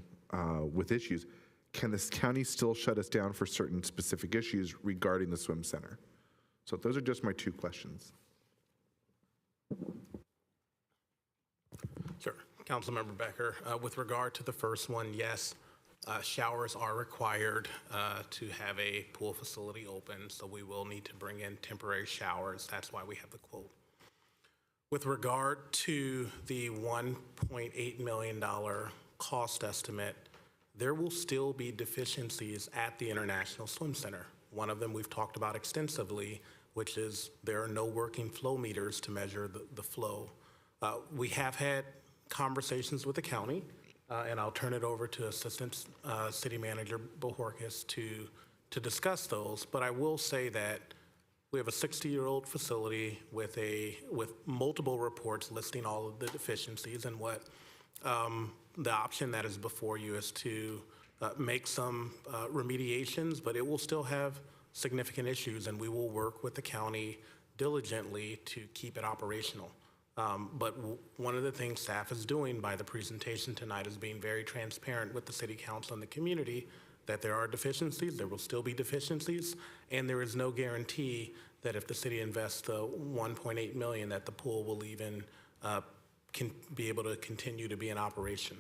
with issues, can this county still shut us down for certain specific issues regarding the swim center? So those are just my two questions. Sure. Councilmember Becker, with regard to the first one, yes, showers are required to have a pool facility open, so we will need to bring in temporary showers. That's why we have the quote. With regard to the $1.8 million cost estimate, there will still be deficiencies at the International Swim Center. One of them we've talked about extensively, which is there are no working flow meters to measure the flow. We have had conversations with the county, and I'll turn it over to Assistant City Manager Bohorquez to discuss those. But I will say that we have a 60-year-old facility with multiple reports listing all of the deficiencies, and what the option that is before you is to make some remediations, but it will still have significant issues, and we will work with the county diligently to keep it operational. But one of the things staff is doing by the presentation tonight is being very transparent with the city council and the community that there are deficiencies, there will still be deficiencies, and there is no guarantee that if the city invests the $1.8 million that the pool will even can be able to continue to be in operation.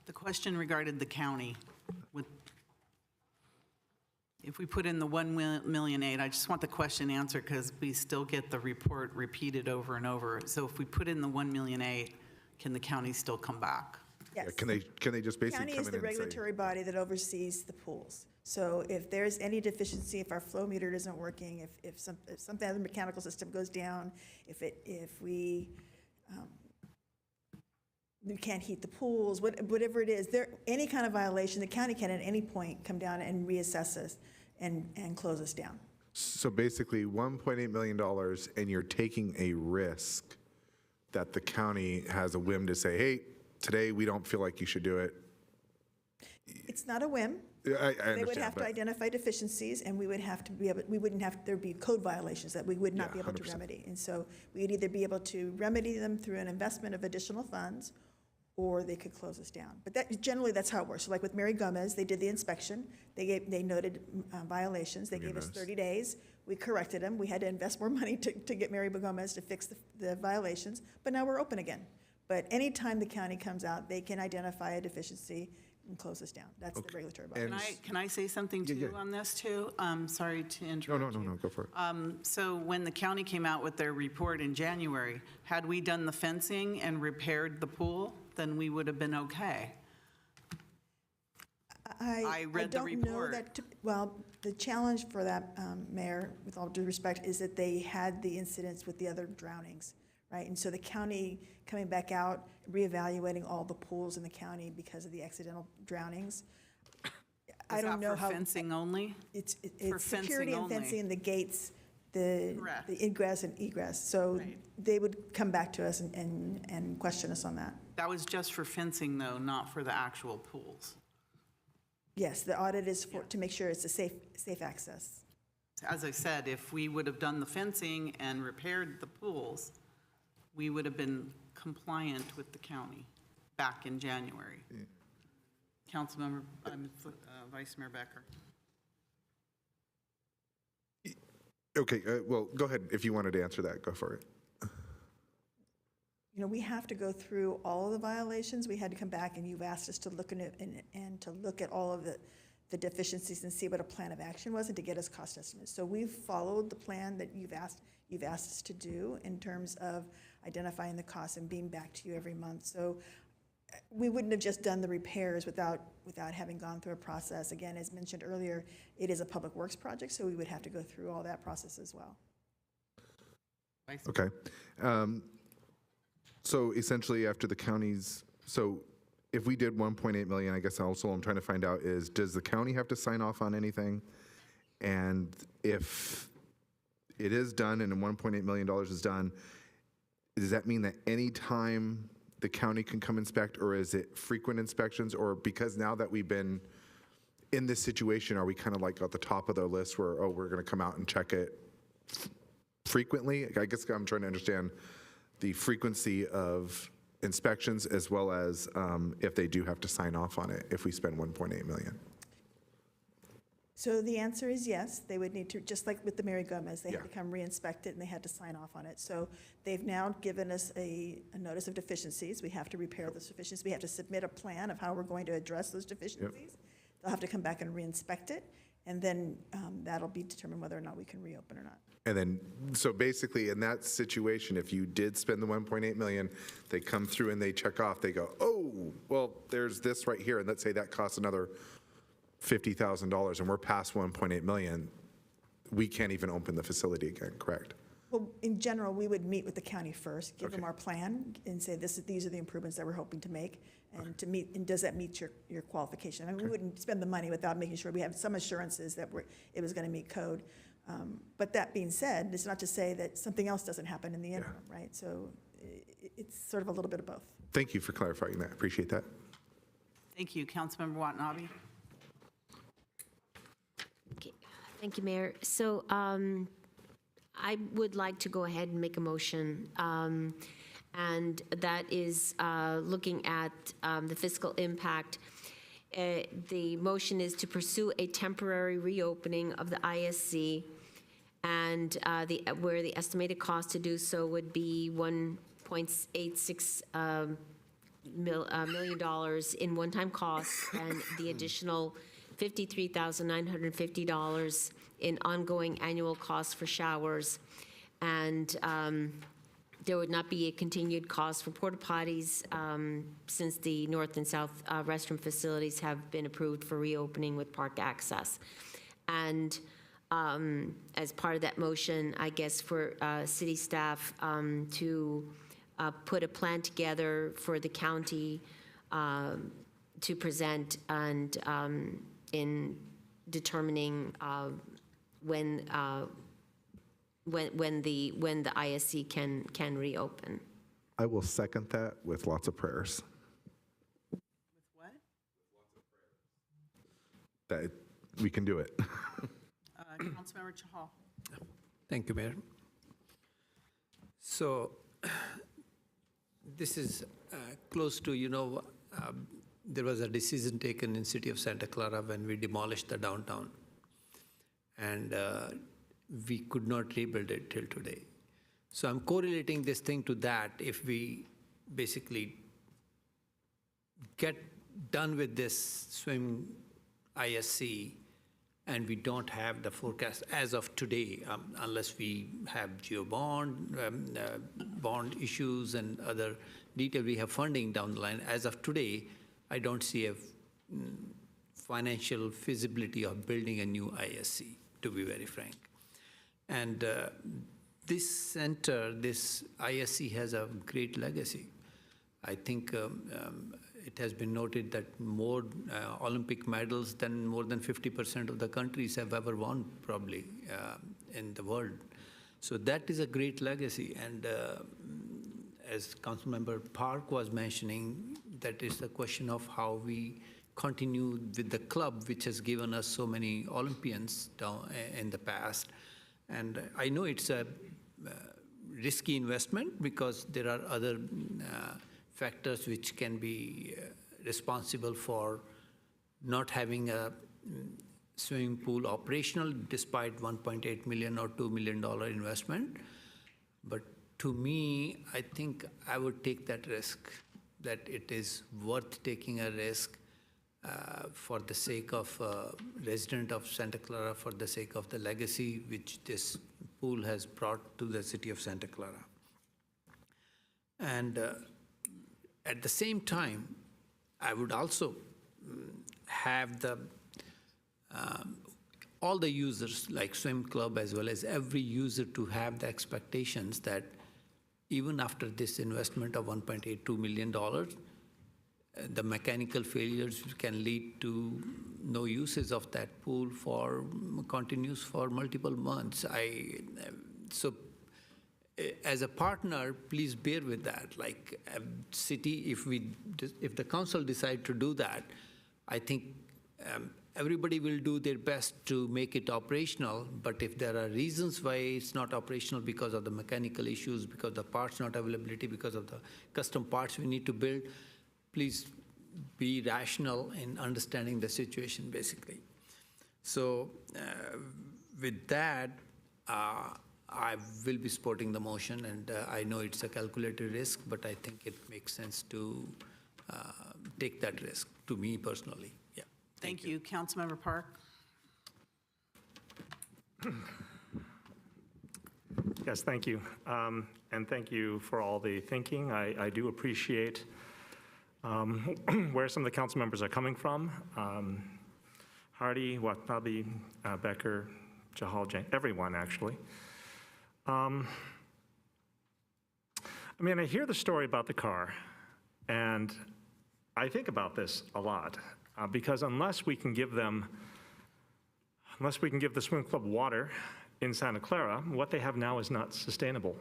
The question regarded the county. If we put in the $1.8 million, I just want the question answered because we still get the report repeated over and over. So if we put in the $1.8 million, can the county still come back? Yes. Yeah, can they just basically County come is in the and say? regulatory body that oversees the pools. So if there's any deficiency, if our flow meter isn't working, if some other mechanical system goes down, if we can't heat the pools, whatever it is, any kind of violation, the county can at any point come down and reassess us and close us down. So basically $1.8 million, and you're taking a risk that the county has a whim to say, hey, today we don't feel like you should do it. It's not a whim. I understand. They would have to identify deficiencies, and we would have to be able, there'd be code violations that we would not be able to 100%. remedy. And so we'd either be able to remedy them through an investment of additional funds, or they could close us down. But generally, that's how it works. So like with Mary Gomez, they did the inspection. They noted violations. They gave us 30 days. We corrected them. We had to invest more money to get Mary Gomez to fix the violations. But now we're open again. But anytime the county comes out, they can identify a deficiency and close us down. That's the regulatory body. Can I say something too on this too? Sorry to interrupt. No, go for it. So when the county came out with their report in January, had we done the fencing and repaired the pool, then we would have been okay. I read the report. Know that, well, the challenge for that, Mayor, with all due respect, is that they had the incidents with the other drownings, right? And so the county coming back out, reevaluating all the pools in the county because of the accidental drownings. I don't know how. For fencing only? It's For security fencing and only. fencing and the gates, the ingress and egress. So they would come back to us and question us on that. That was just for fencing though, not for the actual pools. Yes, the audit is to make sure it's a safe access. as I said, if we would have done the fencing and repaired the pools, we would have been compliant with the county back in January. Councilmember, Vice Mayor Becker. Okay, well, go ahead. If you wanted to answer that, go for it. You know, we have to go through all of the violations. We had to come back, and you've asked us to look at it and to look at all of the deficiencies and see what a plan of action was and to get us cost estimates. So we've followed the plan that you've asked us to do in terms of identifying the costs and being back to you every month. So we wouldn't have just done the repairs without having gone through a process. Again, as mentioned earlier, it is a public works project, so we would have to go through all that process as well. Okay. So essentially after the counties, so if we did 1.8 million, I guess also I'm trying to find out is, does the county have to sign off on anything? And if it is done and $1.8 million is done, does that mean that any time the county can come inspect, or is it frequent inspections? Or because now that we've been in this situation, are we kind of like at the top of the list where, oh, we're going to come out and check it frequently? I guess I'm trying to understand the frequency of inspections as well as if they do have to sign off on it if we spend 1.8 million. So the answer is yes. They would need to, just like with the Mary Gomez, they had Yeah. to come re-inspect it and they had to sign off on it. So they've now given us a notice of deficiencies. We have to repair those deficiencies. We have to submit a plan of how we're going to address those deficiencies. They'll have to come back and re-inspect it, and then that'll be determined whether or not we can reopen or not. And then, so basically in that situation, if you did spend the 1.8 million, they come through and they check off, they go, oh, well, there's this right here. And let's say that costs another $50,000 and we're past 1.8 million, we can't even open the facility again, correct? Well, in general, we would meet with the county first, give them our plan, and say, these are the improvements that we're hoping to make, and and does that meet your qualification? I mean, we wouldn't spend the money without making sure we have some assurances that it was going to meet code. But that being said, it's not to say that something else doesn't happen in the interim, right? So it's sort of a little bit of both. Thank you for clarifying that. Appreciate that. Thank you. Councilmember Watanabe. Okay. Thank you, Mayor. So I would like to go ahead and make a motion, and that is looking at the fiscal impact. The motion is to pursue a temporary reopening of the ISC, and where the estimated cost to do so would be $1.86 million in one-time costs, and the additional $53,950 in ongoing annual costs for showers. And there would not be a continued cost for porta potties since the north and south restroom facilities have been approved for reopening with park access. And as part of that motion, I guess for city staff to put a plan together for the county to present, and in determining when the ISC can reopen. I will second that with lots of prayers. With what? That we can do it. Councilmember Chahal. Thank you, Mayor. So this is close to, there was a decision taken in city of Santa Clara when we demolished the downtown. And we could not rebuild it till today. So I'm correlating this thing to that. If we basically get done with this swim ISC and we don't have the forecast as of today, unless we have bond issues and other detail, we have funding down the line. As of today, I don't see a financial feasibility of building a new ISC, to be very frank. And this center, this ISC has a great legacy. I think it has been noted that more Olympic medals than more than 50% of the countries have ever won, probably, in the world. So that is a great legacy. And as Councilmember Park was mentioning, that is the question of how we continue with the club, which has given us so many Olympians down in the past. And I know it's a risky investment because there are other factors which can be responsible for not having a swimming pool operational despite $1.8 million or $2 million investment. But to me, I think I would take that risk, that it is worth taking a risk for the sake of resident of Santa Clara, for the sake of the legacy which this pool has brought to the city of Santa Clara. And at the same time, I would also have the all the users like swim club as well as every user to have the expectations that even after this investment of $1.82 million, the mechanical failures can lead to no usage of that pool for continues for multiple months. So as a partner, please bear with that. Like city, if the council decide to do that, I think everybody will do their best to make it operational, but if there are reasons why it's not operational because of the mechanical issues, because the parts not availability, because of the custom parts we need to build, please be rational in understanding the situation, basically. So with that, I will be supporting the motion, and I know it's a calculated risk, but I think it makes sense to take that risk, to me personally. Yeah. Thank you. Councilmember Park. Yes, thank you. And thank you for all the thinking. I do appreciate where some of the council members are coming from. Hardy, Wahtabi, Becker, Jahal, Jain, everyone actually. I mean, I hear the story about the car, and I think about this a lot, because unless we can give the swim club water in Santa Clara, what they have now is not sustainable.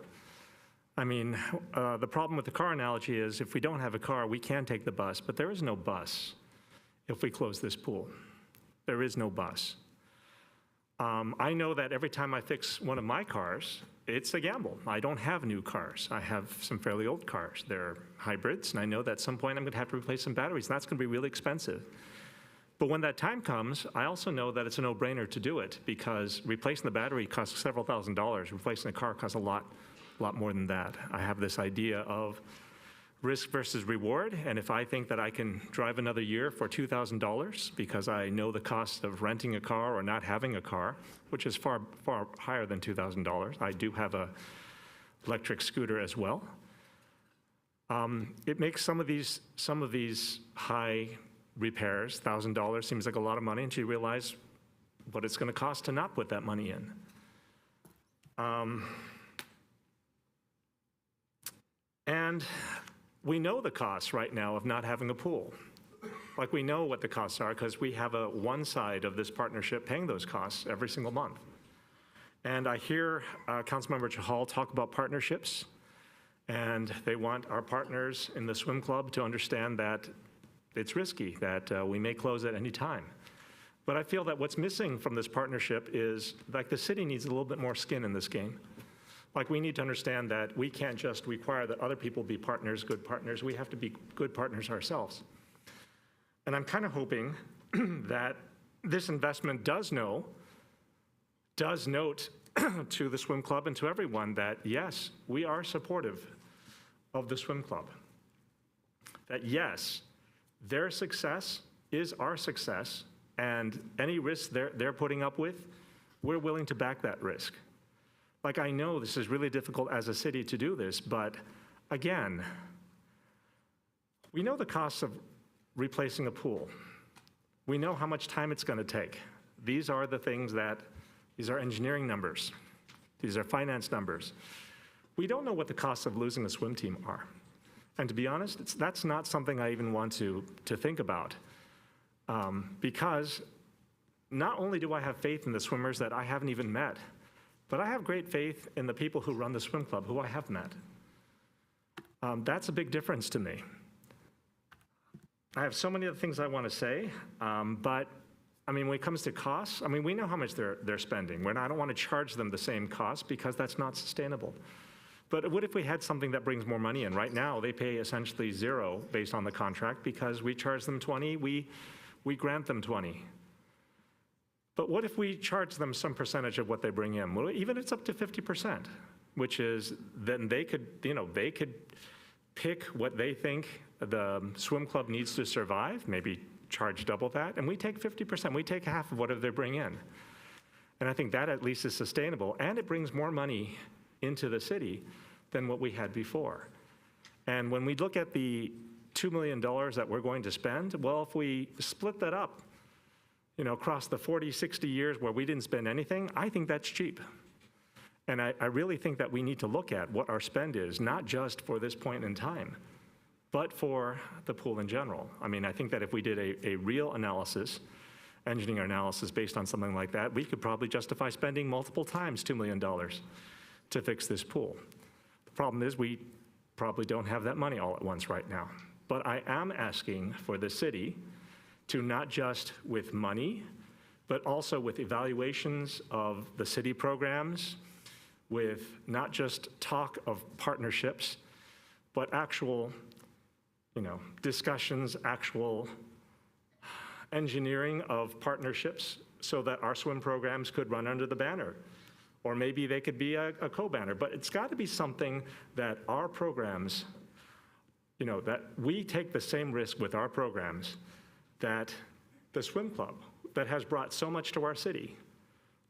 I mean, the problem with the car analogy is if we don't have a car, we can take the bus, but there is no bus if we close this pool. There is no bus. I know that every time I fix one of my cars, it's a gamble. I don't have new cars. I have some fairly old cars. They're hybrids, and I know that at some point I'm going to have to replace some batteries, and that's going to be really expensive. But when that time comes, I also know that it's a no-brainer to do it, because replacing the battery costs several $1,000s. Replacing a car costs a lot more than that. I have this idea of risk versus reward, and if I think that I can drive another year for $2,000 because I know the cost of renting a car or not having a car, which is far, far higher than $2,000. I do have a electric scooter as well. It makes some of these high repairs, $1,000 seems like a lot of money, until you realize what it's going to cost to not put that money in. And we know the costs right now of not having a pool. Like, we know what the costs are because we have one side of this partnership paying those costs every single month. And I hear Councilmember Chahal talk about partnerships, and they want our partners in the swim club to understand that it's risky, that we may close at any time. But I feel that what's missing from this partnership is, like, the city needs a little bit more skin in this game. Like, we need to understand that we can't just require that other people be partners, good partners. We have to be good partners ourselves. And I'm kind of hoping that this investment does note to the swim club and to everyone that, yes, we are supportive of the swim club. That, yes, their success is our success, and any risk they're putting up with, we're willing to back that risk. Like, I know this is really difficult as a city to do this, but again, we know the costs of replacing a pool. We know how much time it's going to take. These are the things these are engineering numbers. These are finance numbers. We don't know what the costs of losing a swim team are. And to be honest, that's not something I even want to think about, because not only do I have faith in the swimmers that I haven't even met, but I have great faith in the people who run the swim club who I have met. That's a big difference to me. I have so many other things I want to say, but I mean, when it comes to costs, I mean, we know how much they're spending. I don't want to charge them the same cost because that's not sustainable. But what if we had something that brings more money in? Right now, they pay essentially zero based on the contract because we charge them 20, we grant them 20. But what if we charge them some percentage of what they bring in? Well, even it's up to 50%, which is then they could, they could pick what they think the swim club needs to survive, maybe charge double that, and we take 50%. We take half of whatever they bring in. And I think that at least is sustainable, and it brings more money into the city than what we had before. And when we look at the $2 million that we're going to spend, well, if we split that up, across the 40, 60 years where we didn't spend anything, I think that's cheap. And I really think that we need to look at what our spend is, not just for this point in time, but for the pool in general. I mean, I think that if we did a real analysis, engineering analysis based on something like that, we could probably justify spending multiple times $2 million to fix this pool. The problem is we probably don't have that money all at once right now. But I am asking for the city to not just with money, but also with evaluations of the city programs, with not just talk of partnerships, but actual, discussions, actual engineering of partnerships so that our swim programs could run under the banner. Or maybe they could be a co-banner, but it's got to be something that our programs, that we take the same risk with our programs that the swim club that has brought so much to our city.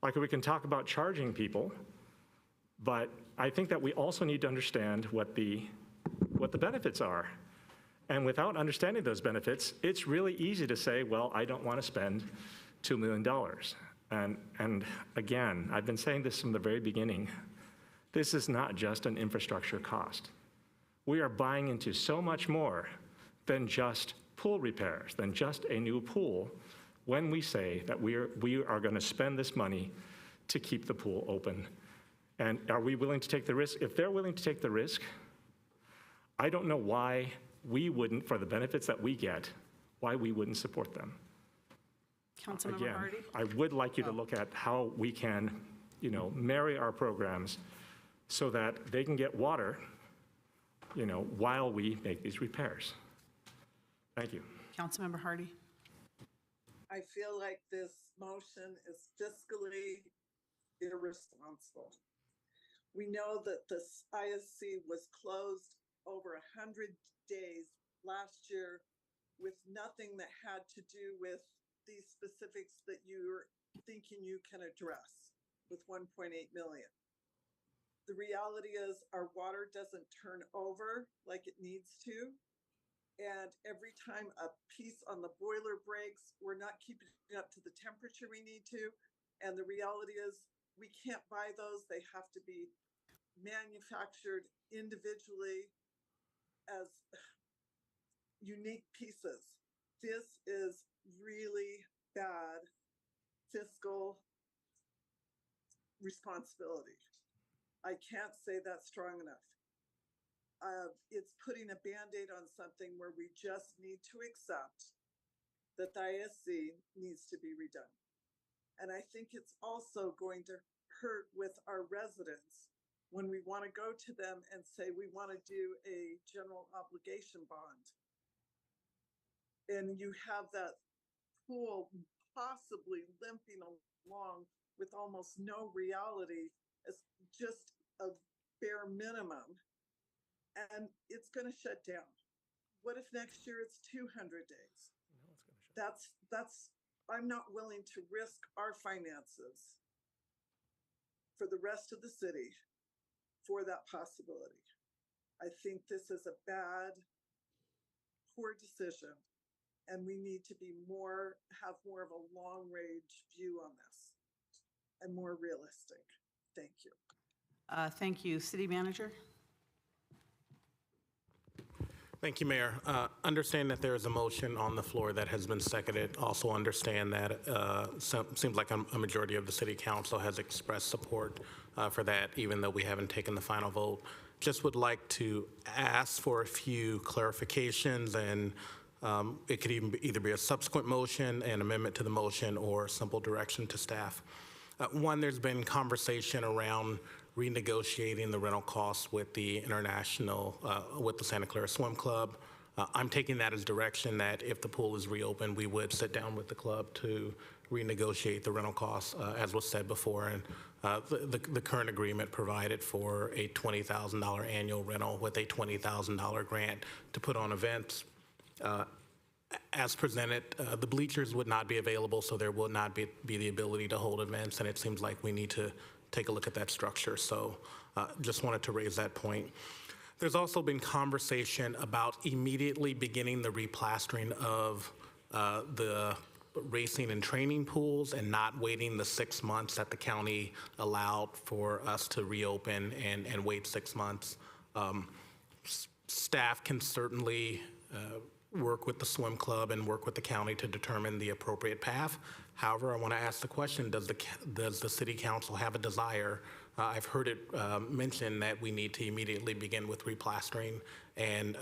Like we can talk about charging people, but I think that we also need to understand what the benefits are. And without understanding those benefits, it's really easy to say, well, I don't want to spend $2 million. And again, I've been saying this from the very beginning. This is not just an infrastructure cost. We are buying into so much more than just pool repairs, than just a new pool, when we say that we are going to spend this money to keep the pool open. And are we willing to take the risk? If they're willing to take the risk, I don't know why we wouldn't, for the benefits that we get, why we wouldn't support them. Councilmember Again, Hardy? I would like you to look at how we can, marry our programs so that they can get water, while we make these repairs. Thank you. Councilmember Hardy? I feel like this motion is fiscally irresponsible. We know that this ISC was closed over 100 days last year with nothing that had to do with these specifics that you're thinking you can address with 1.8 million. The reality is our water doesn't turn over like it needs to. And every time a piece on the boiler breaks, we're not keeping it up to the temperature we need to. And the reality is we can't buy those. They have to be manufactured individually as unique pieces. This is really bad fiscal responsibility. I can't say that strong enough. It's putting a Band-Aid on something where we just need to accept that the ISC needs to be redone. And I think it's also going to hurt with our residents when we want to go to them and say we want to do a general obligation bond. And you have that pool possibly limping along with almost no reality as just a bare minimum, and it's going to shut down. What if next year it's 200 days? That's I'm not willing to risk our finances for the rest of the city for that possibility. I think this is a bad, poor decision, and we need to be have more of a long-range view on this and more realistic. Thank you. Thank you. City Manager? Thank you, Mayor. Understand that there is a motion on the floor that has been seconded. Also understand that seems like a majority of the City Council has expressed support for that, even though we haven't taken the final vote. Just would like to ask for a few clarifications and It could even either be a subsequent motion, an amendment to the motion, or simple direction to staff. One, there's been conversation around renegotiating the rental costs with the with the Santa Clara Swim Club. I'm taking that as direction that if the pool is reopened, we would sit down with the club to renegotiate the rental costs, as was said before. And the current agreement provided for a $20,000 annual rental with a $20,000 grant to put on events. As presented, the bleachers would not be available, so there will not be the ability to hold events, and it seems like we need to take a look at that structure. So just wanted to raise that point. There's also been conversation about immediately beginning the replastering of the racing and training pools and not waiting the 6 months that the county allowed for us to reopen and wait 6 months. Staff can certainly work with the swim club and work with the county to determine the appropriate path. However, I want to ask the question, does the city council have a desire? I've heard it mentioned that we need to immediately begin with replastering, and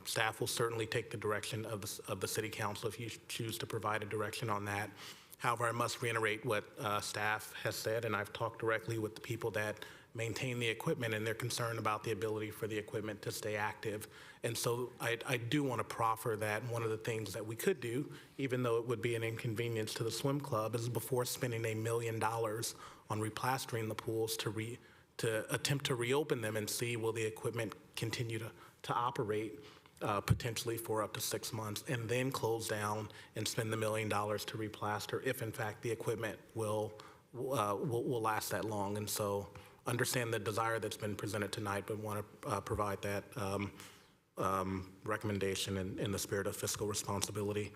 staff will certainly take the direction of the city council if you choose to provide a direction on that. However, I must reiterate what staff has said, and I've talked directly with the people that maintain the equipment, and they're concerned about the ability for the equipment to stay active. And so I do want to proffer that one of the things that we could do, even though it would be an inconvenience to the swim club, is before spending $1 million on replastering the pools to attempt to reopen them and see will the equipment continue to operate potentially for up to 6 months, and then close down and spend the $1 million to replaster if in fact the equipment will last that long. And so understand the desire that's been presented tonight, but want to provide that recommendation in the spirit of fiscal responsibility.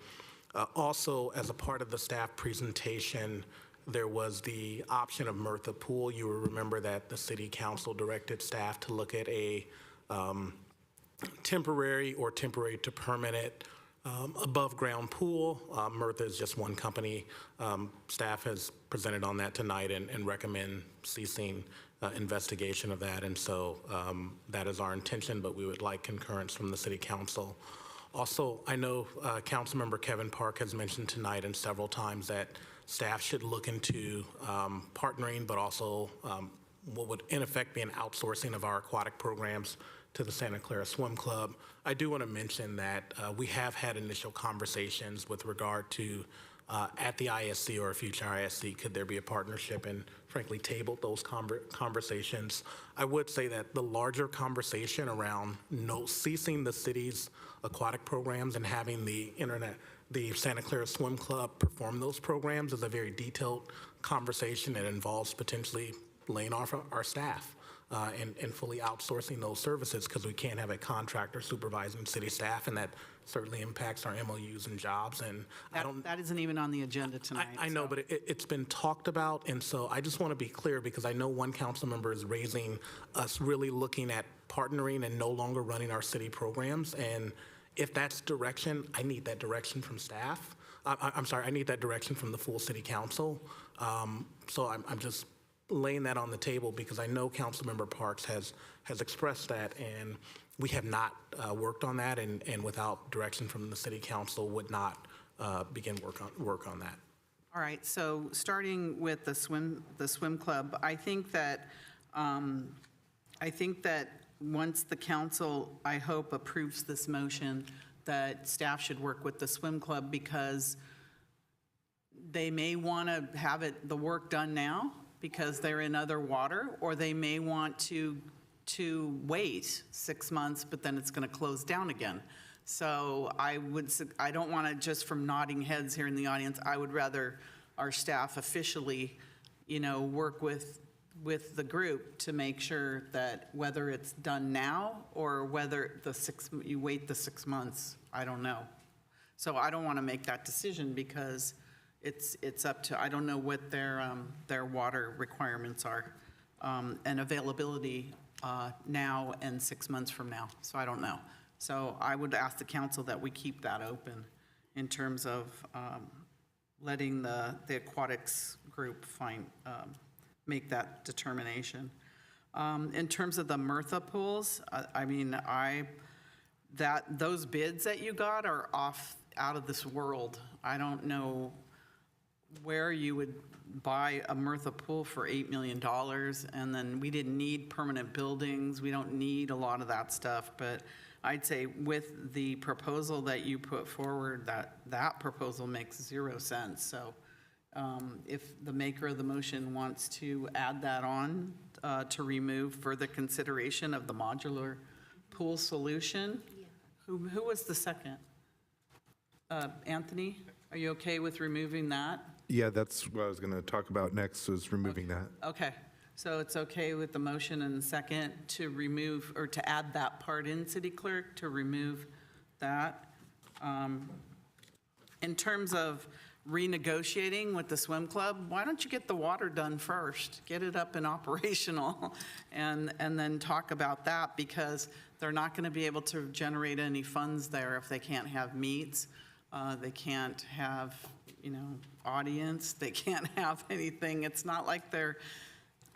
Also, as a part of the staff presentation, there was the option of Murtha Pool. You will remember that the city council directed staff to look at a temporary or temporary to permanent above ground pool. Murtha is just one company. Staff has presented on that tonight and recommend ceasing investigation of that. And so that is our intention, but we would like concurrence from the city council. Also, I know Councilmember Kevin Park has mentioned tonight and several times that staff should look into partnering, but also what would in effect be an outsourcing of our aquatic programs to the Santa Clara Swim Club. I do want to mention that we have had initial conversations with regard to at the ISC or a future ISC, could there be a partnership, and frankly tabled those conversations. I would say that the larger conversation around ceasing the city's aquatic programs and having the Santa Clara Swim Club perform those programs is a very detailed conversation that involves potentially laying off our staff and fully outsourcing those services, because we can't have a contractor supervising city staff, and that certainly impacts our MOUs and jobs. And that isn't even on the agenda tonight. I know, but it's been talked about, and so I just want to be clear, because I know one council member is raising us really looking at partnering and no longer running our city programs. And if that's direction, I need that direction from staff. I'm sorry, I need that direction from the full city council. So I'm just laying that on the table, because I know Councilmember Parks has expressed that, and we have not worked on that, and without direction from the city council would not begin work on that. All right, so starting with the swim club, I think that once the council, I hope, approves this motion, that staff should work with the swim club, because they may want to have the work done now because they're in other water, or they may want to wait 6 months, but then it's going to close down again. So I don't want to, just from nodding heads here in the audience, I would rather our staff officially, work with the group to make sure that whether it's done now or whether you wait the 6 months, I don't know. So I don't want to make that decision, because it's up to, I don't know what their water requirements are and availability now and 6 months from now. So I don't know. So I would ask the council that we keep that open in terms of letting the aquatics group make that determination. In terms of the Murtha pools, those bids that you got are out of this world. I don't know where you would buy a Mirtha pool for $8 million, and then we didn't need permanent buildings. We don't need a lot of that stuff, but I'd say with the proposal that you put forward, that proposal makes 0 sense. So if the maker of the motion wants to add that on to remove further consideration of the modular pool solution, who was the second? Anthony, are you okay with removing that? Yeah, that's what I was going to talk about next, was removing that. Okay, so it's okay with the motion and the second to remove, or to add that part in, City Clerk, to remove that. In terms of renegotiating with the swim club, why don't you get the water done first? Get it up and operational, and then talk about that, because they're not going to be able to generate any funds there if they can't have meets. They can't have, audience. They can't have anything. It's not like they're,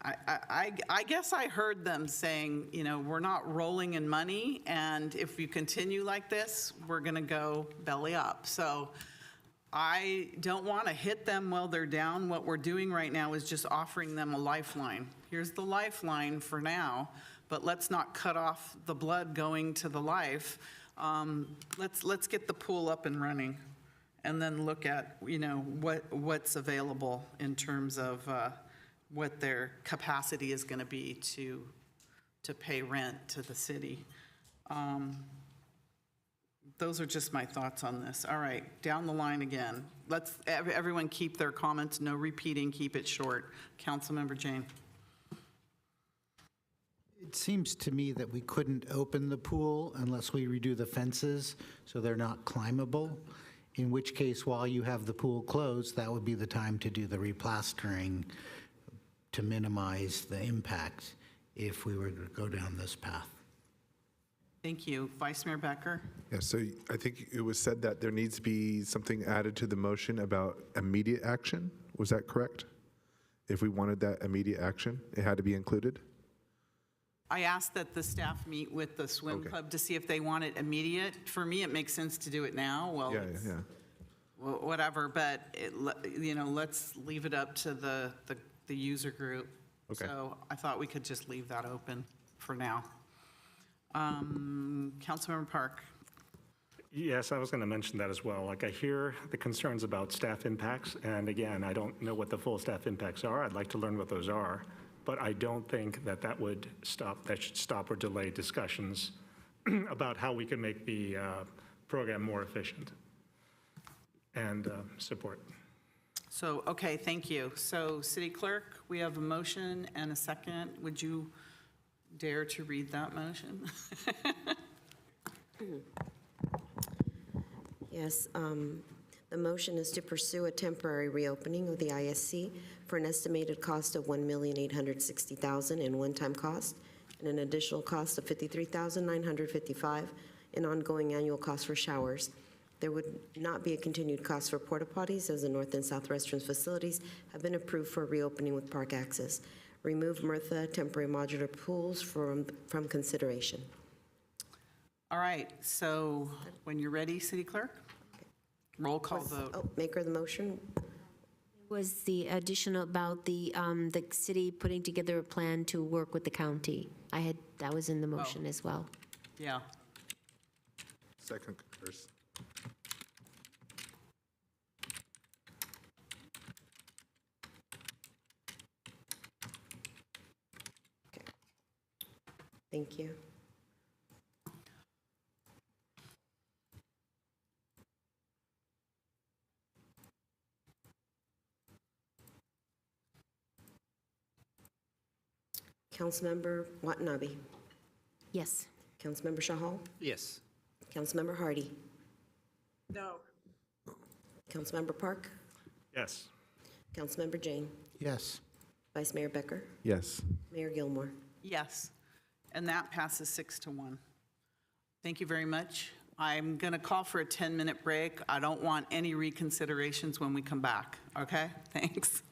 I guess I heard them saying, we're not rolling in money, and if you continue like this, we're going to go belly up. So I don't want to hit them while they're down. What we're doing right now is just offering them a lifeline. Here's the lifeline for now, but let's not cut off the blood going to the life. Let's get the pool up and running, and then look at, what's available in terms of what their capacity is going to be to pay rent to the city. Those are just my thoughts on this. All right, down the line again. Let's everyone keep their comments, no repeating, keep it short. Councilmember Jane. It seems to me that we couldn't open the pool unless we redo the fences so they're not climbable, in which case, while you have the pool closed, that would be the time to do the replastering to minimize the impact if we were to go down this path. Thank you. Vice Mayor Becker? Yeah, so I think it was said that there needs to be something added to the motion about immediate action. Was that correct? If we wanted that immediate action, it had to be included? I asked that the staff meet with the swim club to see if they want it immediate. For me, it makes sense to do it now. Well, Yeah. whatever, but let's leave it up to the user group. Okay. So I thought we could just leave that open for now. Councilmember Park. Yes, I was going to mention that as well. Like, I hear the concerns about staff impacts, and again, I don't know what the full staff impacts are. I'd like to learn what those are, but I don't think that should stop or delay discussions about how we can make the program more efficient and support. So, okay, thank you. So, City Clerk, we have a motion and a second. Would you dare to read that motion? Yes, the motion is to pursue a temporary reopening of the ISC for an estimated cost of $1,860,000 in one-time cost and an additional cost of $53,955 in ongoing annual cost for showers. There would not be a continued cost for porta potties, as the north and south restrooms facilities have been approved for reopening with park access. Remove Mirtha temporary modular pools from consideration. All right, so when you're ready, City Clerk, roll call vote. Oh, maker of the motion? Was the additional about the city putting together a plan to work with the county? That was in the motion as well. Yeah. Second concurs. Thank you. Councilmember Watanabe. Yes. Councilmember Shahal. Yes. Councilmember Hardy. No. Councilmember Park. Yes. Councilmember Jane. Yes. Vice Mayor Becker. Yes. Mayor Gilmore. Yes, and that passes 6-1. Thank you very much. I'm going to call for a 10-minute break. I don't want any reconsiderations when we come back, okay? Thanks.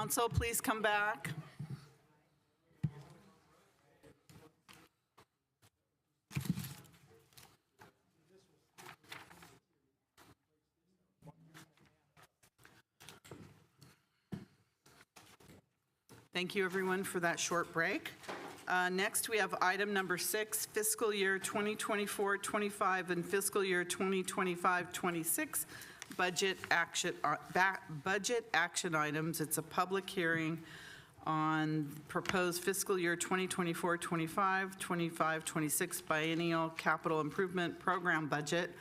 Council, please come back. Thank you, everyone, for that short break. Next, we have item number 6, fiscal year 2024-25 and fiscal year 2025-26 budget action items. It's a public hearing on proposed fiscal year 2024-25, 25-26 biennial capital improvement program budget,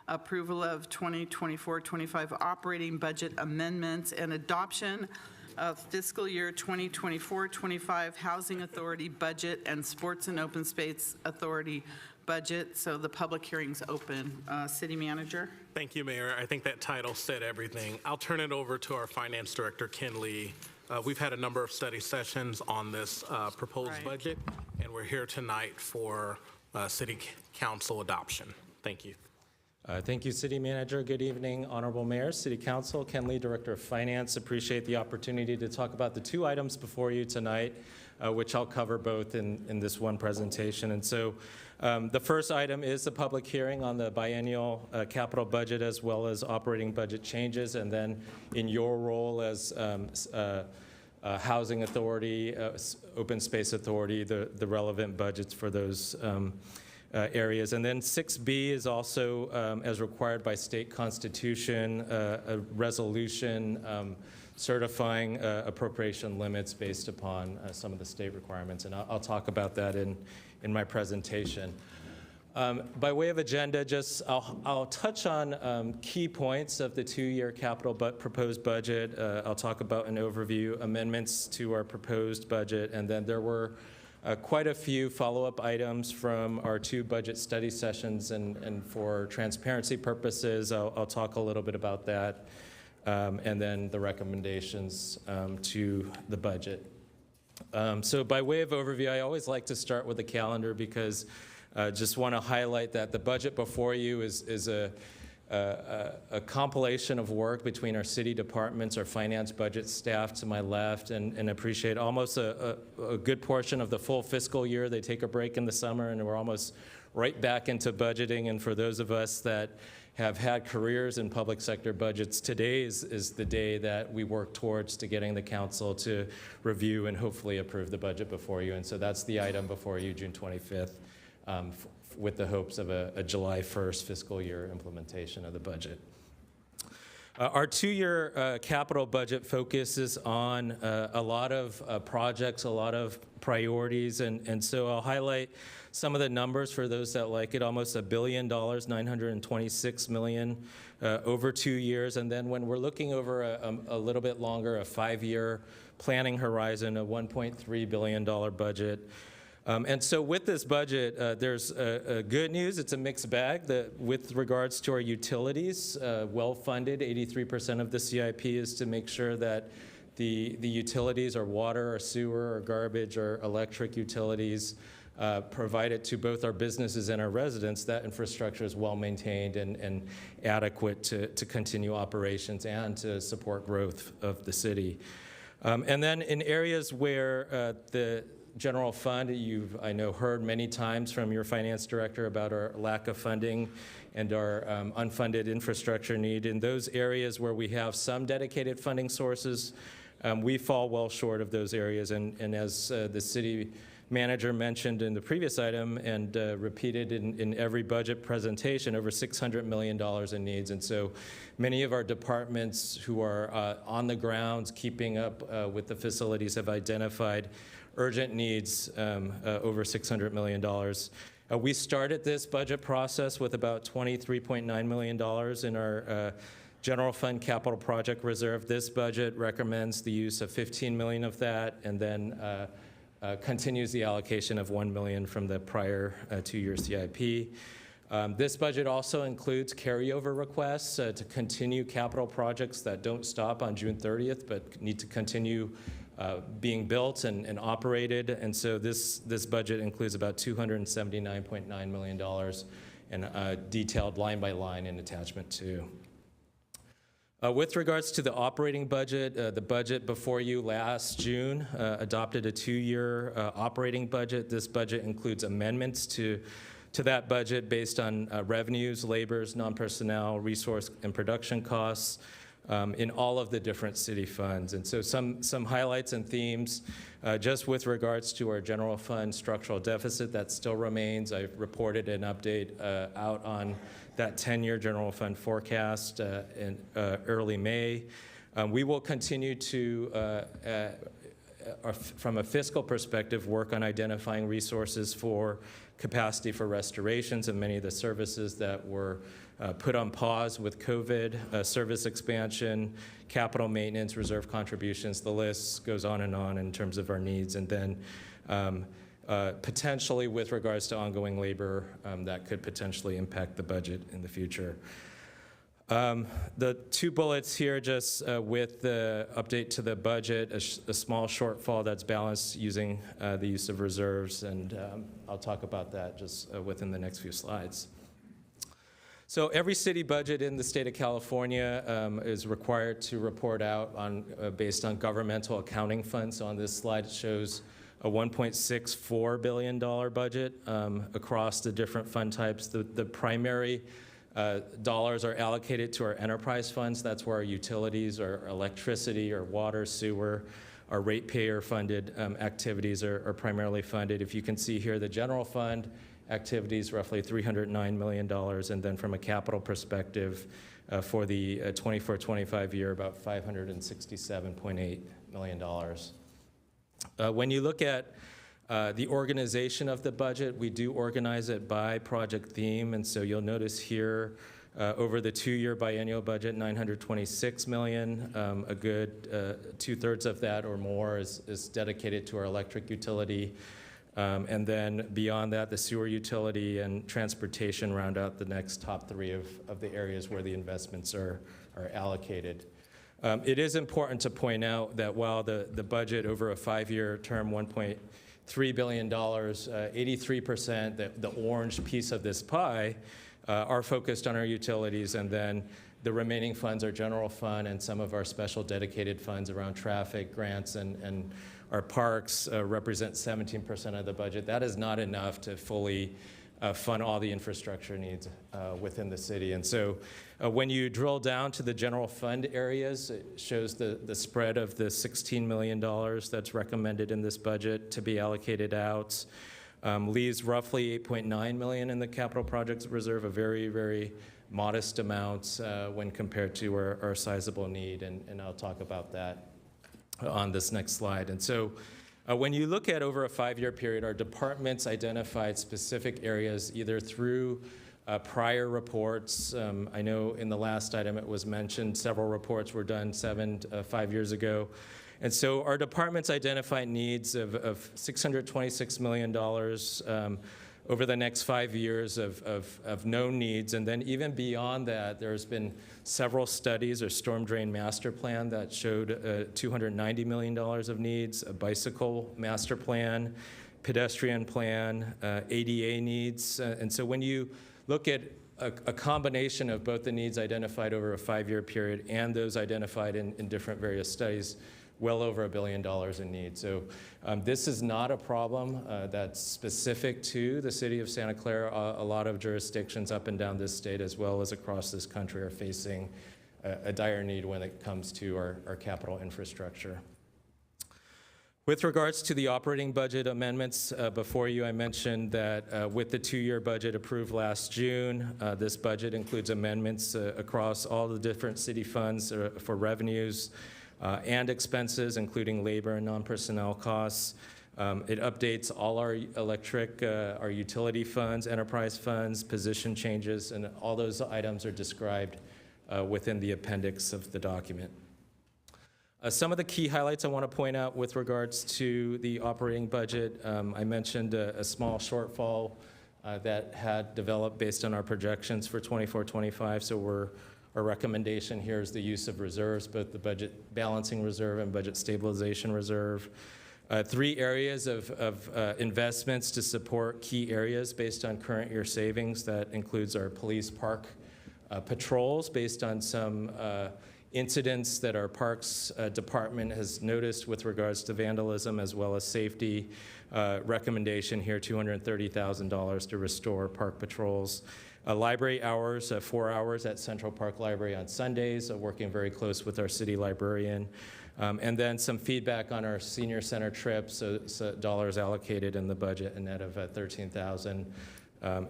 approval of 2024-25 operating budget amendments, and adoption of fiscal year 2024-25 Housing Authority budget and Sports and Open Space Authority budget. So the public hearing's open. City Manager. Thank you, Mayor. I think that title said everything. I'll turn it over to our Finance Director, Ken Lee. We've had a number of study sessions on this proposed budget, and we're here tonight for City Council adoption. Thank you. Thank you, City Manager. Good evening, Honorable Mayor, City Council. Ken Lee, Director of Finance. Appreciate the opportunity to talk about the 2 items before you tonight, which I'll cover both in this one presentation. And so the first item is the public hearing on the biennial capital budget as well as operating budget changes. And then in your role as Housing Authority, Open Space Authority, the relevant budgets for those areas. And then 6B is also, as required by state constitution, a resolution certifying appropriation limits based upon some of the state requirements. And I'll talk about that in my presentation. By way of agenda, I'll touch on key points of the 2-year capital proposed budget. I'll talk about an overview, amendments to our proposed budget, and then there were quite a few follow-up items from our 2 budget study sessions, and for transparency purposes, I'll talk a little bit about that, and then the recommendations to the budget. So by way of overview, I always like to start with the calendar because I just want to highlight that the budget before you is a compilation of work between our city departments, our finance budget staff to my left, and appreciate almost a good portion of the full fiscal year. They take a break in the summer, and we're almost right back into budgeting. And for those of us that have had careers in public sector budgets, today is the day that we work towards to getting the council to review and hopefully approve the budget before you. And so that's the item before you, June 25th. With the hopes of a July 1st fiscal year implementation of the budget. Our 2-year capital budget focuses on a lot of projects, a lot of priorities, and so I'll highlight some of the numbers for those that like it. Almost $1 billion, $926 million over 2 years, and then when we're looking over a little bit longer, a 5-year planning horizon, a $1.3 billion budget. And so with this budget, there's good news. It's a mixed bag with regards to our utilities, well-funded. 83% of the CIP is to make sure that the utilities, our water, our sewer, our garbage, our electric utilities, provided to both our businesses and our residents, that infrastructure is well-maintained and adequate to continue operations and to support growth of the city. And then in areas where the general fund, you've, I know, heard many times from your finance director about our lack of funding and our unfunded infrastructure need. In those areas where we have some dedicated funding sources, we fall well short of those areas. And as the city manager mentioned in the previous item and repeated in every budget presentation, over $600 million in needs. And so many of our departments who are on the grounds keeping up with the facilities have identified urgent needs over $600 million. We started this budget process with about $23.9 million in our general fund capital project reserve. This budget recommends the use of $15 million of that, and then continues the allocation of $1 million from the prior 2-year CIP. This budget also includes carryover requests to continue capital projects that don't stop on June 30th, but need to continue being built and operated. And so this budget includes about $279.9 million and detailed line by line in attachment 2. With regards to the operating budget, the budget before you last June adopted a 2-year operating budget. This budget includes amendments to that budget based on revenues, labors, non-personnel, resource, and production costs in all of the different city funds. And so some highlights and themes, just with regards to our general fund structural deficit, that still remains. I've reported an update out on that 10-year general fund forecast in early May. We will continue to, from a fiscal perspective, work on identifying resources for capacity for restorations of many of the services that were put on pause with COVID, service expansion, capital maintenance, reserve contributions. The list goes on in terms of our needs. And then potentially with regards to ongoing labor, that could potentially impact the budget in the future. The 2 bullets here, just with the update to the budget, a small shortfall that's balanced using the use of reserves, and I'll talk about that just within the next few slides. So every city budget in the state of California is required to report out on based on governmental accounting funds. So on this slide, it shows a $1.64 billion budget across the different fund types. The primary dollars are allocated to our enterprise funds. That's where our utilities, our electricity, our water, sewer, our ratepayer-funded activities are primarily funded. If you can see here, the general fund activities, roughly $309 million, and then from a capital perspective, for the 24-25 year, about $567.8 million. When you look at the organization of the budget, we do organize it by project theme, and so you'll notice here over the 2-year biennial budget, $926 million. A good 2/3 of that or more is dedicated to our electric utility. And then beyond that, the sewer utility and transportation round out the next top 3 of the areas where the investments are allocated. It is important to point out that while the budget over a 5-year term, $1.3 billion, 83%, the orange piece of this pie, are focused on our utilities, and then the remaining funds are general fund and some of our special dedicated funds around traffic, grants, and our parks represent 17% of the budget. That is not enough to fully fund all the infrastructure needs within the city. And so when you drill down to the general fund areas, it shows the spread of the $16 million that's recommended in this budget to be allocated out. Leaves roughly $8.9 million in the capital projects reserve, a very, very modest amount when compared to our sizable need, and I'll talk about that on this next slide. And so when you look at over a 5-year period, our departments identified specific areas either through prior reports. I know in the last item it was mentioned several reports were done 5 years ago. And so our departments identified needs of $626 million over the next 5 years of known needs. And then even beyond that, there's been several studies or storm drain master plan that showed $290 million of needs, a bicycle master plan, pedestrian plan, ADA needs. And so when you look at a combination of both the needs identified over a 5-year period and those identified in different various studies, well over $1 billion in need. So this is not a problem that's specific to the city of Santa Clara. A lot of jurisdictions up and down this state as well as across this country are facing a dire need when it comes to our capital infrastructure. With regards to the operating budget amendments before you, I mentioned that with the 2-year budget approved last June, this budget includes amendments across all the different city funds for revenues, and expenses, including labor and non-personnel costs. It updates all our electric, our utility funds, enterprise funds, position changes, and all those items are described within the appendix of the document. Some of the key highlights I want to point out with regards to the operating budget, I mentioned a small shortfall that had developed based on our projections for 24-25, so our recommendation here is the use of reserves, both the budget balancing reserve and budget stabilization reserve. 3 areas of investments to support key areas based on current year savings. That includes our police park patrols based on some incidents that our Parks Department has noticed with regards to vandalism as well as safety. Recommendation here, $230,000 to restore park patrols. Library hours, 4 hours at Central Park Library on Sundays, working very close with our city librarian. And then some feedback on our senior center trips, so dollars allocated in the budget, a net of $13,000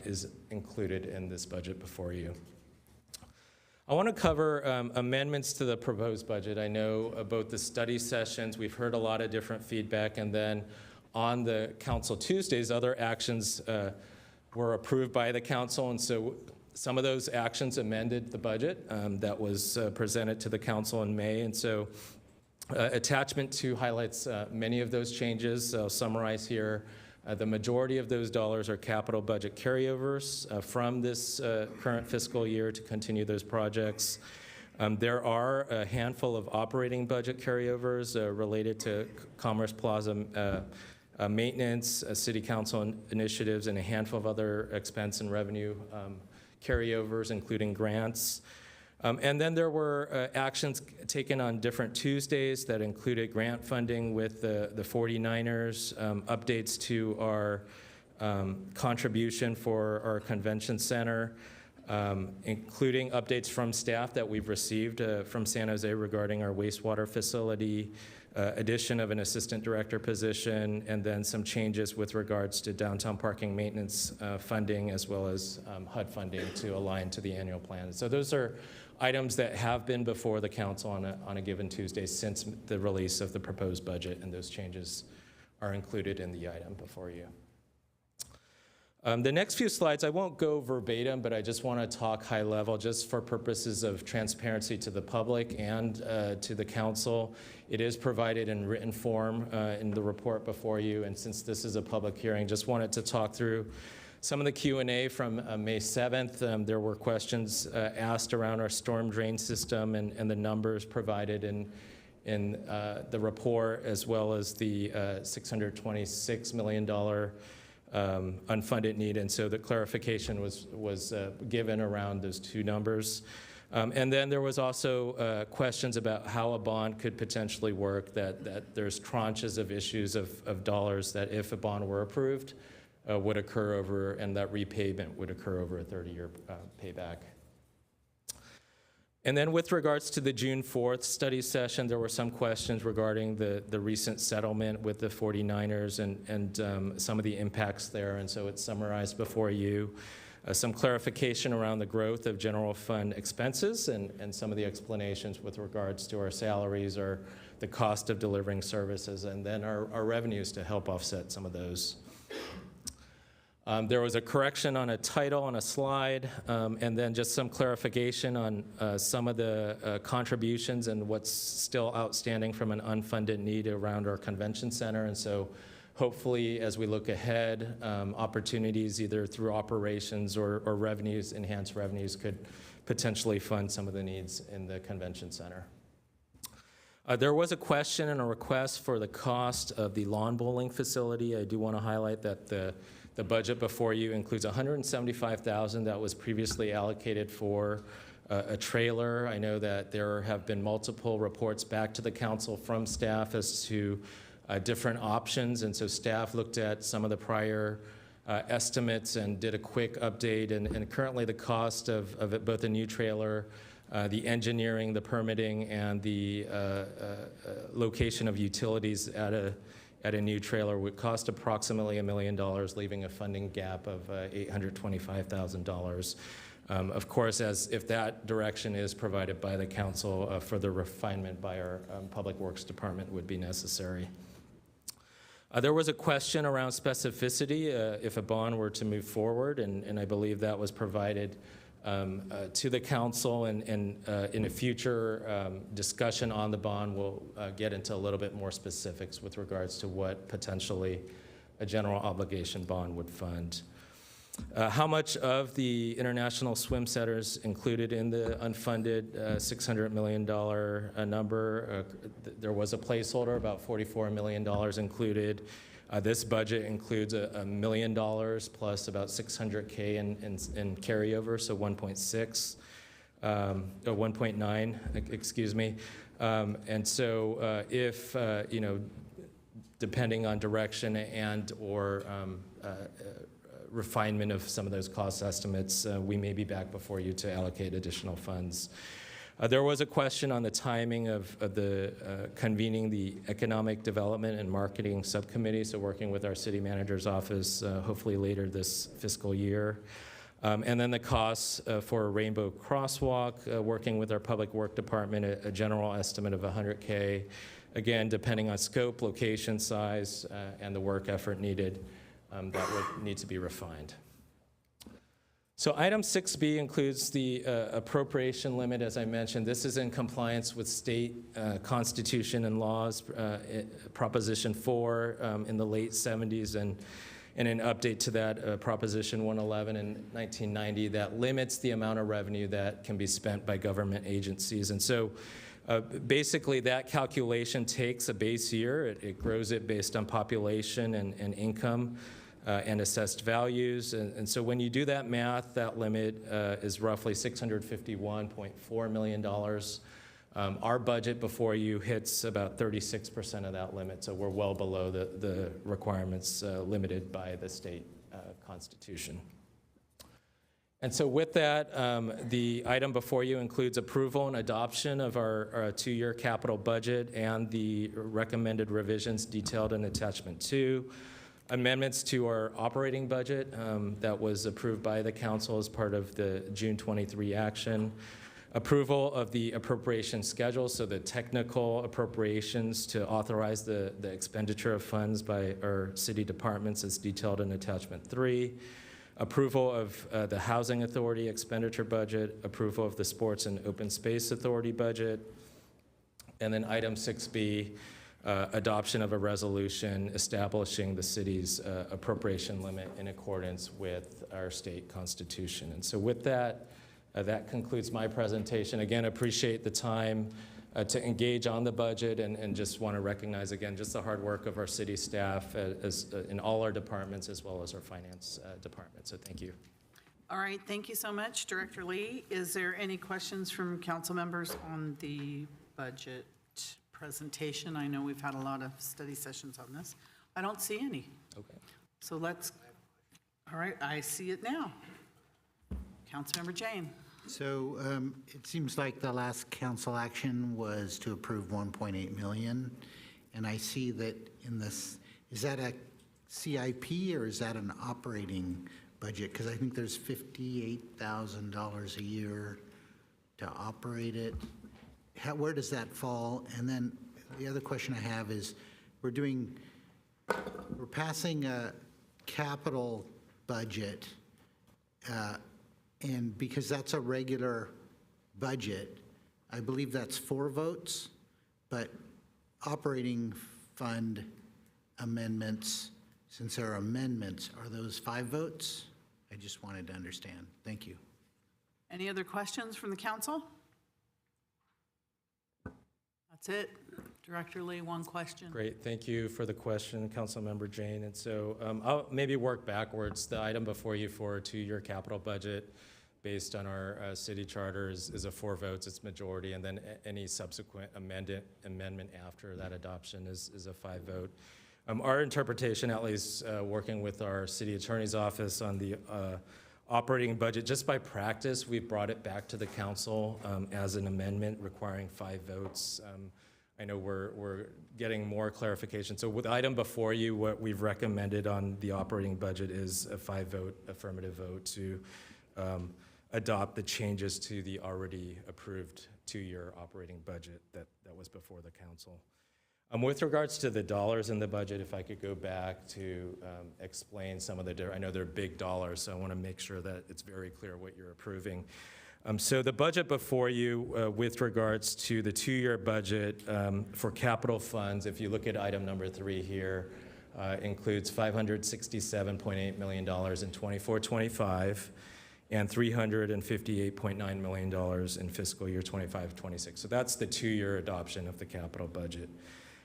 is included in this budget before you. I want to cover amendments to the proposed budget. I know about the study sessions, we've heard a lot of different feedback, and then on the Council Tuesdays, other actions were approved by the council, and so some of those actions amended the budget that was presented to the council in May, and so attachment 2 highlights many of those changes. I'll summarize here. The majority of those dollars are capital budget carryovers from this current fiscal year to continue those projects. There are a handful of operating budget carryovers related to Commerce Plaza maintenance, city council initiatives, and a handful of other expense and revenue carryovers, including grants. And then there were actions taken on different Tuesdays that included grant funding with the 49ers, updates to our contribution for our convention center, including updates from staff that we've received from San Jose regarding our wastewater facility, addition of an assistant director position, and then some changes with regards to downtown parking maintenance funding as well as HUD funding to align to the annual plan. So those are items that have been before the council on a given Tuesday since the release of the proposed budget, and those changes are included in the item before you. The next few slides, I won't go verbatim, but I just want to talk high level just for purposes of transparency to the public and to the council. It is provided in written form in the report before you, and since this is a public hearing, just wanted to talk through some of the Q&A from May 7th. There were questions asked around our storm drain system and the numbers provided in the report, as well as the $626 million unfunded need. And so the clarification was given around those two numbers. And then there was also questions about how a bond could potentially work, that there's tranches of issues of dollars that if a bond were approved, would occur over, and that repayment would occur over a 30-year payback. And then with regards to the June 4th study session, there were some questions regarding the recent settlement with the 49ers and some of the impacts there, and so it's summarized before you. Some clarification around the growth of general fund expenses and some of the explanations with regards to our salaries or the cost of delivering services, and then our revenues to help offset some of those. There was a correction on a title on a slide, and then just some clarification on some of the contributions and what's still outstanding from an unfunded need around our convention center. And so hopefully, as we look ahead, opportunities either through operations or revenues, enhanced revenues, could potentially fund some of the needs in the convention center. There was a question and a request for the cost of the lawn bowling facility. I do want to highlight that the budget before you includes $175,000 that was previously allocated for a trailer. I know that there have been multiple reports back to the council from staff as to different options, and so staff looked at some of the prior estimates and did a quick update, and currently the cost of both a new trailer, the engineering, the permitting, and the location of utilities at a new trailer would cost approximately $1 million, leaving a funding gap of $825,000. Of course, if that direction is provided by the council, further refinement by our Public Works Department would be necessary. There was a question around specificity if a bond were to move forward, and I believe that was provided to the council, and in a future discussion on the bond, we'll get into a little bit more specifics with regards to what potentially a general obligation bond would fund. How much of the international swim centers included in the unfunded $600 million number? There was a placeholder, about $44 million included. This budget includes $1 million plus about $600K in carryover, so 1.6. 1.9, excuse me. And so if, depending on direction and or refinement of some of those cost estimates, we may be back before you to allocate additional funds. There was a question on the timing of the convening the Economic Development and Marketing Subcommittee, so working with our city manager's office, hopefully later this fiscal year. And then the costs for a Rainbow Crosswalk, working with our Public Work Department, a general estimate of $100K. Again, depending on scope, location, size, and the work effort needed, that would need to be refined. So item 6B includes the appropriation limit, as I mentioned. This is in compliance with state constitution and laws, Proposition 4 in the late 70s, and an update to that, Proposition 111 in 1990, that limits the amount of revenue that can be spent by government agencies. And so basically that calculation takes a base year, it grows it based on population and income, and assessed values. And so when you do that math, that limit is roughly $651.4 million. Our budget before you hits about 36% of that limit, so we're well below the requirements limited by the state constitution. And so with that, the item before you includes approval and adoption of our two-year capital budget and the recommended revisions detailed in attachment 2. Amendments to our operating budget that was approved by the council as part of the June 23 action. Approval of the appropriation schedule, so the technical appropriations to authorize the expenditure of funds by our city departments as detailed in attachment 3. Approval of the Housing Authority expenditure budget. Approval of the Sports and Open Space Authority budget. And then item 6B, adoption of a resolution establishing the city's appropriation limit in accordance with our state constitution. And so with that, that concludes my presentation. Again, appreciate the time to engage on the budget and just want to recognize again just the hard work of our city staff in all our departments as well as our finance department. So thank you. All right, thank you so much, Director Lee. Is there any questions from council members on the budget presentation? I know we've had a lot of study sessions on this. I don't see any. Okay. So all right, I see it now. Councilmember Jane. So it seems like the last council action was to approve 1.8 million. And I see that in this, is that a CIP or is that an operating budget? Because I think there's $58,000 a year to operate it. Where does that fall? And then the other question I have is, we're passing a capital budget, and because that's a regular budget, I believe that's 4 votes, but operating fund amendments, since there are amendments, are those 5 votes? I just wanted to understand. Thank you. Any other questions from the council? That's it. Director Lee, one question. Great, thank you for the question, Councilmember Jane. And so I'll maybe work backwards. The item before you for a 2-year capital budget based on our city charter is a 4 votes, it's majority, and then any subsequent amendment after that adoption is a 5 vote. Our interpretation, at least working with our city attorney's office on the operating budget, just by practice, we've brought it back to the council as an amendment requiring 5 votes. I know we're getting more clarification. So with the item before you, what we've recommended on the operating budget is a 5-vote affirmative vote to adopt the changes to the already approved 2-year operating budget that was before the council. With regards to the dollars in the budget, if I could go back to explain some of I know they're big dollars, so I want to make sure that it's very clear what you're approving. So the budget before you with regards to the 2-year budget for capital funds, if you look at item number 3 here, includes $567.8 million in 24-25 and $358.9 million in fiscal year 25-26. So that's the 2-year adoption of the capital budget.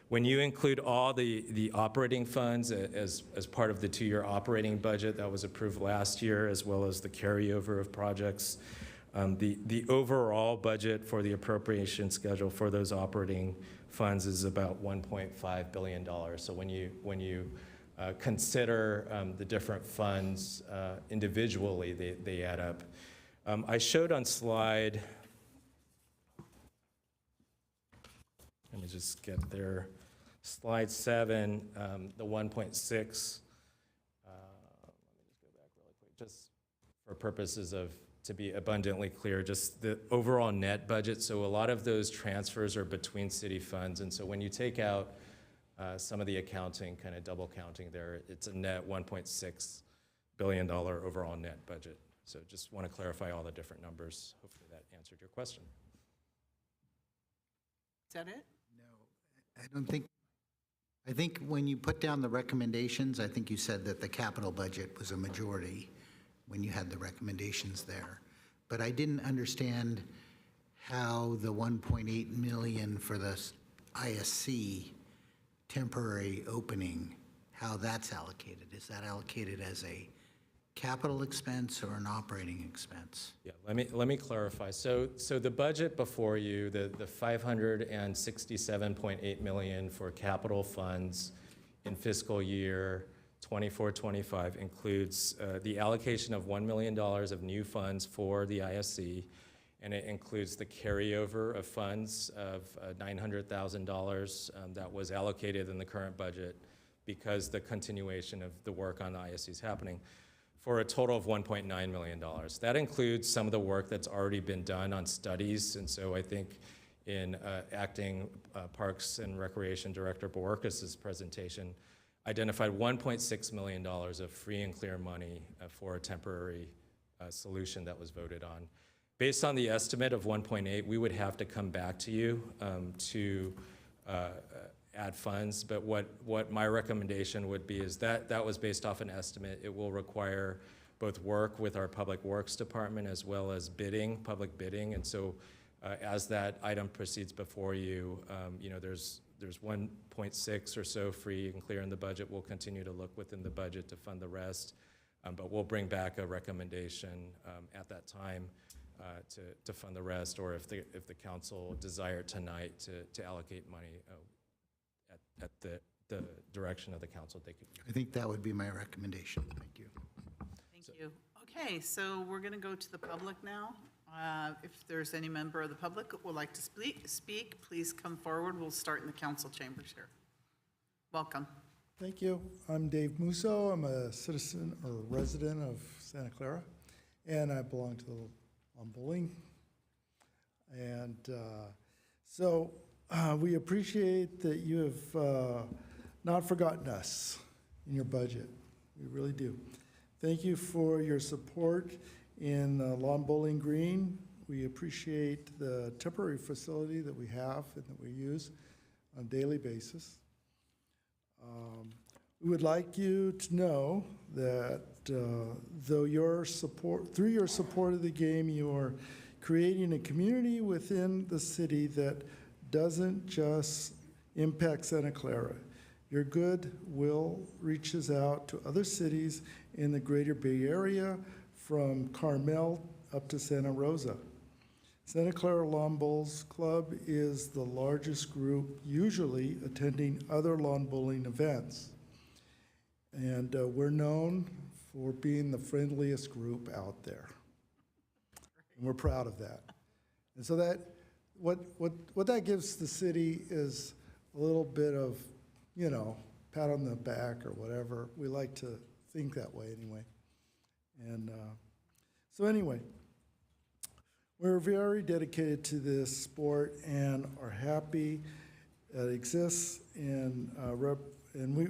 When you include all the operating funds as part of the 2-year operating budget that was approved last year, as well as the carryover of projects The overall budget for the appropriation schedule for those operating funds is about $1.5 billion. So when you consider the different funds individually, they add up. I showed on slide, let me just get there, slide 7, the 1.6. Let me just go back really quick, just for purposes of, to be abundantly clear, just the overall net budget. So a lot of those transfers are between city funds. And so when you take out some of the accounting, kind of double counting there, it's a net $1.6 billion overall net budget. So just want to clarify all the different numbers. Hopefully that answered your question. Is that it? I don't think, I think when you put down the recommendations, I think you said that the capital budget was a majority when you had the recommendations there. But I didn't understand how the 1.8 million for the ISC temporary opening, how that's allocated. Is that allocated as a capital expense or an operating expense? Yeah, let me clarify. So the budget before you, the $567.8 million for capital funds in fiscal year 24-25 includes the allocation of $1 million of new funds for the ISC, and it includes the carryover of funds of $900,000 that was allocated in the current budget because the continuation of the work on the ISC is happening, for a total of $1.9 million. That includes some of the work that's already been done on studies, and so I think in acting Parks and Recreation Director Borges' presentation, identified $1.6 million of free and clear money for a temporary solution that was voted on. Based on the estimate of 1.8, we would have to come back to you to add funds, but what my recommendation would be is that was based off an estimate. It will require both work with our Public Works Department as well as bidding, public bidding, and so as that item proceeds before you, there's 1.6 or so free and clear in the budget. We'll continue to look within the budget to fund the rest, but we'll bring back a recommendation at that time to fund the rest, or if the council desired tonight to allocate money at the direction of the council, they could. I think that would be my recommendation. Thank you. Thank you. Okay, so we're going to go to the public now. If there's any member of the public that would like to speak, please come forward. We'll start in the council chambers here. Welcome. Thank you. I'm Dave Musso. I'm a citizen or resident of Santa Clara, and I belong to the bowling. And so we appreciate that you have not forgotten us in your budget. We really do. Thank you for your support in Lawn Bowling Green. We appreciate the temporary facility that we have and that we use on a daily basis. We would like you to know that through your support of the game, you are creating a community within the city that doesn't just impact Santa Clara. Your goodwill reaches out to other cities in the greater Bay Area, from Carmel up to Santa Rosa. Santa Clara Lawn Bowls Club is the largest group usually attending other lawn bowling events. And we're known for being the friendliest group out there. And we're proud of that. And so that what that gives the city is a little bit of, pat on the back or whatever. We like to think that way anyway. And so anyway, we're very dedicated to this sport and are happy it exists, and we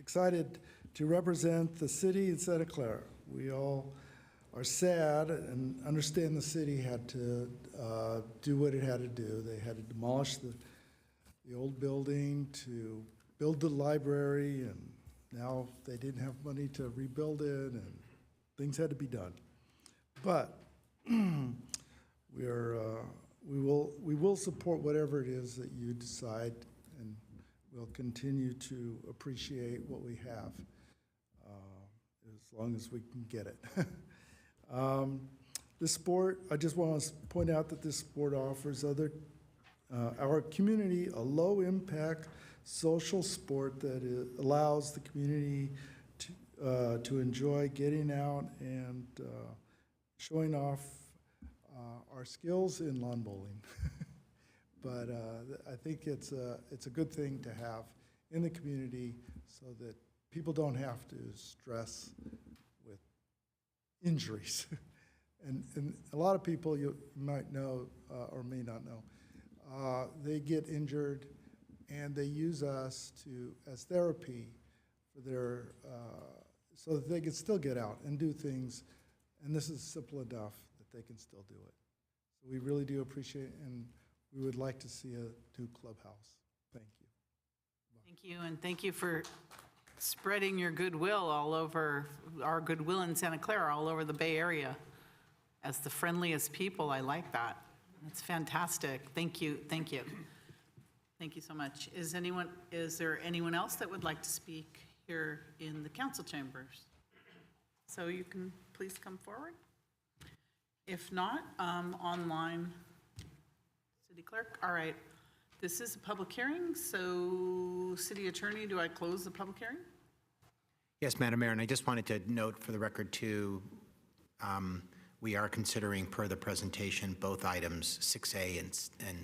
excited to represent the city in Santa Clara. We all are sad and understand the city had to do what it had to do. They had to demolish the old building to build the library, and now they didn't have money to rebuild it, and things had to be done. But we will support whatever it is that you decide, and we'll continue to appreciate what we have as long as we can get it. This sport, I just want to point out that this sport offers our community a low-impact social sport that allows the community to enjoy getting out and showing off our skills in lawn bowling. But I think it's a good thing to have in the community so that people don't have to stress with injuries. And a lot of people you might know or may not know, they get injured and they use us as therapy for their, so that they can still get out and do things. And this is simple enough that they can still do it. So we really do appreciate it, and we would like to see a new clubhouse. Thank you. Thank you, and thank you for spreading your goodwill all over, our goodwill in Santa Clara, all over the Bay Area. As the friendliest people, I like that. That's fantastic. Thank you, thank you. Thank you so much. Is there anyone else that would like to speak here in the council chambers? So you can please come forward. If not, online, city clerk. All right, this is a public hearing, so city attorney, do I close the public hearing? Yes, Madam Mayor, and I just wanted to note for the record too, we are considering per the presentation both items 6A and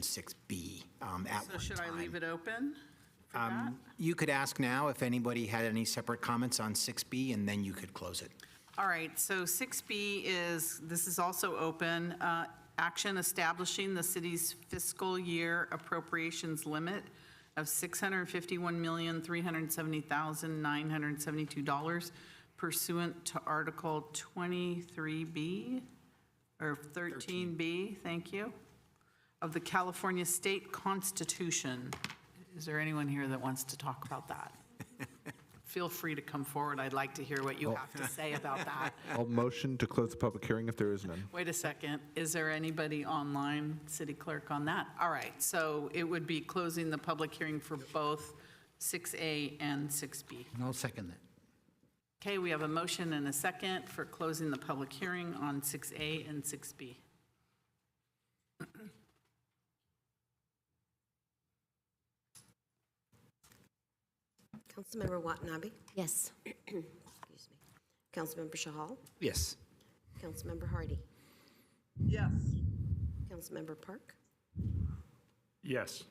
6B at one time. So should I leave it open for that? You could ask now if anybody had any separate comments on 6B, and then you could close it. All right, so 6B this is also open. Action establishing the city's fiscal year appropriations limit of $651,370,972 pursuant to Article 23B, or 13B, thank you, of the California State Constitution. Is there anyone here that wants to talk about that? Feel free to come forward. I'd like to hear what you have to say about that. I'll motion to close the public hearing if there is none. Wait a second. Is there anybody online, city clerk, on that? All right, so it would be closing the public hearing for both 6A and 6B. And I'll second that. Okay, we have a motion and a second for closing the public hearing on 6A and 6B. Councilmember Watanabe? Yes. Excuse me. Councilmember Shahal? Yes. Councilmember Hardy? Yes. Councilmember Park? Yes.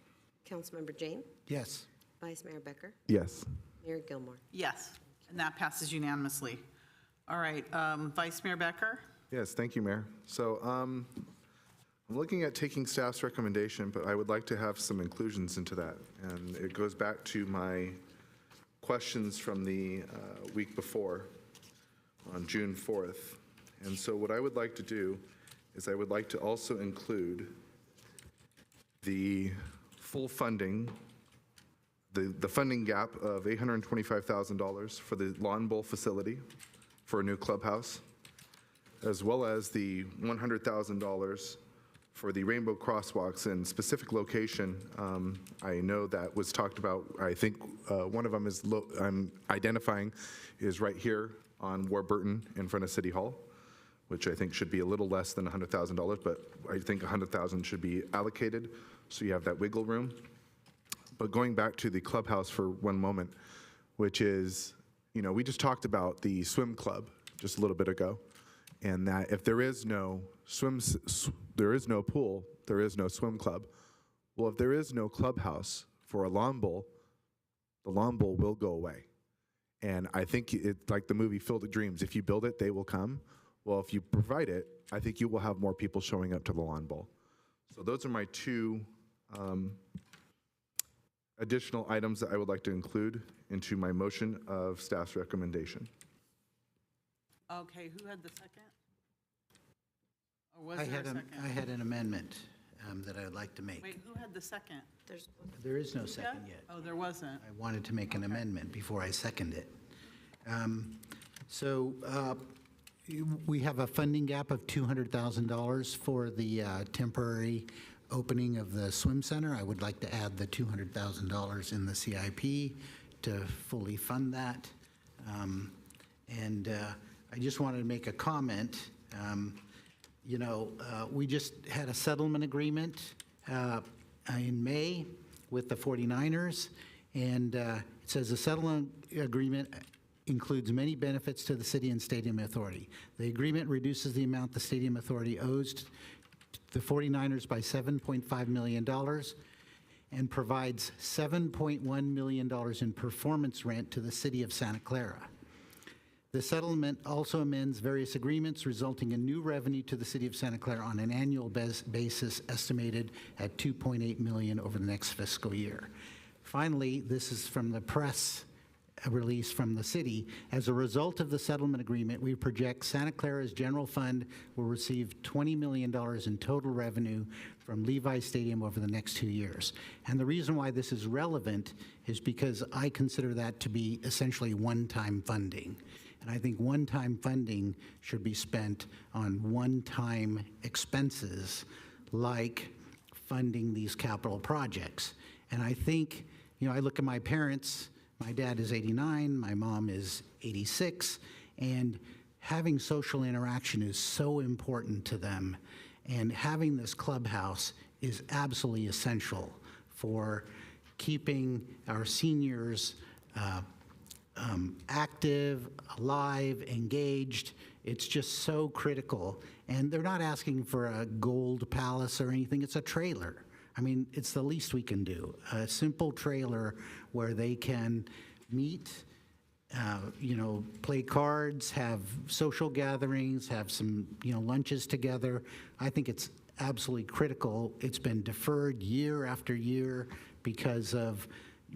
Councilmember Jane? Yes. Vice Mayor Becker? Yes. Mayor Gilmore? Yes, and that passes unanimously. All right, Vice Mayor Becker? Yes, thank you, Mayor. So I'm looking at taking staff's recommendation, but I would like to have some inclusions into that. And it goes back to my questions from the week before on June 4th. And so what I would like to do is I would like to also include the full funding, the funding gap of $825,000 for the lawn bowl facility for a new clubhouse, as well as the $100,000 for the rainbow crosswalks in specific location. I know that was talked about. I think one of them is I'm identifying is right here on Warburton in front of City Hall, which I think should be a little less than $100,000, but I think $100,000 should be allocated so you have that wiggle room. But going back to the clubhouse for one moment, which is, we just talked about the swim club just a little bit ago, and that if there is no there is no pool, there is no swim club. Well, if there is no clubhouse for a lawn bowl, the lawn bowl will go away. And I think it's like the movie Field of Dreams. If you build it, they will come. Well, if you provide it, I think you will have more people showing up to the lawn bowl. So those are my two additional items that I would like to include into my motion of staff's recommendation. Okay, who had the second? Or was I there a had second? I had an amendment that I would like to make. Wait, who had the second? There is no second yet. Oh, there wasn't. I wanted to make an amendment before I second it. We have a funding gap of $200,000 for the temporary opening of the swim center. I would like to add the $200,000 in the CIP to fully fund that. I just wanted to make a comment. We just had a settlement agreement in May with the 49ers, and it says the settlement agreement includes many benefits to the city and stadium authority. The agreement reduces the amount the stadium authority owes the 49ers by $7.5 million and provides $7.1 million in performance rent to the city of Santa Clara. The settlement also amends various agreements, resulting in new revenue to the city of Santa Clara on an annual basis estimated at $2.8 million over the next fiscal year. Finally, this is from the press release from the city. As a result of the settlement agreement, we project Santa Clara's general fund will receive $20 million in total revenue from Levi Stadium over the next 2 years. And the reason why this is relevant is because I consider that to be essentially one-time funding. And I think one-time funding should be spent on one-time expenses like funding these capital projects. And I think, I look at my parents. My dad is 89, my mom is 86, and having social interaction is so important to them. And having this clubhouse is absolutely essential for keeping our seniors active, alive, engaged. It's just so critical. And they're not asking for a gold palace or anything. It's a trailer. I mean, it's the least we can do. A simple trailer where they can meet, play cards, have social gatherings, have some, lunches together. I think it's absolutely critical. It's been deferred year after year because of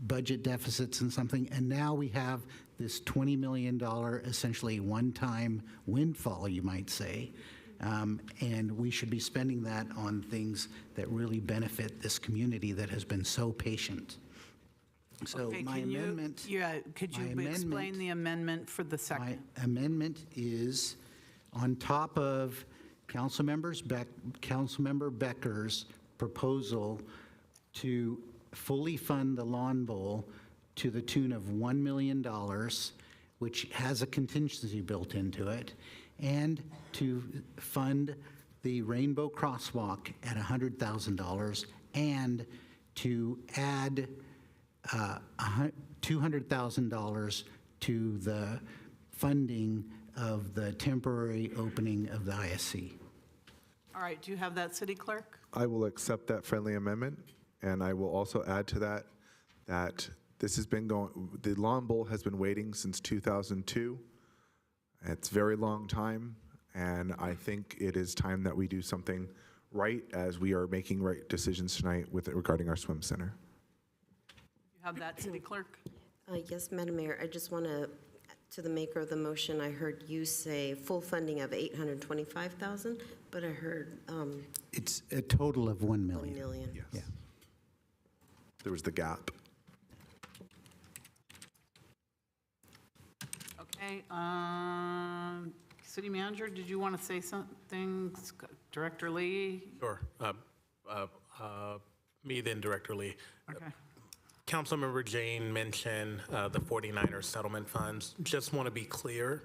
budget deficits and something, and now we have this $20 million, essentially one-time windfall, you might say, and we should be spending that on things that really benefit this community that has been so patient. So Okay, my amendment... could you explain the amendment for the second? My amendment is on top of Councilmember Becker's proposal to fully fund the Lawn Bowl to the tune of $1 million, which has a contingency built into it, and to fund the Rainbow Crosswalk at $100,000, and to add $200,000 to the funding of the temporary opening of the ISC. All right, do you have that, City Clerk? I will accept that friendly amendment, and I will also add to that this has been the Lawn Bowl has been waiting since 2002. It's a very long time, and I think it is time that we do something right as we are making right decisions tonight regarding our swim center. You have that, City Clerk? Yes, Madam Mayor, I just want to the maker of the motion, I heard you say full funding of $825,000, but I heard it's a total of $1 million. $1 million. Yes. Yeah. There was the gap. Okay, City Manager, did you want to say something? Director Lee? Sure. Me, then Director Lee. Okay. Councilmember Jane mentioned the 49ers settlement funds. Just want to be clear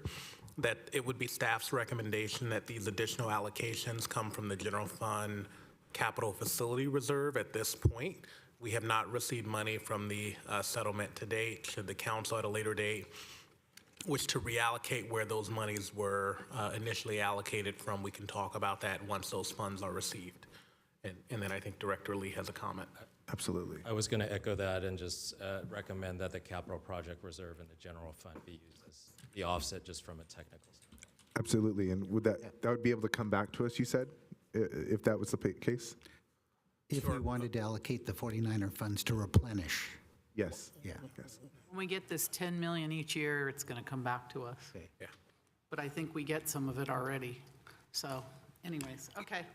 that it would be staff's recommendation that these additional allocations come from the general fund capital facility reserve at this point. We have not received money from the settlement to date. Should the council at a later date wish to reallocate where those monies were initially allocated from, we can talk about that once those funds are received. And then I think Director Lee has a comment. Absolutely. I was going to echo that and just recommend that the capital project reserve and the general fund be used as the offset just from a technical standpoint. Absolutely. And would that would be able to come back to us, you said, if that was the case? If we wanted to allocate the 49er funds to replenish. Yes. Yeah. Yes. When we get this 10 million each year, it's going to come back to us. Okay. Yeah. But I think we get some of it already. So anyways, okay.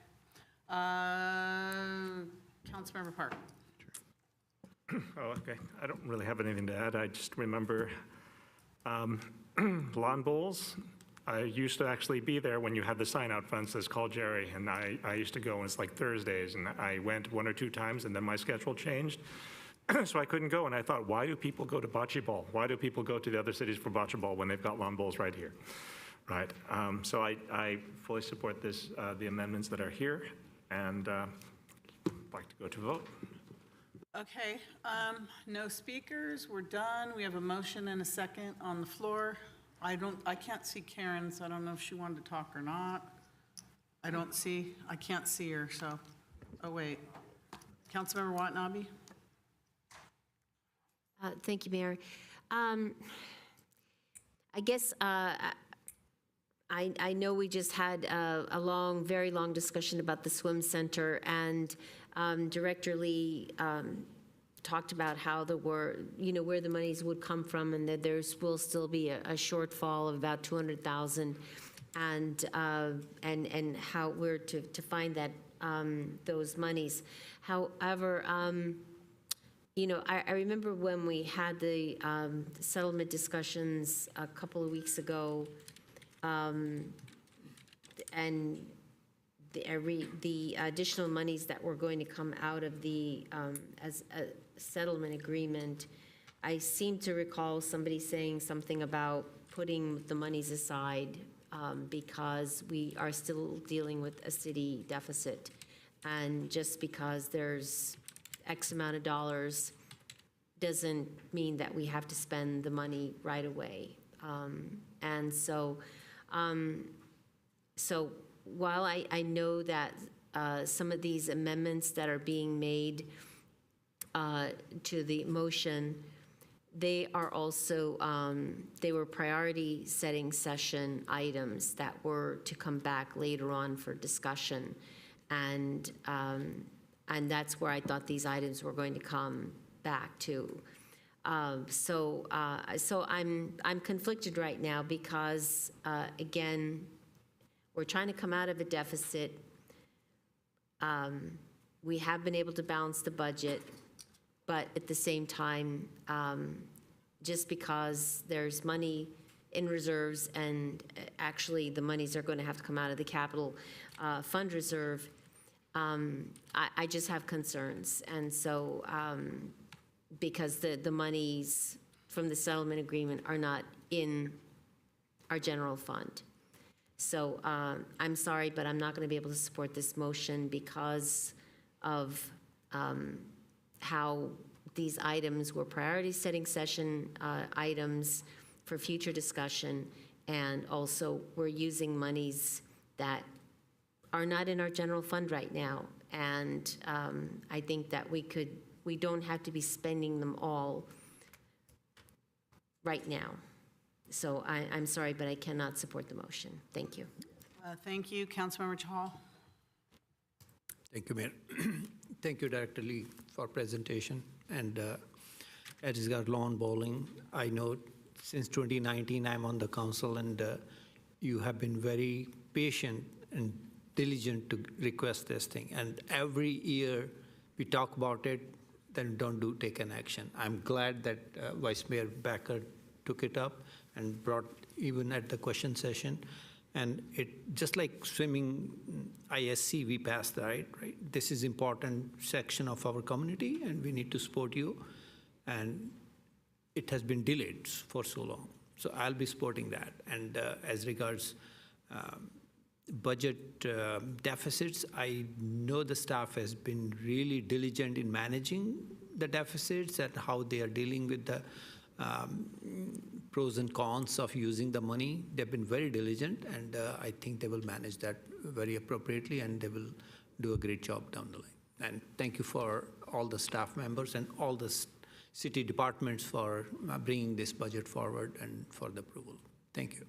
Councilmember Park. Oh, okay. I don't really have anything to add. I just remember lawn bowls. I used to actually be there when you had the sign-out fence that says call Jerry, and I used to go, and it's like Thursdays, and I went 1 or 2 times, and then my schedule changed. So I couldn't go, and I thought, why do people go to bocce ball? Why do people go to the other cities for bocce ball when they've got lawn bowls right here? Right. So I fully support this, the amendments that are here, and like to go to vote. Okay, no speakers, we're done. We have a motion and a second on the floor. I can't see Karen, so I don't know if she wanted to talk or not. I can't see her, so, oh wait. Councilmember Watanabe? Thank you, Mayor. I guess I know we just had a very long discussion about the swim center, and Director Lee talked about how where the monies would come from, and that there will still be a shortfall of about $200,000, and how we're to find that those monies. However, I remember when we had the settlement discussions a couple of weeks ago, and the additional monies that were going to come out of the as a settlement agreement, I seem to recall somebody saying something about putting the monies aside because we are still dealing with a city deficit, and just because there's X amount of dollars doesn't mean that we have to spend the money right away. And so while I know that some of these amendments that are being made to the motion, they are also, they were priority setting session items that were to come back later on for discussion. And that's where I thought these items were going to come back to. So I'm conflicted right now because, again, we're trying to come out of a deficit. We have been able to balance the budget, but at the same time, just because there's money in reserves, and actually the monies are going to have to come out of the capital fund reserve, I just have concerns. And so, because the monies from the settlement agreement are not in our general fund. So I'm sorry, but I'm not going to be able to support this motion because of how these items were priority setting session items for future discussion, and also we're using monies that are not in our general fund right now. And I think that we don't have to be spending them all right now. So I'm sorry, but I cannot support the motion. Thank you. Thank you. Councilmember Chahal? Thank you, Mayor. Thank you, Director Lee, for presentation. And as regards lawn bowling, I know since 2019 I'm on the council, and you have been very patient and diligent to request this thing. And every year we talk about it, then don't take an action. I'm glad that Vice Mayor Becker took it up and brought even at the question session. And it just like swimming ISC, we passed that, right? This is important section of our community, and we need to support you. And it has been delayed for so long. So I'll be supporting that. And as regards budget deficits, I know the staff has been really diligent in managing the deficits and how they are dealing with the pros and cons of using the money. They've been very diligent, and I think they will manage that very appropriately, and they will do a great job down the line. And thank you for all the staff members and all the city departments for bringing this budget forward and for the approval. Thank you.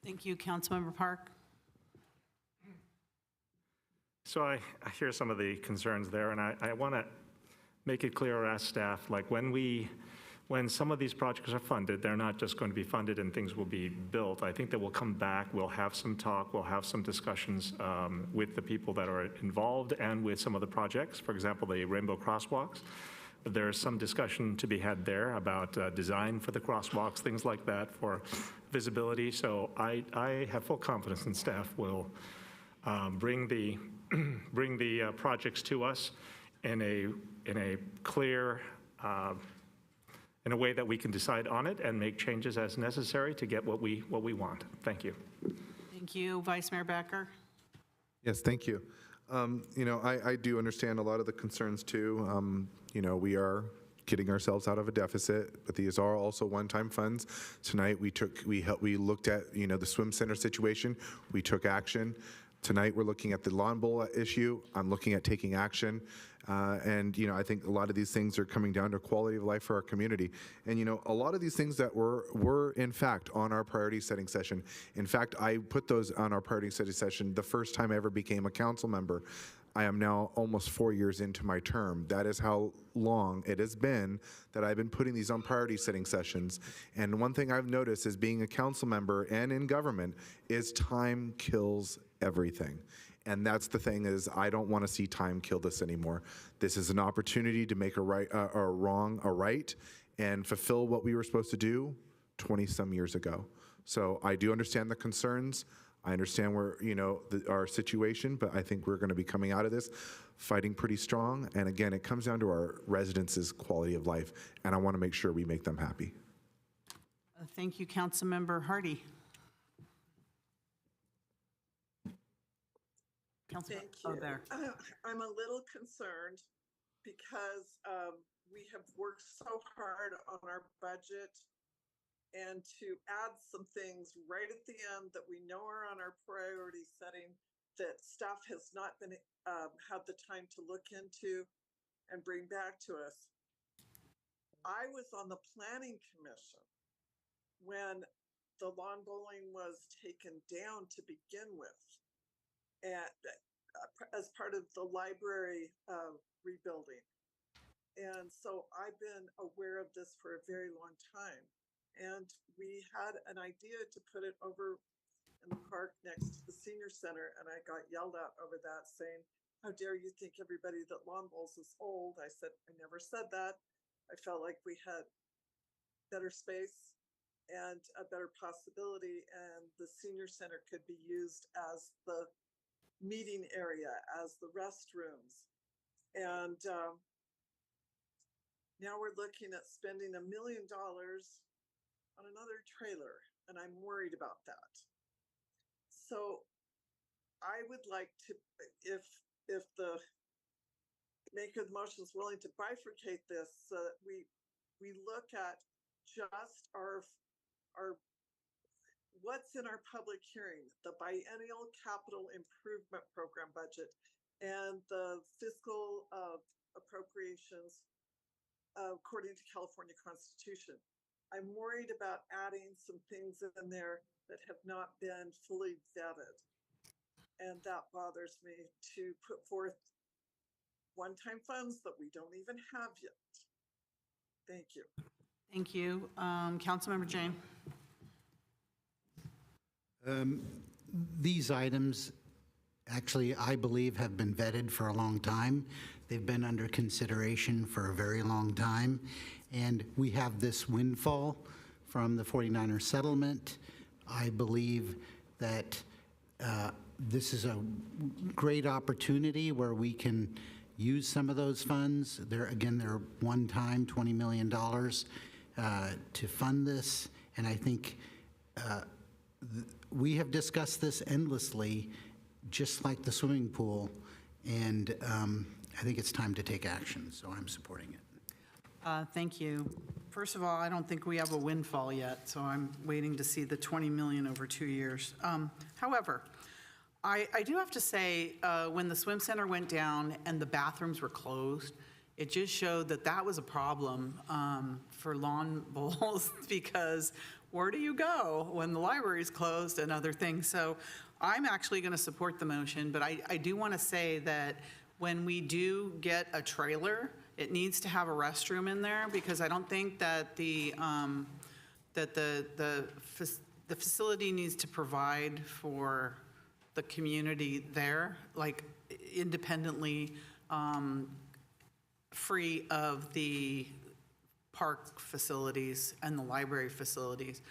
Thank you. Councilmember Park? So I hear some of the concerns there, and I want to make it clear, ask staff, like when some of these projects are funded, they're not just going to be funded and things will be built. I think that we'll come back, we'll have some talk, we'll have some discussions with the people that are involved and with some of the projects. For example, the Rainbow Crosswalks. There's some discussion to be had there about design for the crosswalks, things like that for visibility. So I have full confidence in staff will bring the projects to us in a clear, in a way that we can decide on it and make changes as necessary to get what we want. Thank you. Thank you. Vice Mayor Becker? Yes, thank you. I do understand a lot of the concerns too. We are getting ourselves out of a deficit, but these are also one-time funds. Tonight, we looked at, the swim center situation. We took action. Tonight, we're looking at the lawn bowl issue. I'm looking at taking action. I think a lot of these things are coming down to quality of life for our community. And, a lot of these things that were in fact on our priority setting session. In fact, I put those on our priority setting session the first time I ever became a council member. I am now almost 4 years into my term. That is how long it has been that I've been putting these on priority setting sessions. And one thing I've noticed is being a council member and in government is time kills everything. And that's the thing is I don't want to see time kill this anymore. This is an opportunity to make a wrong a right and fulfill what we were supposed to do 20-some years ago. So I do understand the concerns. I understand where, our situation, but I think we're going to be coming out of this fighting pretty strong. And again, it comes down to our residents' quality of life, and I want to make sure we make them happy. Thank you, Councilmember Hardy. Thank you. Oh, there. I'm a little concerned because we have worked so hard on our budget, and to add some things right at the end that we know are on our priority setting that staff has not been had the time to look into and bring back to us. I was on the planning commission when the lawn bowling was taken down to begin with, and as part of the library rebuilding. And so I've been aware of this for a very long time. And we had an idea to put it over in the park next to the senior center, and I got yelled at over that, saying, how dare you think everybody that lawn bowls is old? I said, I never said that. I felt like we had better space and a better possibility, and the senior center could be used as the meeting area, as the restrooms. And now we're looking at spending $1 million on another trailer, and I'm worried about that. So I would like to, if the maker of the motion is willing to bifurcate this, so that we look at just our what's in our public hearing, the biennial capital improvement program budget, and the fiscal appropriations according to California Constitution. I'm worried about adding some things in there that have not been fully vetted. And that bothers me, to put forth one-time funds that we don't even have yet. Thank you. Thank you. Councilmember Jane. These items, actually, I believe, have been vetted for a long time. They've been under consideration for a very long time. And we have this windfall from the 49er settlement. I believe that this is a great opportunity where we can use some of those funds. They're one-time $20 million to fund this. And I think we have discussed this endlessly, just like the swimming pool. And I think it's time to take action, so I'm supporting it. Thank you. First of all, I don't think we have a windfall yet, so I'm waiting to see the 20 million over 2 years. However, I do have to say, when the swim center went down and the bathrooms were closed, it just showed that that was a problem for lawn bowls, because where do you go when the library is closed and other things? So I'm actually going to support the motion, but I do want to say that when we do get a trailer, it needs to have a restroom in there, because I don't think that the facility needs to provide for the community there, like independently, free of the park facilities and the library facilities.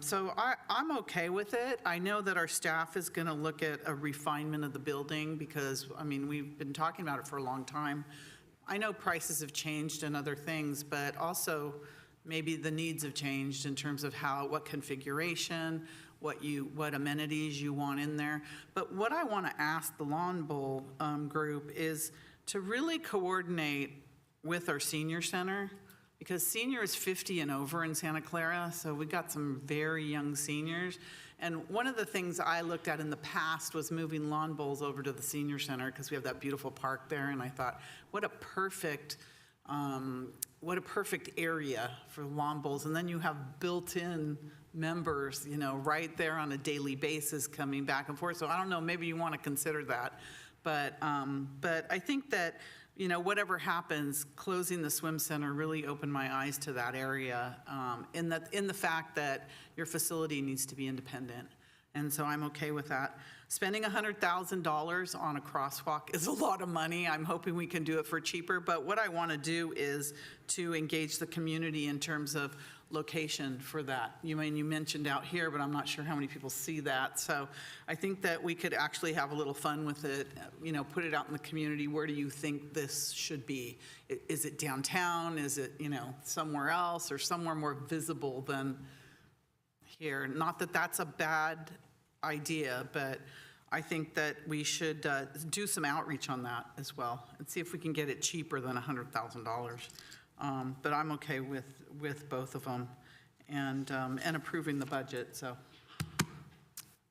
So I'm okay with it. I know that our staff is going to look at a refinement of the building, because, I mean, we've been talking about it for a long time. I know prices have changed and other things, but also maybe the needs have changed in terms of what configuration, what amenities you want in there. But what I want to ask the Lawn Bowl group is to really coordinate with our senior center, because senior is 50 and over in Santa Clara, so we got some very young seniors. And one of the things I looked at in the past was moving lawn bowls over to the senior center, because we have that beautiful park there, and I thought, what a perfect area for lawn bowls. And then you have built-in members, you know, right there on a daily basis coming back and forth. So I don't know, maybe you want to consider that. But I think that, you know, whatever happens, closing the swim center really opened my eyes to that area, in the fact that your facility needs to be independent. And so I'm okay with that. Spending $100,000 on a crosswalk is a lot of money. I'm hoping we can do it for cheaper. But what I want to do is to engage the community in terms of location for that. You mentioned out here, but I'm not sure how many people see that. So I think that we could actually have a little fun with it, you know, put it out in the community. Where do you think this should be? Is it downtown? Is it, you know, somewhere else, or somewhere more visible than here? Not that that's a bad idea, but I think that we should do some outreach on that as well and see if we can get it cheaper than $100,000. But I'm okay with both of them, and approving the budget. So,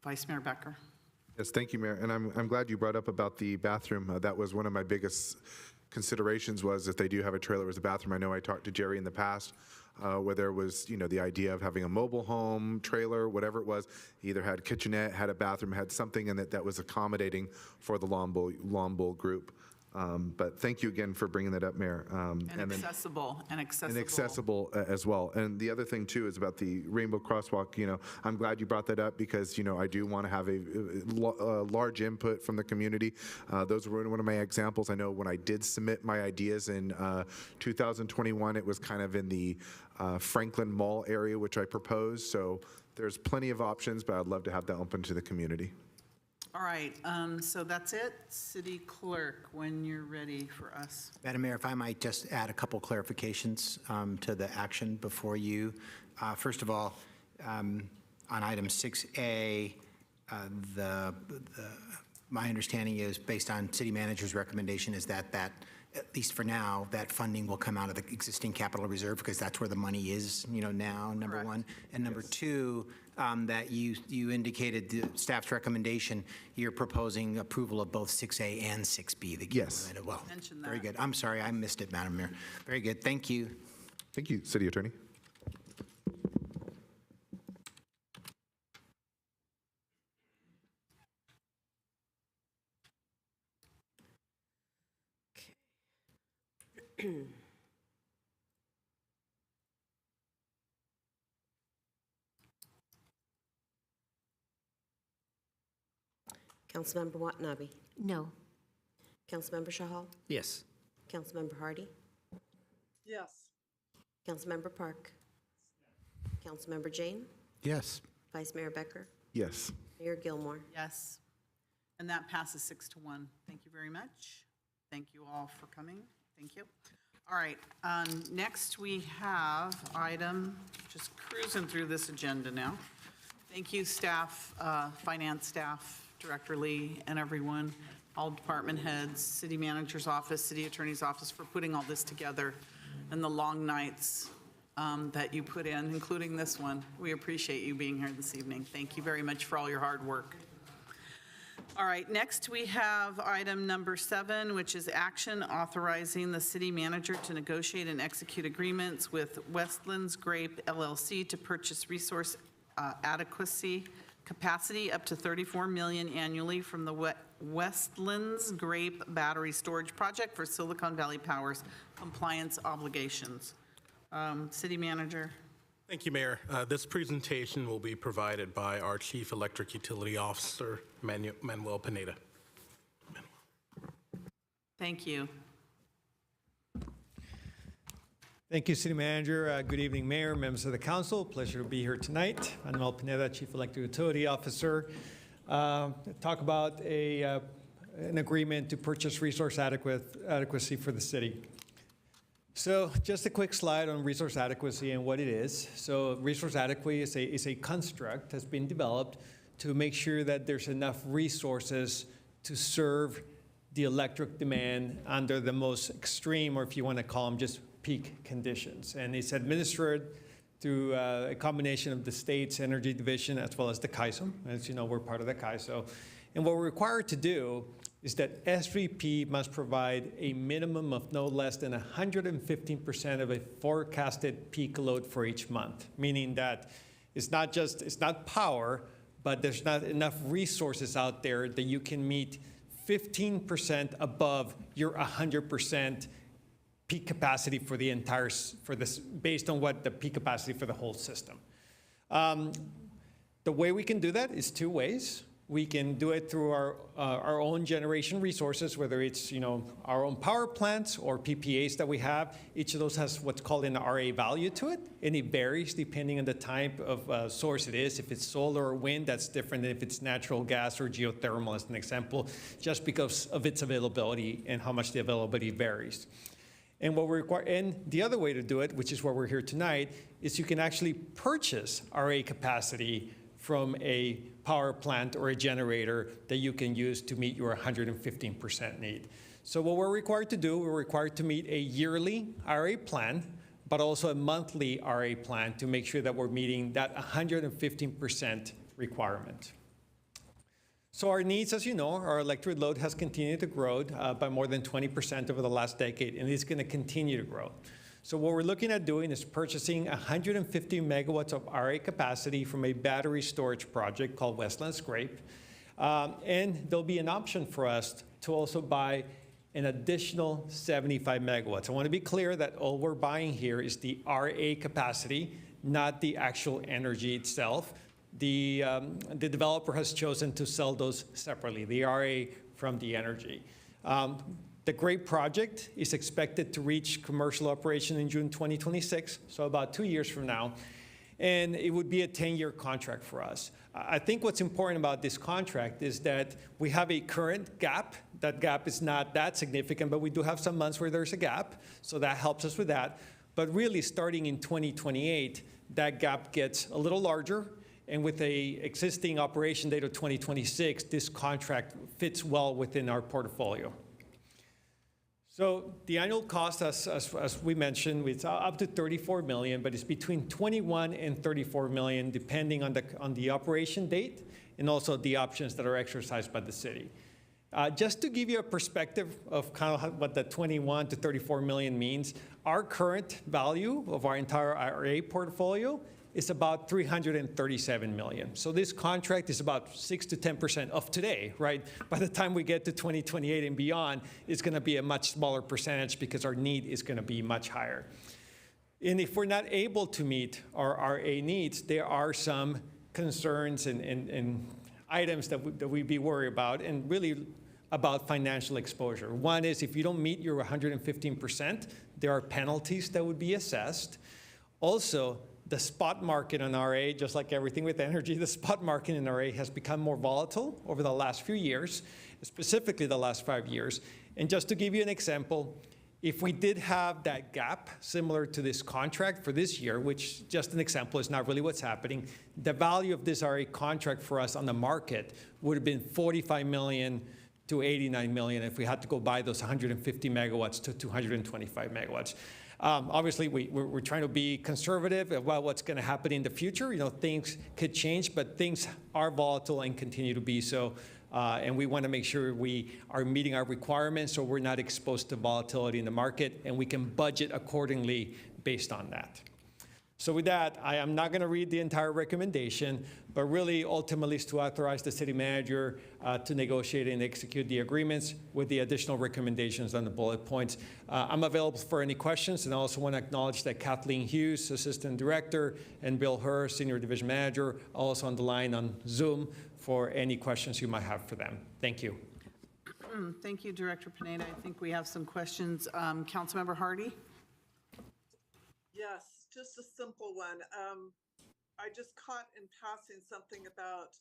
Vice Mayor Becker. Yes, thank you, Mayor. And I'm glad you brought up about the bathroom. That was one of my biggest considerations, was if they do have a trailer as a bathroom. I know I talked to Jerry in the past, where there was, you know, the idea of having a mobile home, trailer, whatever it was, either had kitchenette, had a bathroom, had something, and that was accommodating for the lawn bowl group. But thank you again for bringing that up, Mayor. And accessible. And accessible as well. And the other thing too is about the Rainbow Crosswalk. You know, I'm glad you brought that up, because, you know, I do want to have a large input from the community. Those were one of my examples. I know when I did submit my ideas in 2021, it was kind of in the Franklin Mall area, which I proposed. So there's plenty of options, but I'd love to have that open to the community. All right, so that's it. City Clerk, when you're ready for us. Madam Mayor, if I might just add a couple clarifications to the action before you. First of all, on item 6A, my understanding is, based on city manager's recommendation, is that at least for now, that funding will come out of the existing capital reserve, because that's where the money is, you know, now, number Correct. one. And number two, that you indicated the staff's recommendation, you're proposing approval of both 6A and 6B. Yes. Well, Mention very that. good. I'm sorry, I missed it, Madam Mayor. Very good. Thank you. Thank you, City Attorney. Councilmember Watanabe. No. Councilmember Shahal. Yes. Councilmember Hardy. Yes. Councilmember Park. Councilmember Jane. Yes. Vice Mayor Becker. Yes. Mayor Gilmore. Yes. And that passes 6-1. Thank you very much. Thank you all for coming. Thank you. All right, next we have item, just cruising through this agenda now. Thank you, staff, finance staff, Director Lee, and everyone, all department heads, city manager's office, city attorney's office, for putting all this together, and the long nights that you put in, including this one. We appreciate you being here this evening. Thank you very much for all your hard work. All right, next we have item number 7, which is action authorizing the city manager to negotiate and execute agreements with Westlands Grape LLC to purchase resource adequacy capacity up to $34 million annually from the Westlands Grape Battery Storage Project for Silicon Valley Power's compliance obligations. City manager. Thank you, Mayor. This presentation will be provided by our Chief Electric Utility Officer, Manuel Pineda. Thank you. Thank you, City Manager. Good evening, Mayor, members of the council. Pleasure to be here tonight. Manuel Pineda, Chief Electric Utility Officer. Talk about an agreement to purchase resource adequacy for the city. So just a quick slide on resource adequacy and what it is. So resource adequacy is a construct that's been developed to make sure that there's enough resources to serve the electric demand under the most extreme, or if you want to call them just peak conditions. And it's administered through a combination of the state's energy division as well as the CAISO. As you know, we're part of the CAISO. And what we're required to do is that S3P must provide a minimum of no less than 115% of a forecasted peak load for each month, meaning that it's not power, but there's not enough resources out there that you can meet 15% above your 100% peak capacity for the entire, based on what the peak capacity for the whole system. The way we can do that is two ways. We can do it through our own generation resources, whether it's our own power plants or PPAs that we have. Each of those has what's called an RA value to it, and it varies depending on the type of source it is. If it's solar or wind, that's different than if it's natural gas or geothermal, as an example, just because of its availability and how much the availability varies. And what we require, and the other way to do it, which is why we're here tonight, is you can actually purchase RA capacity from a power plant or a generator that you can use to meet your 115% need. So what we're required to do, we're required to meet a yearly RA plan, but also a monthly RA plan to make sure that we're meeting that 115% requirement. So our needs, as you know, our electric load has continued to grow by more than 20% over the last decade, and it's going to continue to grow. So what we're looking at doing is purchasing 150 megawatts of RA capacity from a battery storage project called Westland Scrape. And there'll be an option for us to also buy an additional 75 megawatts. I want to be clear that all we're buying here is the RA capacity, not the actual energy itself. The developer has chosen to sell those separately, the RA from the energy. The GRAPE project is expected to reach commercial operation in June 2026, so about 2 years from now, and it would be a 10-year contract for us. I think what's important about this contract is that we have a current gap. That gap is not that significant, but we do have some months where there's a gap, so that helps us with that. But really, starting in 2028, that gap gets a little larger, and with a existing operation date of 2026, this contract fits well within our portfolio. So the annual cost, as we mentioned, it's up to $34 million, but it's between $21 and $34 million, depending on the operation date and also the options that are exercised by the city. Just to give you a perspective of kind of what the 21 to 34 million means, our current value of our entire RA portfolio is about $337 million. So this contract is about 6 to 10% of today, right? By the time we get to 2028 and beyond, it's going to be a much smaller percentage because our need is going to be much higher. And if we're not able to meet our RA needs, there are some concerns and items that we'd be worried about, and really about financial exposure. One is if you don't meet your 115%, there are penalties that would be assessed. Also, the spot market on RA, just like everything with energy, the spot market in RA has become more volatile over the last few years, specifically the last 5 years. And just to give you an example, if we did have that gap similar to this contract for this year, which just an example is not really what's happening, the value of this RA contract for us on the market would have been $45 million to $89 million if we had to go buy those 150 megawatts to 225 megawatts. Obviously, we're trying to be conservative about what's going to happen in the future. Things could change, but things are volatile and continue to be so. And we want to make sure we are meeting our requirements so we're not exposed to volatility in the market, and we can budget accordingly based on that. So with that, I am not going to read the entire recommendation, but really ultimately is to authorize the city manager to negotiate and execute the agreements with the additional recommendations on the bullet points. I'm available for any questions, and I also want to acknowledge that Kathleen Hughes, Assistant Director, and Bill Herr, Senior Division Manager, are also on the line on Zoom for any questions you might have for them. Thank you. Thank you, Director Pineda. I think we have some questions. Councilmember Hardy? Yes. Just a simple one. I just caught in passing something about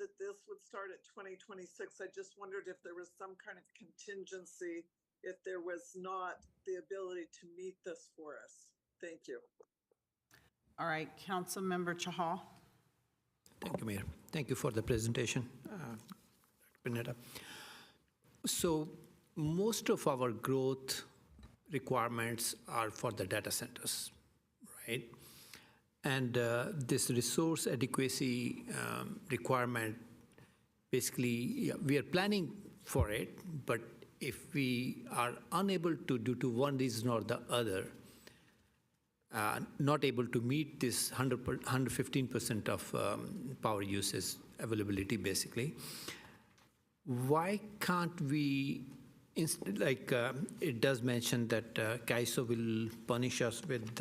that this would start at 2026. I just wondered if there was some kind of contingency if there was not the ability to meet this for us. Thank you. All right, Councilmember Chahal. Thank you, Mayor. Thank you for the presentation, Benetta. So most of our growth requirements are for the data centers, right? And this resource adequacy requirement, basically, we are planning for it, but if we are unable to, due to one reason or the other, not able to meet this 115% of power usage availability, basically, why can't we, it does mention that CAISO will punish us with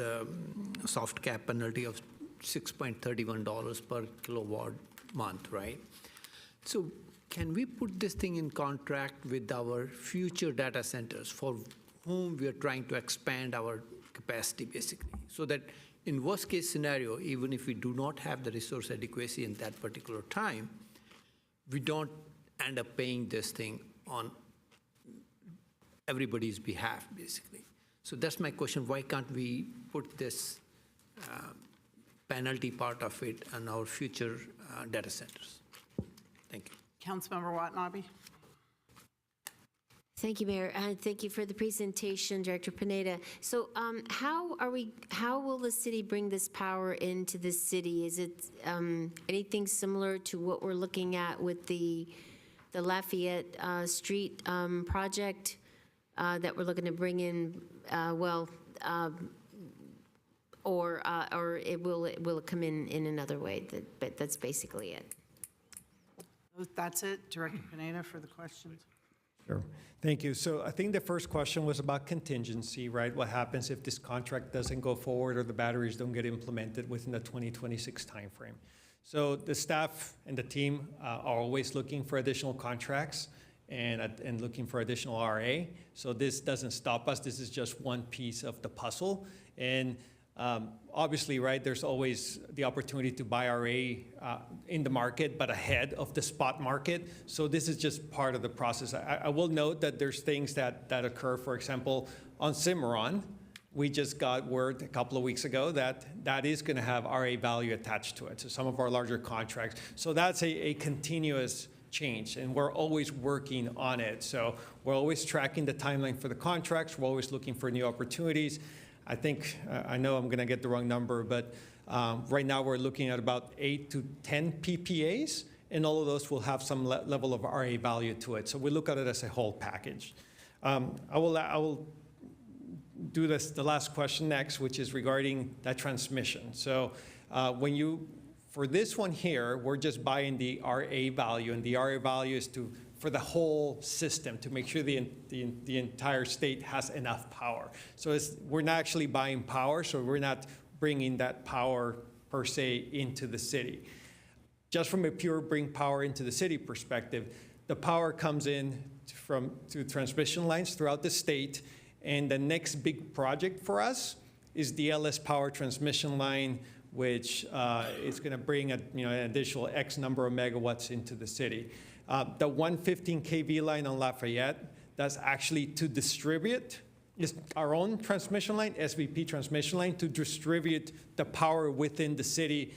soft cap penalty of $6.31 per kilowatt month, right? So can we put this thing in contract with our future data centers for whom we are trying to expand our capacity, basically, so that in worst case scenario, even if we do not have the resource adequacy in that particular time, we don't end up paying this thing on everybody's behalf, basically. So that's my question. Why can't we put this penalty part of it on our future data centers? Thank you. Councilmember Watanabe. Thank you, Mayor, and thank you for the presentation, Director Pineda. So how will the city bring this power into the city? Is it anything similar to what we're looking at with the Lafayette Street project that we're looking to bring in, or will it come in another way? But that's basically it. That's it, Director Pineda, for the questions. Sure. Thank you. So I think the first question was about contingency, right? What happens if this contract doesn't go forward or the batteries don't get implemented within the 2026 timeframe? So the staff and the team are always looking for additional contracts and looking for additional RA. So this doesn't stop us. This is just one piece of the puzzle. And obviously, right, there's always the opportunity to buy RA in the market, but ahead of the spot market. So this is just part of the process. I will note that there's things that occur, for example, on Cimarron. We just got word a couple of weeks ago that is going to have RA value attached to it, so some of our larger contracts. So that's a continuous change, and we're always working on it. So we're always tracking the timeline for the contracts. We're always looking for new opportunities. I think, I know I'm going to get the wrong number, but right now we're looking at about 8 to 10 PPAs, and all of those will have some level of RA value to it. So we look at it as a whole package. I will do the last question next, which is regarding that transmission. So for this one here, we're just buying the RA value, and the RA value is for the whole system to make sure the entire state has enough power. So we're not actually buying power, so we're not bringing that power per se into the city. Just from a pure bring power into the city perspective, the power comes in through transmission lines throughout the state, and the next big project for us is the LS Power transmission line, which is going to bring an additional X number of megawatts into the city. The 115 kV line on Lafayette, that's actually to distribute, is our own transmission line, SVP transmission line, to distribute the power within the city,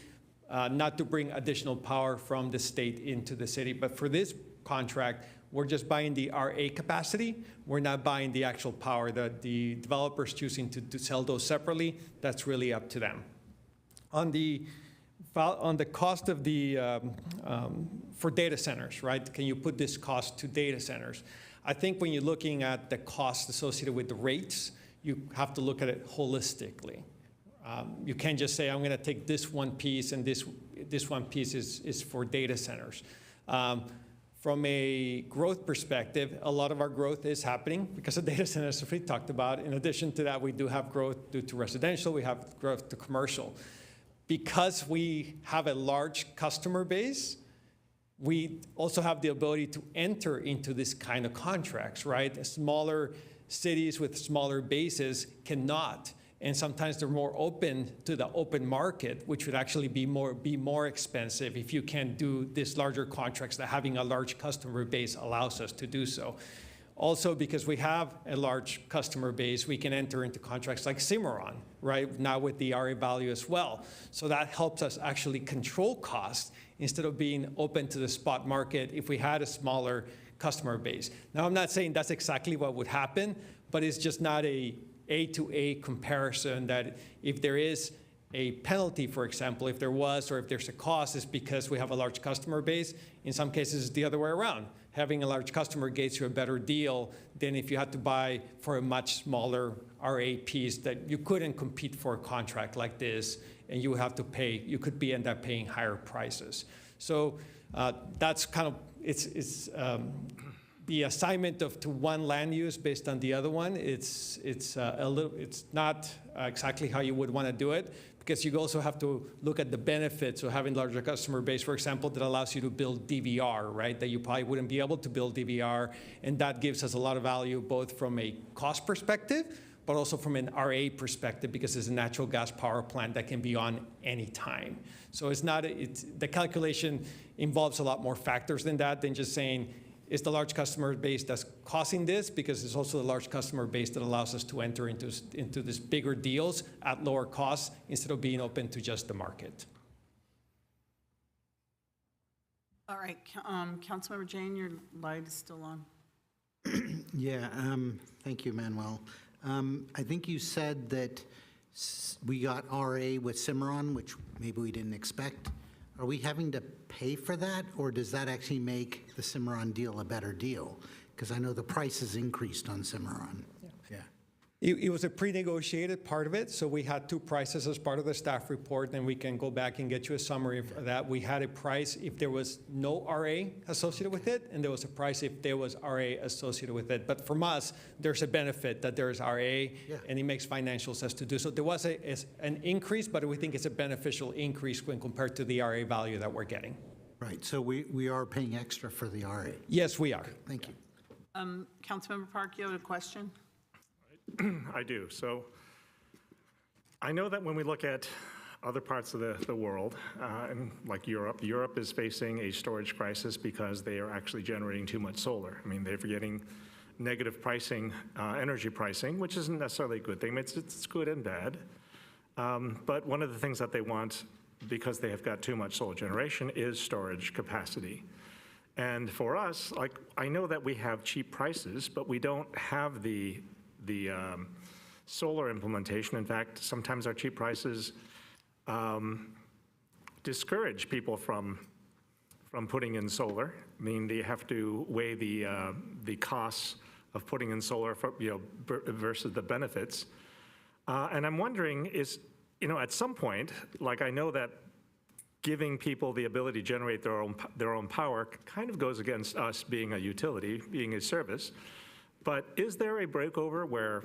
not to bring additional power from the state into the city. But for this contract, we're just buying the RA capacity. We're not buying the actual power. The developers choosing to sell those separately, that's really up to them. On the cost of for data centers, right? Can you put this cost to data centers? I think when you're looking at the cost associated with the rates, you have to look at it holistically. You can't just say, I'm going to take this one piece and this one piece is for data centers. From a growth perspective, a lot of our growth is happening because of data centers, as we talked about. In addition to that, we do have growth due to residential, we have growth to commercial. Because we have a large customer base, we also have the ability to enter into this kind of contracts, right? Smaller cities with smaller bases cannot. And sometimes they're more open to the open market, which would actually be more expensive if you can't do these larger contracts that having a large customer base allows us to do so. Also, because we have a large customer base, we can enter into contracts like Cimarron, right, now with the RA value as well. So that helps us actually control costs instead of being open to the spot market if we had a smaller customer base. Now, I'm not saying that's exactly what would happen, but it's just not a to A comparison that if there is a penalty, for example, if there was, or if there's a cost, is because we have a large customer base. In some cases, it's the other way around. Having a large customer gets you a better deal than if you had to buy for a much smaller RA piece that you couldn't compete for a contract like this, and you have to pay, you could end up paying higher prices. So that's kind of, it's the assignment to one land use based on the other one. It's not exactly how you would want to do it, because you also have to look at the benefits of having larger customer base, for example, that allows you to build DVR, right? That you probably wouldn't be able to build DVR, and that gives us a lot of value both from a cost perspective, but also from an RA perspective, because it's a natural gas power plant that can be on any time. So the calculation involves a lot more factors than that, than just saying, it's the large customer base that's causing this, because it's also the large customer base that allows us to enter into these bigger deals at lower costs instead of being open to just the market. All right, Councilmember Jane, your light is still on. Yeah, thank you, Manuel. I think you said that we got RA with Cimarron, which maybe we didn't expect. Are we having to pay for that, or does that actually make the Cimarron deal a better deal? Because I know the price has increased on Cimarron. Yeah. It was a pre-negotiated part of it, so we had two prices as part of the staff report, and we can go back and get you a summary of that. We had a price if there was no RA associated with it, and there was a price if there was RA associated with it. But from us, there's a benefit that there's RA, and it makes financial sense to do so. There was an increase, but we think it's a beneficial increase when compared to the RA value that we're getting. Right, so we are paying extra for the RA. Yes, we are. Thank you. Councilmember Park, you have a question? I do. So I know that when we look at other parts of the world, and like Europe is facing a storage crisis because they are actually generating too much solar. I mean, they're getting negative pricing, energy pricing, which isn't necessarily a good thing. It's good and bad. But one of the things that they want, because they have got too much solar generation, is storage capacity. And for us, like, I know that we have cheap prices, but we don't have the solar implementation. In fact, sometimes our cheap prices discourage people from putting in solar. I mean, they have to weigh the costs of putting in solar versus the benefits. And I'm wondering at some point, like, I know that giving people the ability to generate their own power kind of goes against us being a utility, being a service. But is there a breakover where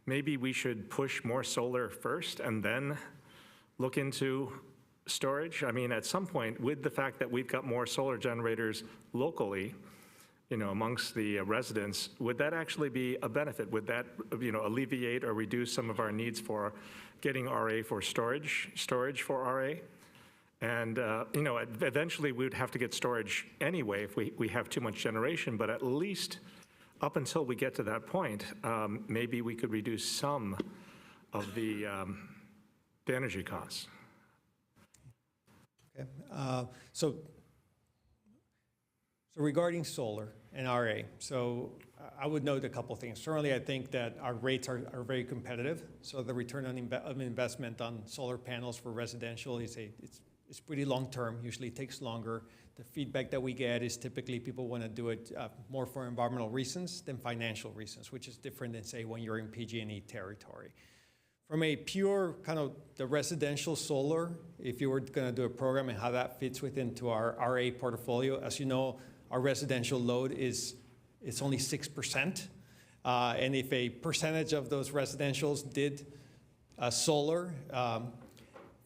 maybe we should push more solar first and then look into storage? I mean, at some point, with the fact that we've got more solar generators locally, amongst the residents, would that actually be a benefit? Would that, alleviate or reduce some of our needs for getting RA for storage for RA? And, eventually we would have to get storage anyway if we have too much generation, but at least up until we get to that point, maybe we could reduce some of the energy costs. Okay. So regarding solar and RA, so I would note a couple things. Certainly, I think that our rates are very competitive. So the return on investment on solar panels for residential is it's pretty long-term. Usually, it takes longer. The feedback that we get is typically people want to do it more for environmental reasons than financial reasons, which is different than, say, when you're in PG&E territory. From a pure kind of the residential solar, if you were going to do a program and how that fits into our RA portfolio, as you know, our residential load it's only 6%. And if a percentage of those residentials did solar,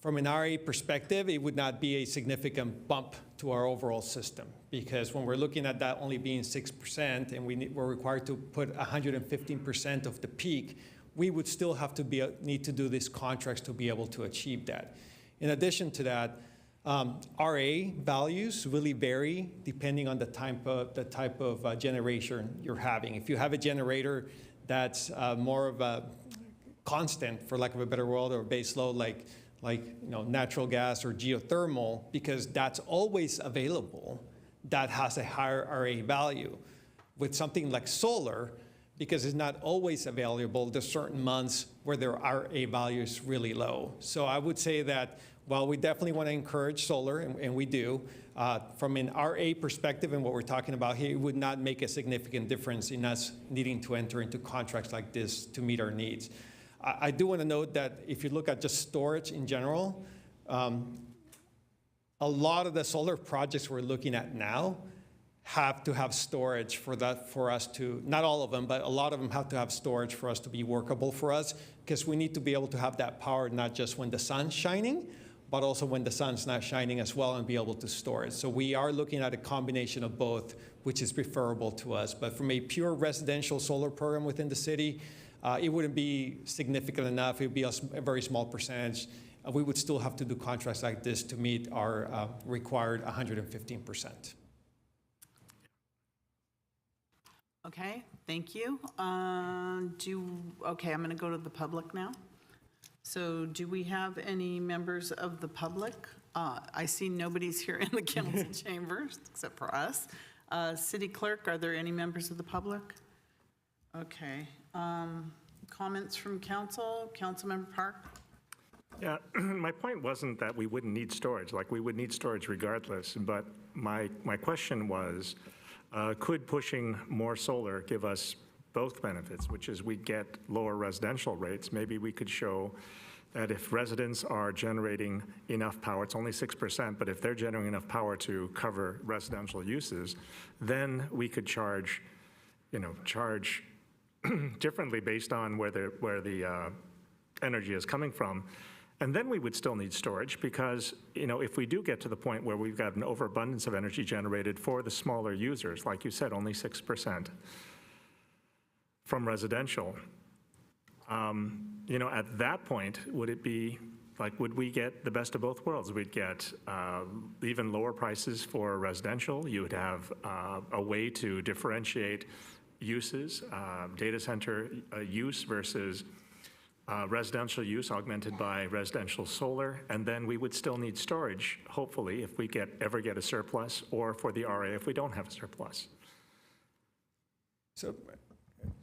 from an RA perspective, it would not be a significant bump to our overall system, because when we're looking at that only being 6% and we're required to put 115% of the peak, we would still have to need to do these contracts to be able to achieve that. In addition to that, RA values really vary depending on the type of generation you're having. If you have a generator that's more of a constant, for lack of a better word, or base load like natural gas or geothermal, because that's always available, that has a higher RA value. With something like solar, because it's not always available, there's certain months where their RA value is really low. So I would say that while we definitely want to encourage solar, and we do, from an RA perspective and what we're talking about here, it would not make a significant difference in us needing to enter into contracts like this to meet our needs. I do want to note that if you look at just storage in general, a lot of the solar projects we're looking at now have to have storage for us to, not all of them, but a lot of them have to have storage for us to be workable for us, because we need to be able to have that power not just when the sun's shining, but also when the sun's not shining as well, and be able to store it. So we are looking at a combination of both, which is preferable to us. But from a pure residential solar program within the city, it wouldn't be significant enough. It would be a very small percentage. We would still have to do contracts like this to meet our required 115%. Okay, thank you. Okay, I'm going to go to the public now. So do we have any members of the public? I see nobody's here in the council chambers except for us. City Clerk, are there any members of the public? Okay. Comments from council? Councilmember Park? Yeah, my point wasn't that we wouldn't need storage. Like, we would need storage regardless. But my question was, could pushing more solar give us both benefits, which is we get lower residential rates? Maybe we could show that if residents are generating enough power, it's only 6%, but if they're generating enough power to cover residential uses, then we could charge differently based on where the energy is coming from. And then we would still need storage, because if we do get to the point where we've got an overabundance of energy generated for the smaller users, like you said, only 6% from residential, at that point, would it be like, would we get the best of both worlds? We'd get even lower prices for residential. You would have a way to differentiate uses, data center use versus residential use augmented by residential solar, and then we would still need storage, hopefully, if we ever get a surplus, or for the RA if we don't have a surplus. So,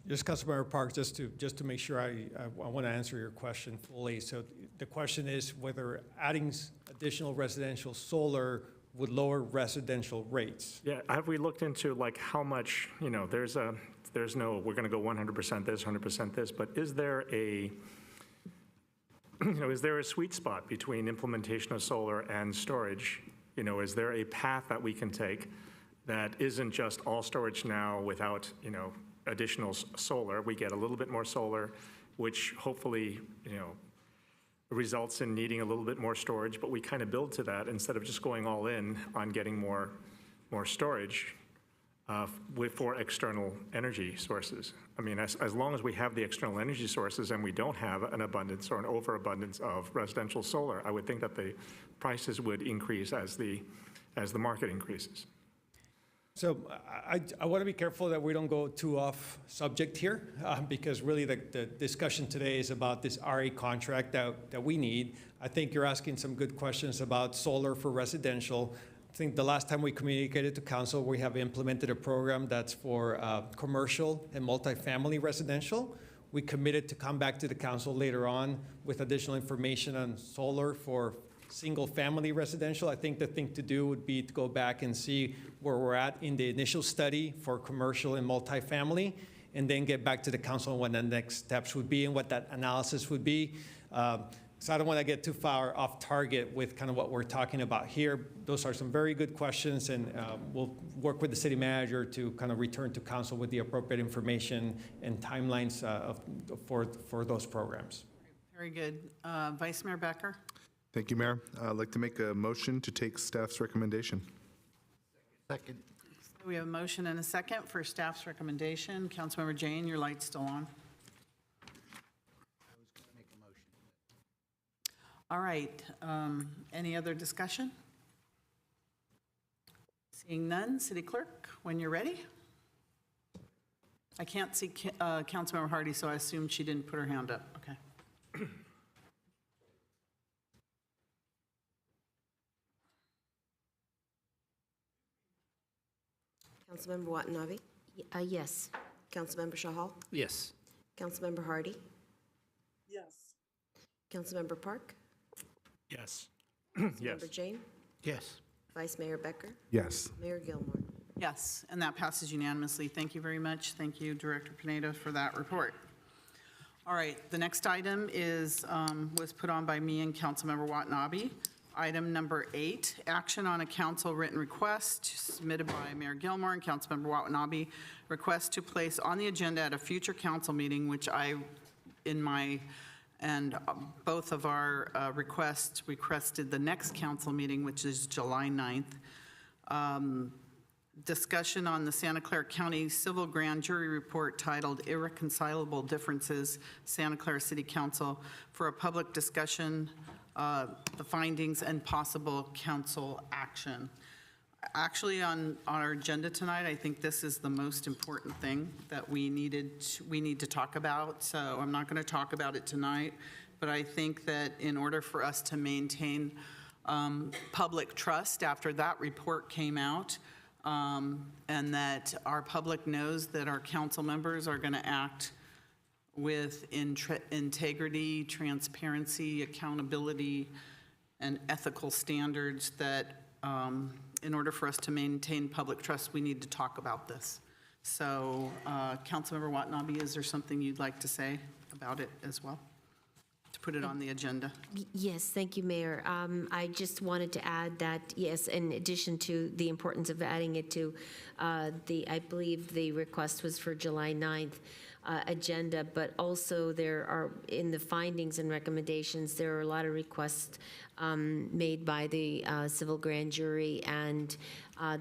just Councilmember Park, just to make sure I want to answer your question fully. So the question is whether adding additional residential solar would lower residential rates. Yeah, have we looked into like how much, there's no, we're going to go 100% this, 100% this, but is there a sweet spot between implementation of solar and storage? Is there a path that we can take that isn't just all storage now without, additional solar? We get a little bit more solar, which hopefully, results in needing a little bit more storage, but we kind of build to that instead of just going all in on getting more storage for external energy sources. I mean, as long as we have the external energy sources and we don't have an abundance or an overabundance of residential solar, I would think that the prices would increase as the market increases. So I want to be careful that we don't go too off subject here, because really the discussion today is about this RA contract that we need. I think you're asking some good questions about solar for residential. I think the last time we communicated to council, we have implemented a program that's for commercial and multifamily residential. We committed to come back to the council later on with additional information on solar for single-family residential. I think the thing to do would be to go back and see where we're at in the initial study for commercial and multifamily, and then get back to the council on what the next steps would be and what that analysis would be. So I don't want to get too far off target with kind of what we're talking about here. Those are some very good questions, and we'll work with the city manager to kind of return to council with the appropriate information and timelines for those programs. Very good. Vice Mayor Becker? Thank you, Mayor. I'd like to make a motion to take staff's recommendation. Second. We have a motion and a second for staff's recommendation. Councilmember Jane, your light's still on. All right. Any other discussion? Seeing none, City Clerk, when you're ready. I can't see Councilmember Hardy, so I assumed she didn't put her hand up. Okay. Councilmember Watanabe? Yes. Councilmember Shahal? Yes. Councilmember Hardy? Yes. Councilmember Park? Yes. Councilmember Jane? Yes. Vice Mayor Becker? Yes. Mayor Gilmore? Yes, and that passes unanimously. Thank you very much. Thank you, Director Pineda, for that report. All right, the next item is, was put on by me and Councilmember Watanabe. Item number 8, action on a council written request submitted by Mayor Gilmore and Councilmember Watanabe. Request to place on the agenda at a future council meeting, which I, in my, and both of our requests requested the next council meeting, which is July 9th. Discussion on the Santa Clara County Civil Grand Jury Report titled Irreconcilable Differences, Santa Clara City Council, for a public discussion, the findings and possible council action. Actually, on our agenda tonight, I think this is the most important thing that we need to talk about. So I'm not going to talk about it tonight, but I think that in order for us to maintain public trust after that report came out, and that our public knows that our council members are going to act with integrity, transparency, accountability, and ethical standards, that in order for us to maintain public trust, we need to talk about this. So, Councilmember Watanabe, is there something you'd like to say about it as well, to put it on the agenda? Yes, thank you, Mayor. I just wanted to add that, yes, in addition to the importance of adding it to I believe the request was for July 9th agenda, but also there are, in the findings and recommendations, there are a lot of requests made by the civil grand jury, and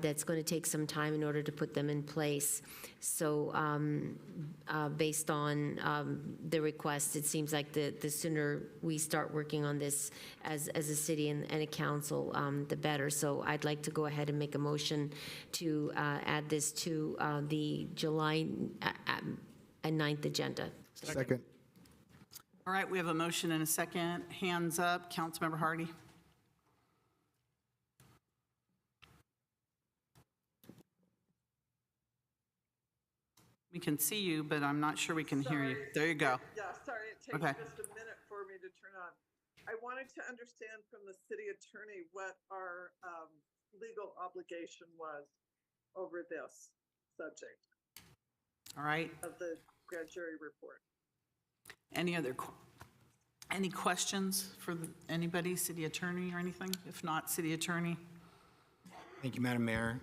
that's going to take some time in order to put them in place. So based on the request, it seems like the sooner we start working on this as a city and a council, the better. So I'd like to go ahead and make a motion to add this to the July 9th agenda. Second. All right, we have a motion and a second. Hands up, Councilmember Hardy. We can see you, but I'm not sure we can hear you. There you go. Yeah, sorry, it takes Okay. just a minute for me to turn on. I wanted to understand from the city attorney what our legal obligation was over this subject All right. of the grand jury report. Any questions for anybody, city attorney or anything? If not, city attorney? Thank you, Madam Mayor.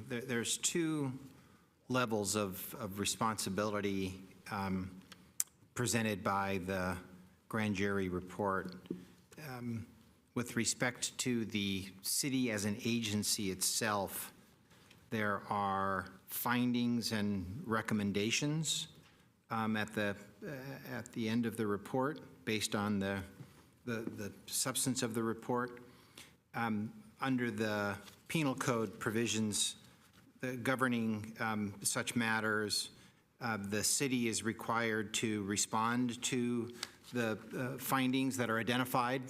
There's two levels of responsibility presented by the grand jury report. With respect to the city as an agency itself, there are findings and recommendations at the end of the report based on the substance of the report. Under the penal code provisions governing such matters, the city is required to respond to the findings that are identified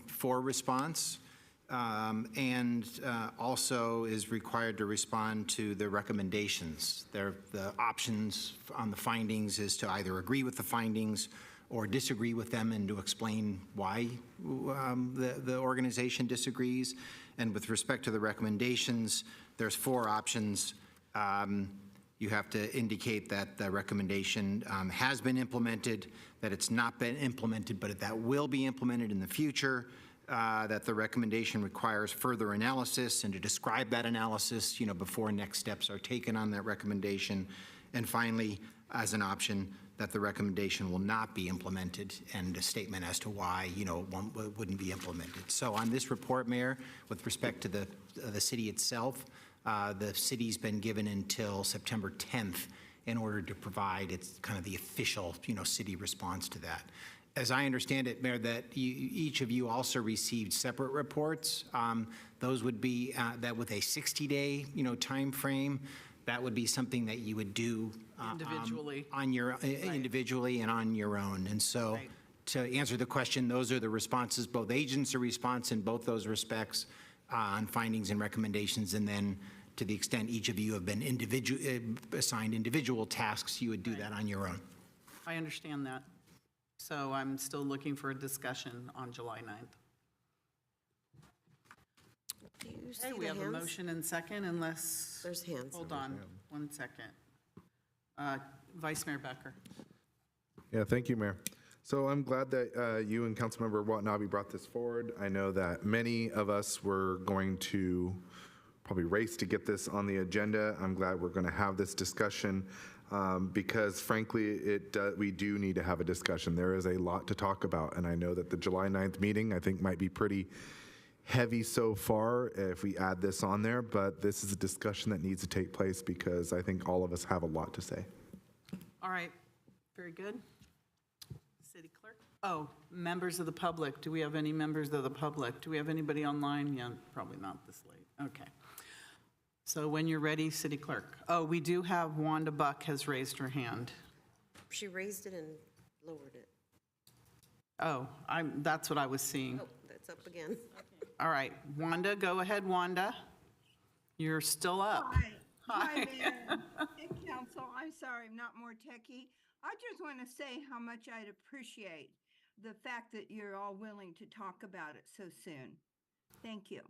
for response, and also is required to respond to the recommendations. The options on the findings is to either agree with the findings or disagree with them and to explain why the organization disagrees. And with respect to the recommendations, there's 4 options. You have to indicate that the recommendation has been implemented, that it's not been implemented, but that will be implemented in the future, that the recommendation requires further analysis, and to describe that analysis, before next steps are taken on that recommendation. And finally, as an option, that the recommendation will not be implemented, and a statement as to why, it wouldn't be implemented. So on this report, Mayor, with respect to the city itself, the city's been given until September 10th in order to provide its kind of the official, city response to that. As I understand it, Mayor, that each of you also received separate reports. Those would be that with a 60-day, time frame. That would be something that you would do Individually. on your individually and on your own. And so, to answer the question, those are the responses. Both agents are response in both those respects on findings and recommendations, and then to the extent each of you have been assigned individual tasks, you would do that on your own. I understand that. So I'm still looking for a discussion on July 9th. Do you see Okay, we the have a hands? motion and second unless. There's hands. Hold on 1 second. Vice Mayor Becker. Yeah, thank you, Mayor. So I'm glad that you and Councilmember Watanabe brought this forward. I know that many of us were going to probably race to get this on the agenda. I'm glad we're going to have this discussion because frankly, we do need to have a discussion. There is a lot to talk about, and I know that the July 9th meeting, I think, might be pretty heavy so far if we add this on there, but this is a discussion that needs to take place because I think all of us have a lot to say. All right, very good. City Clerk? Oh, members of the public. Do we have any members of the public? Do we have anybody online? Yeah, probably not this late. Okay. So when you're ready, City Clerk. Oh, we do have Wanda Buck has raised her hand. She raised it and lowered it. Oh, that's what I was seeing. Oh, that's up again. All right, Wanda, go ahead, Wanda. You're still up. Hi, Mayor. Hey, Council. I'm sorry, I'm not more techie. I just want to say how much I'd appreciate the fact that you're all willing to talk about it so soon. Thank you.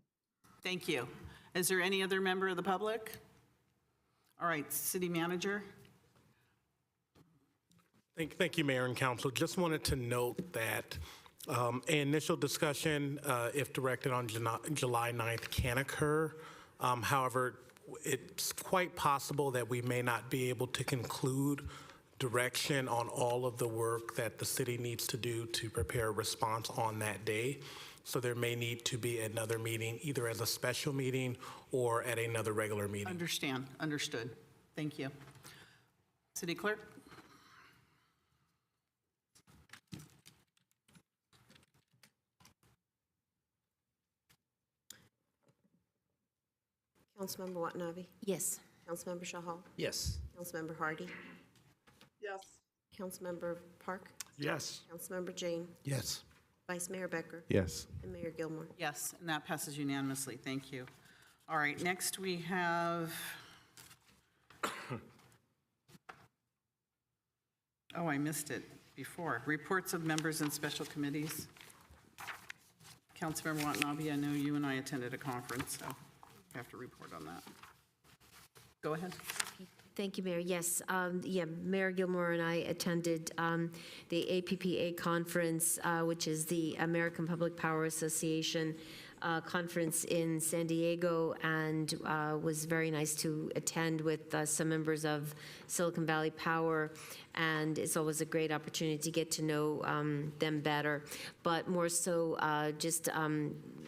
Thank you. Is there any other member of the public? All right, City Manager. Thank you, Mayor and Council. Just wanted to note that an initial discussion, if directed on July 9th, can occur. However, it's quite possible that we may not be able to conclude direction on all of the work that the city needs to do to prepare a response on that day. So there may need to be another meeting, either as a special meeting or at another regular meeting. Understood. Thank you. City Clerk? Councilmember Watanabe? Yes. Councilmember Shahal? Yes. Councilmember Hardy? Yes. Councilmember Park? Yes. Councilmember Jane? Yes. Vice Mayor Becker? Yes. And Mayor Gilmore? Yes, and that passes unanimously. Thank you. All right, next we have, oh, I missed it before. Reports of members and special committees. Councilmember Watanabe, I know you and I attended a conference, so you have to report on that. Go ahead. Thank you, Mayor. Yes, Mayor Gilmore and I attended the APPA conference, which is the American Public Power Association conference in San Diego, and was very nice to attend with some members of Silicon Valley Power, and it's always a great opportunity to get to know them better. But more so,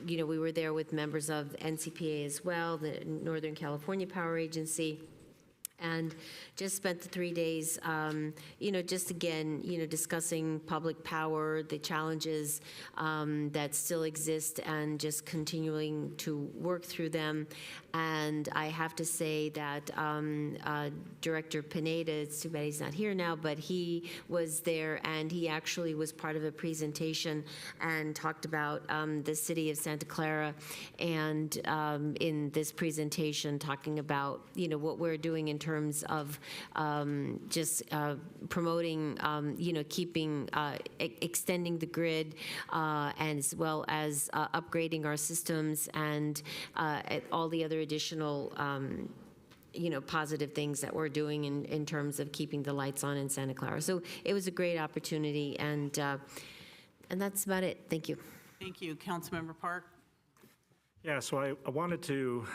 we were there with members of NCPA as well, the Northern California Power Agency, and just spent the 3 days, just again, discussing public power, the challenges that still exist, and just continuing to work through them. And I have to say that Director Pineda, it's too bad he's not here now, but he was there, and he actually was part of a presentation and talked about the city of Santa Clara, and in this presentation talking about, what we're doing in terms of promoting, keeping, extending the grid, and as well as upgrading our systems and all the other additional positive things that we're doing in terms of keeping the lights on in Santa Clara. So it was a great opportunity, and that's about it. Thank you. Thank you. Councilmember Park? Yeah, so I wanted to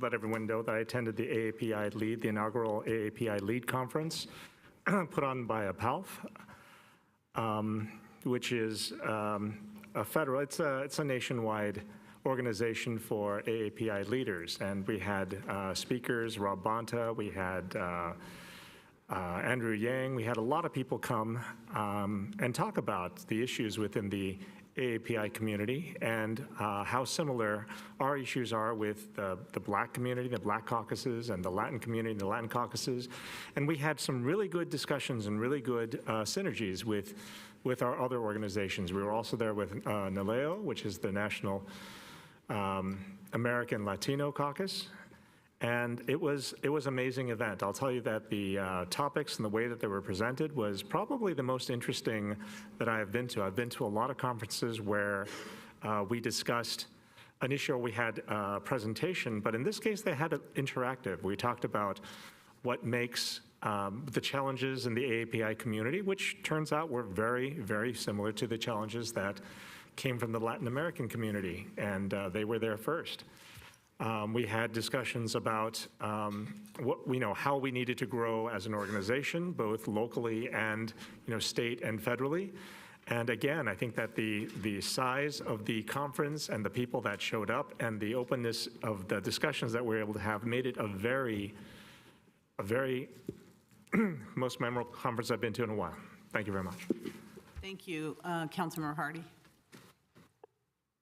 let everyone know that I attended the AAPI LEAD, the inaugural AAPI LEAD conference put on by APALF, which is a federal, it's a nationwide organization for AAPI leaders. And we had speakers, Rob Bonta, we had Andrew Yang. We had a lot of people come and talk about the issues within the AAPI community and how similar our issues are with the Black community, the Black caucuses, and the Latin community, the Latin caucuses. And we had some really good discussions and really good synergies with our other organizations. We were also there with NALEO, which is the National American Latino Caucus. And it was an amazing event. I'll tell you that the topics and the way that they were presented was probably the most interesting that I have been to. I've been to a lot of conferences where we discussed an issue or we had a presentation, but in this case they had it interactive. We talked about what makes the challenges in the AAPI community, which turns out were very, very similar to the challenges that came from the Latin American community, and they were there first. We had discussions about how we needed to grow as an organization, both locally and state and federally. And again, I think that the size of the conference and the people that showed up and the openness of the discussions that we were able to have made it a very most memorable conference I've been to in a while. Thank you very much. Thank you. Councilmember Hardy.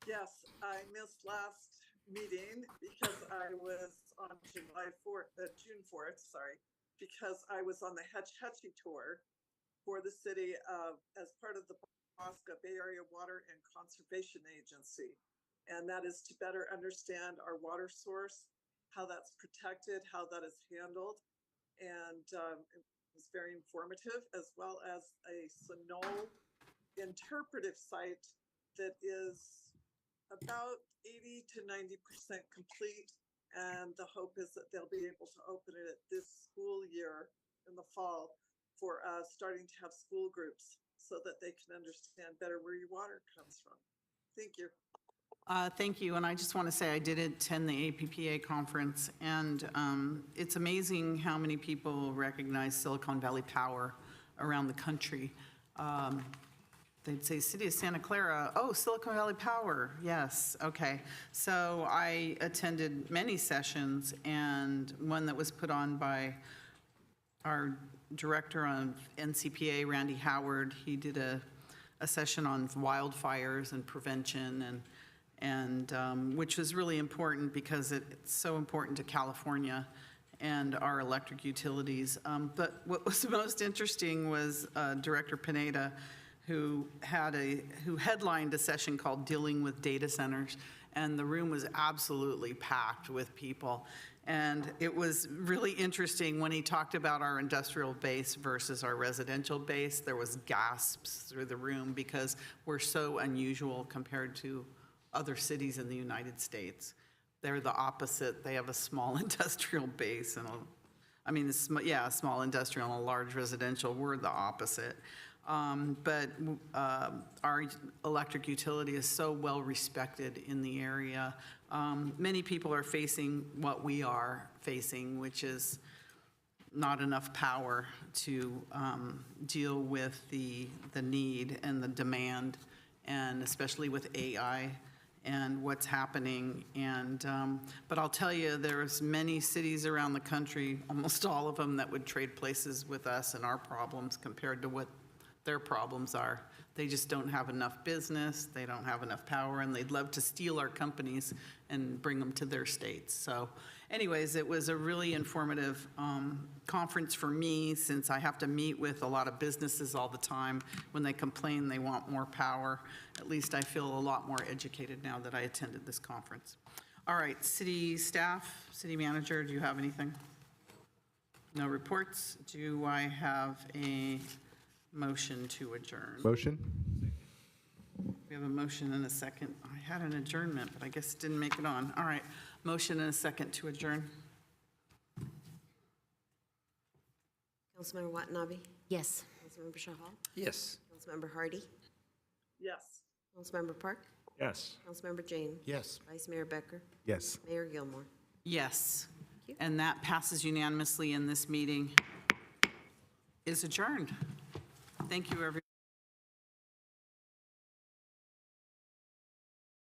Yes, I missed last meeting because I was on June 4th, sorry, because I was on the Hetch Hetchy tour for the city as part of the POSCA Bay Area Water and Conservation Agency. And that is to better understand our water source, how that's protected, how that is handled. And it was very informative, as well as a Sonol interpretive site that is about 80 to 90% complete, and the hope is that they'll be able to open it this school year in the fall for starting to have school groups so that they can understand better where your water comes from. Thank you. Thank you, and I just want to say I did attend the APPA conference, and it's amazing how many people recognize Silicon Valley Power around the country. They'd say, City of Santa Clara, oh, Silicon Valley Power, yes, okay. So I attended many sessions, and one that was put on by our director on NCPA, Randy Howard. He did a session on wildfires and prevention, and which was really important because it's so important to California and our electric utilities. But what was most interesting was Director Pineda, who headlined a session called Dealing with Data Centers, and the room was absolutely packed with people. And it was really interesting when he talked about our industrial base versus our residential base. There was gasps through the room because we're so unusual compared to other cities in the United States. They're the opposite. They have a small industrial base and a small industrial and a large residential. We're the opposite. But our electric utility is so well respected in the area. Many people are facing what we are facing, which is not enough power to deal with the need and the demand, and especially with AI and what's happening. And but I'll tell you, there's many cities around the country, almost all of them, that would trade places with us and our problems compared to what their problems are. They just don't have enough business, they don't have enough power, and they'd love to steal our companies and bring them to their states. So anyways, it was a really informative conference for me, since I have to meet with a lot of businesses all the time. When they complain they want more power, at least I feel a lot more educated now that I attended this conference. All right, city staff, city manager, do you have anything? No reports. Do I have a motion to adjourn? Motion? We have a motion and a second. I had an adjournment, but I guess it didn't make it on. All right, motion and a second to adjourn. Councilmember Watanabe? Yes. Councilmember Shahal? Yes. Councilmember Hardy? Yes. Councilmember Park? Yes. Councilmember Jane? Yes. Vice Mayor Becker? Yes. Mayor Gilmore? Yes. And that passes unanimously, and this meeting is adjourned. Thank you, everyone.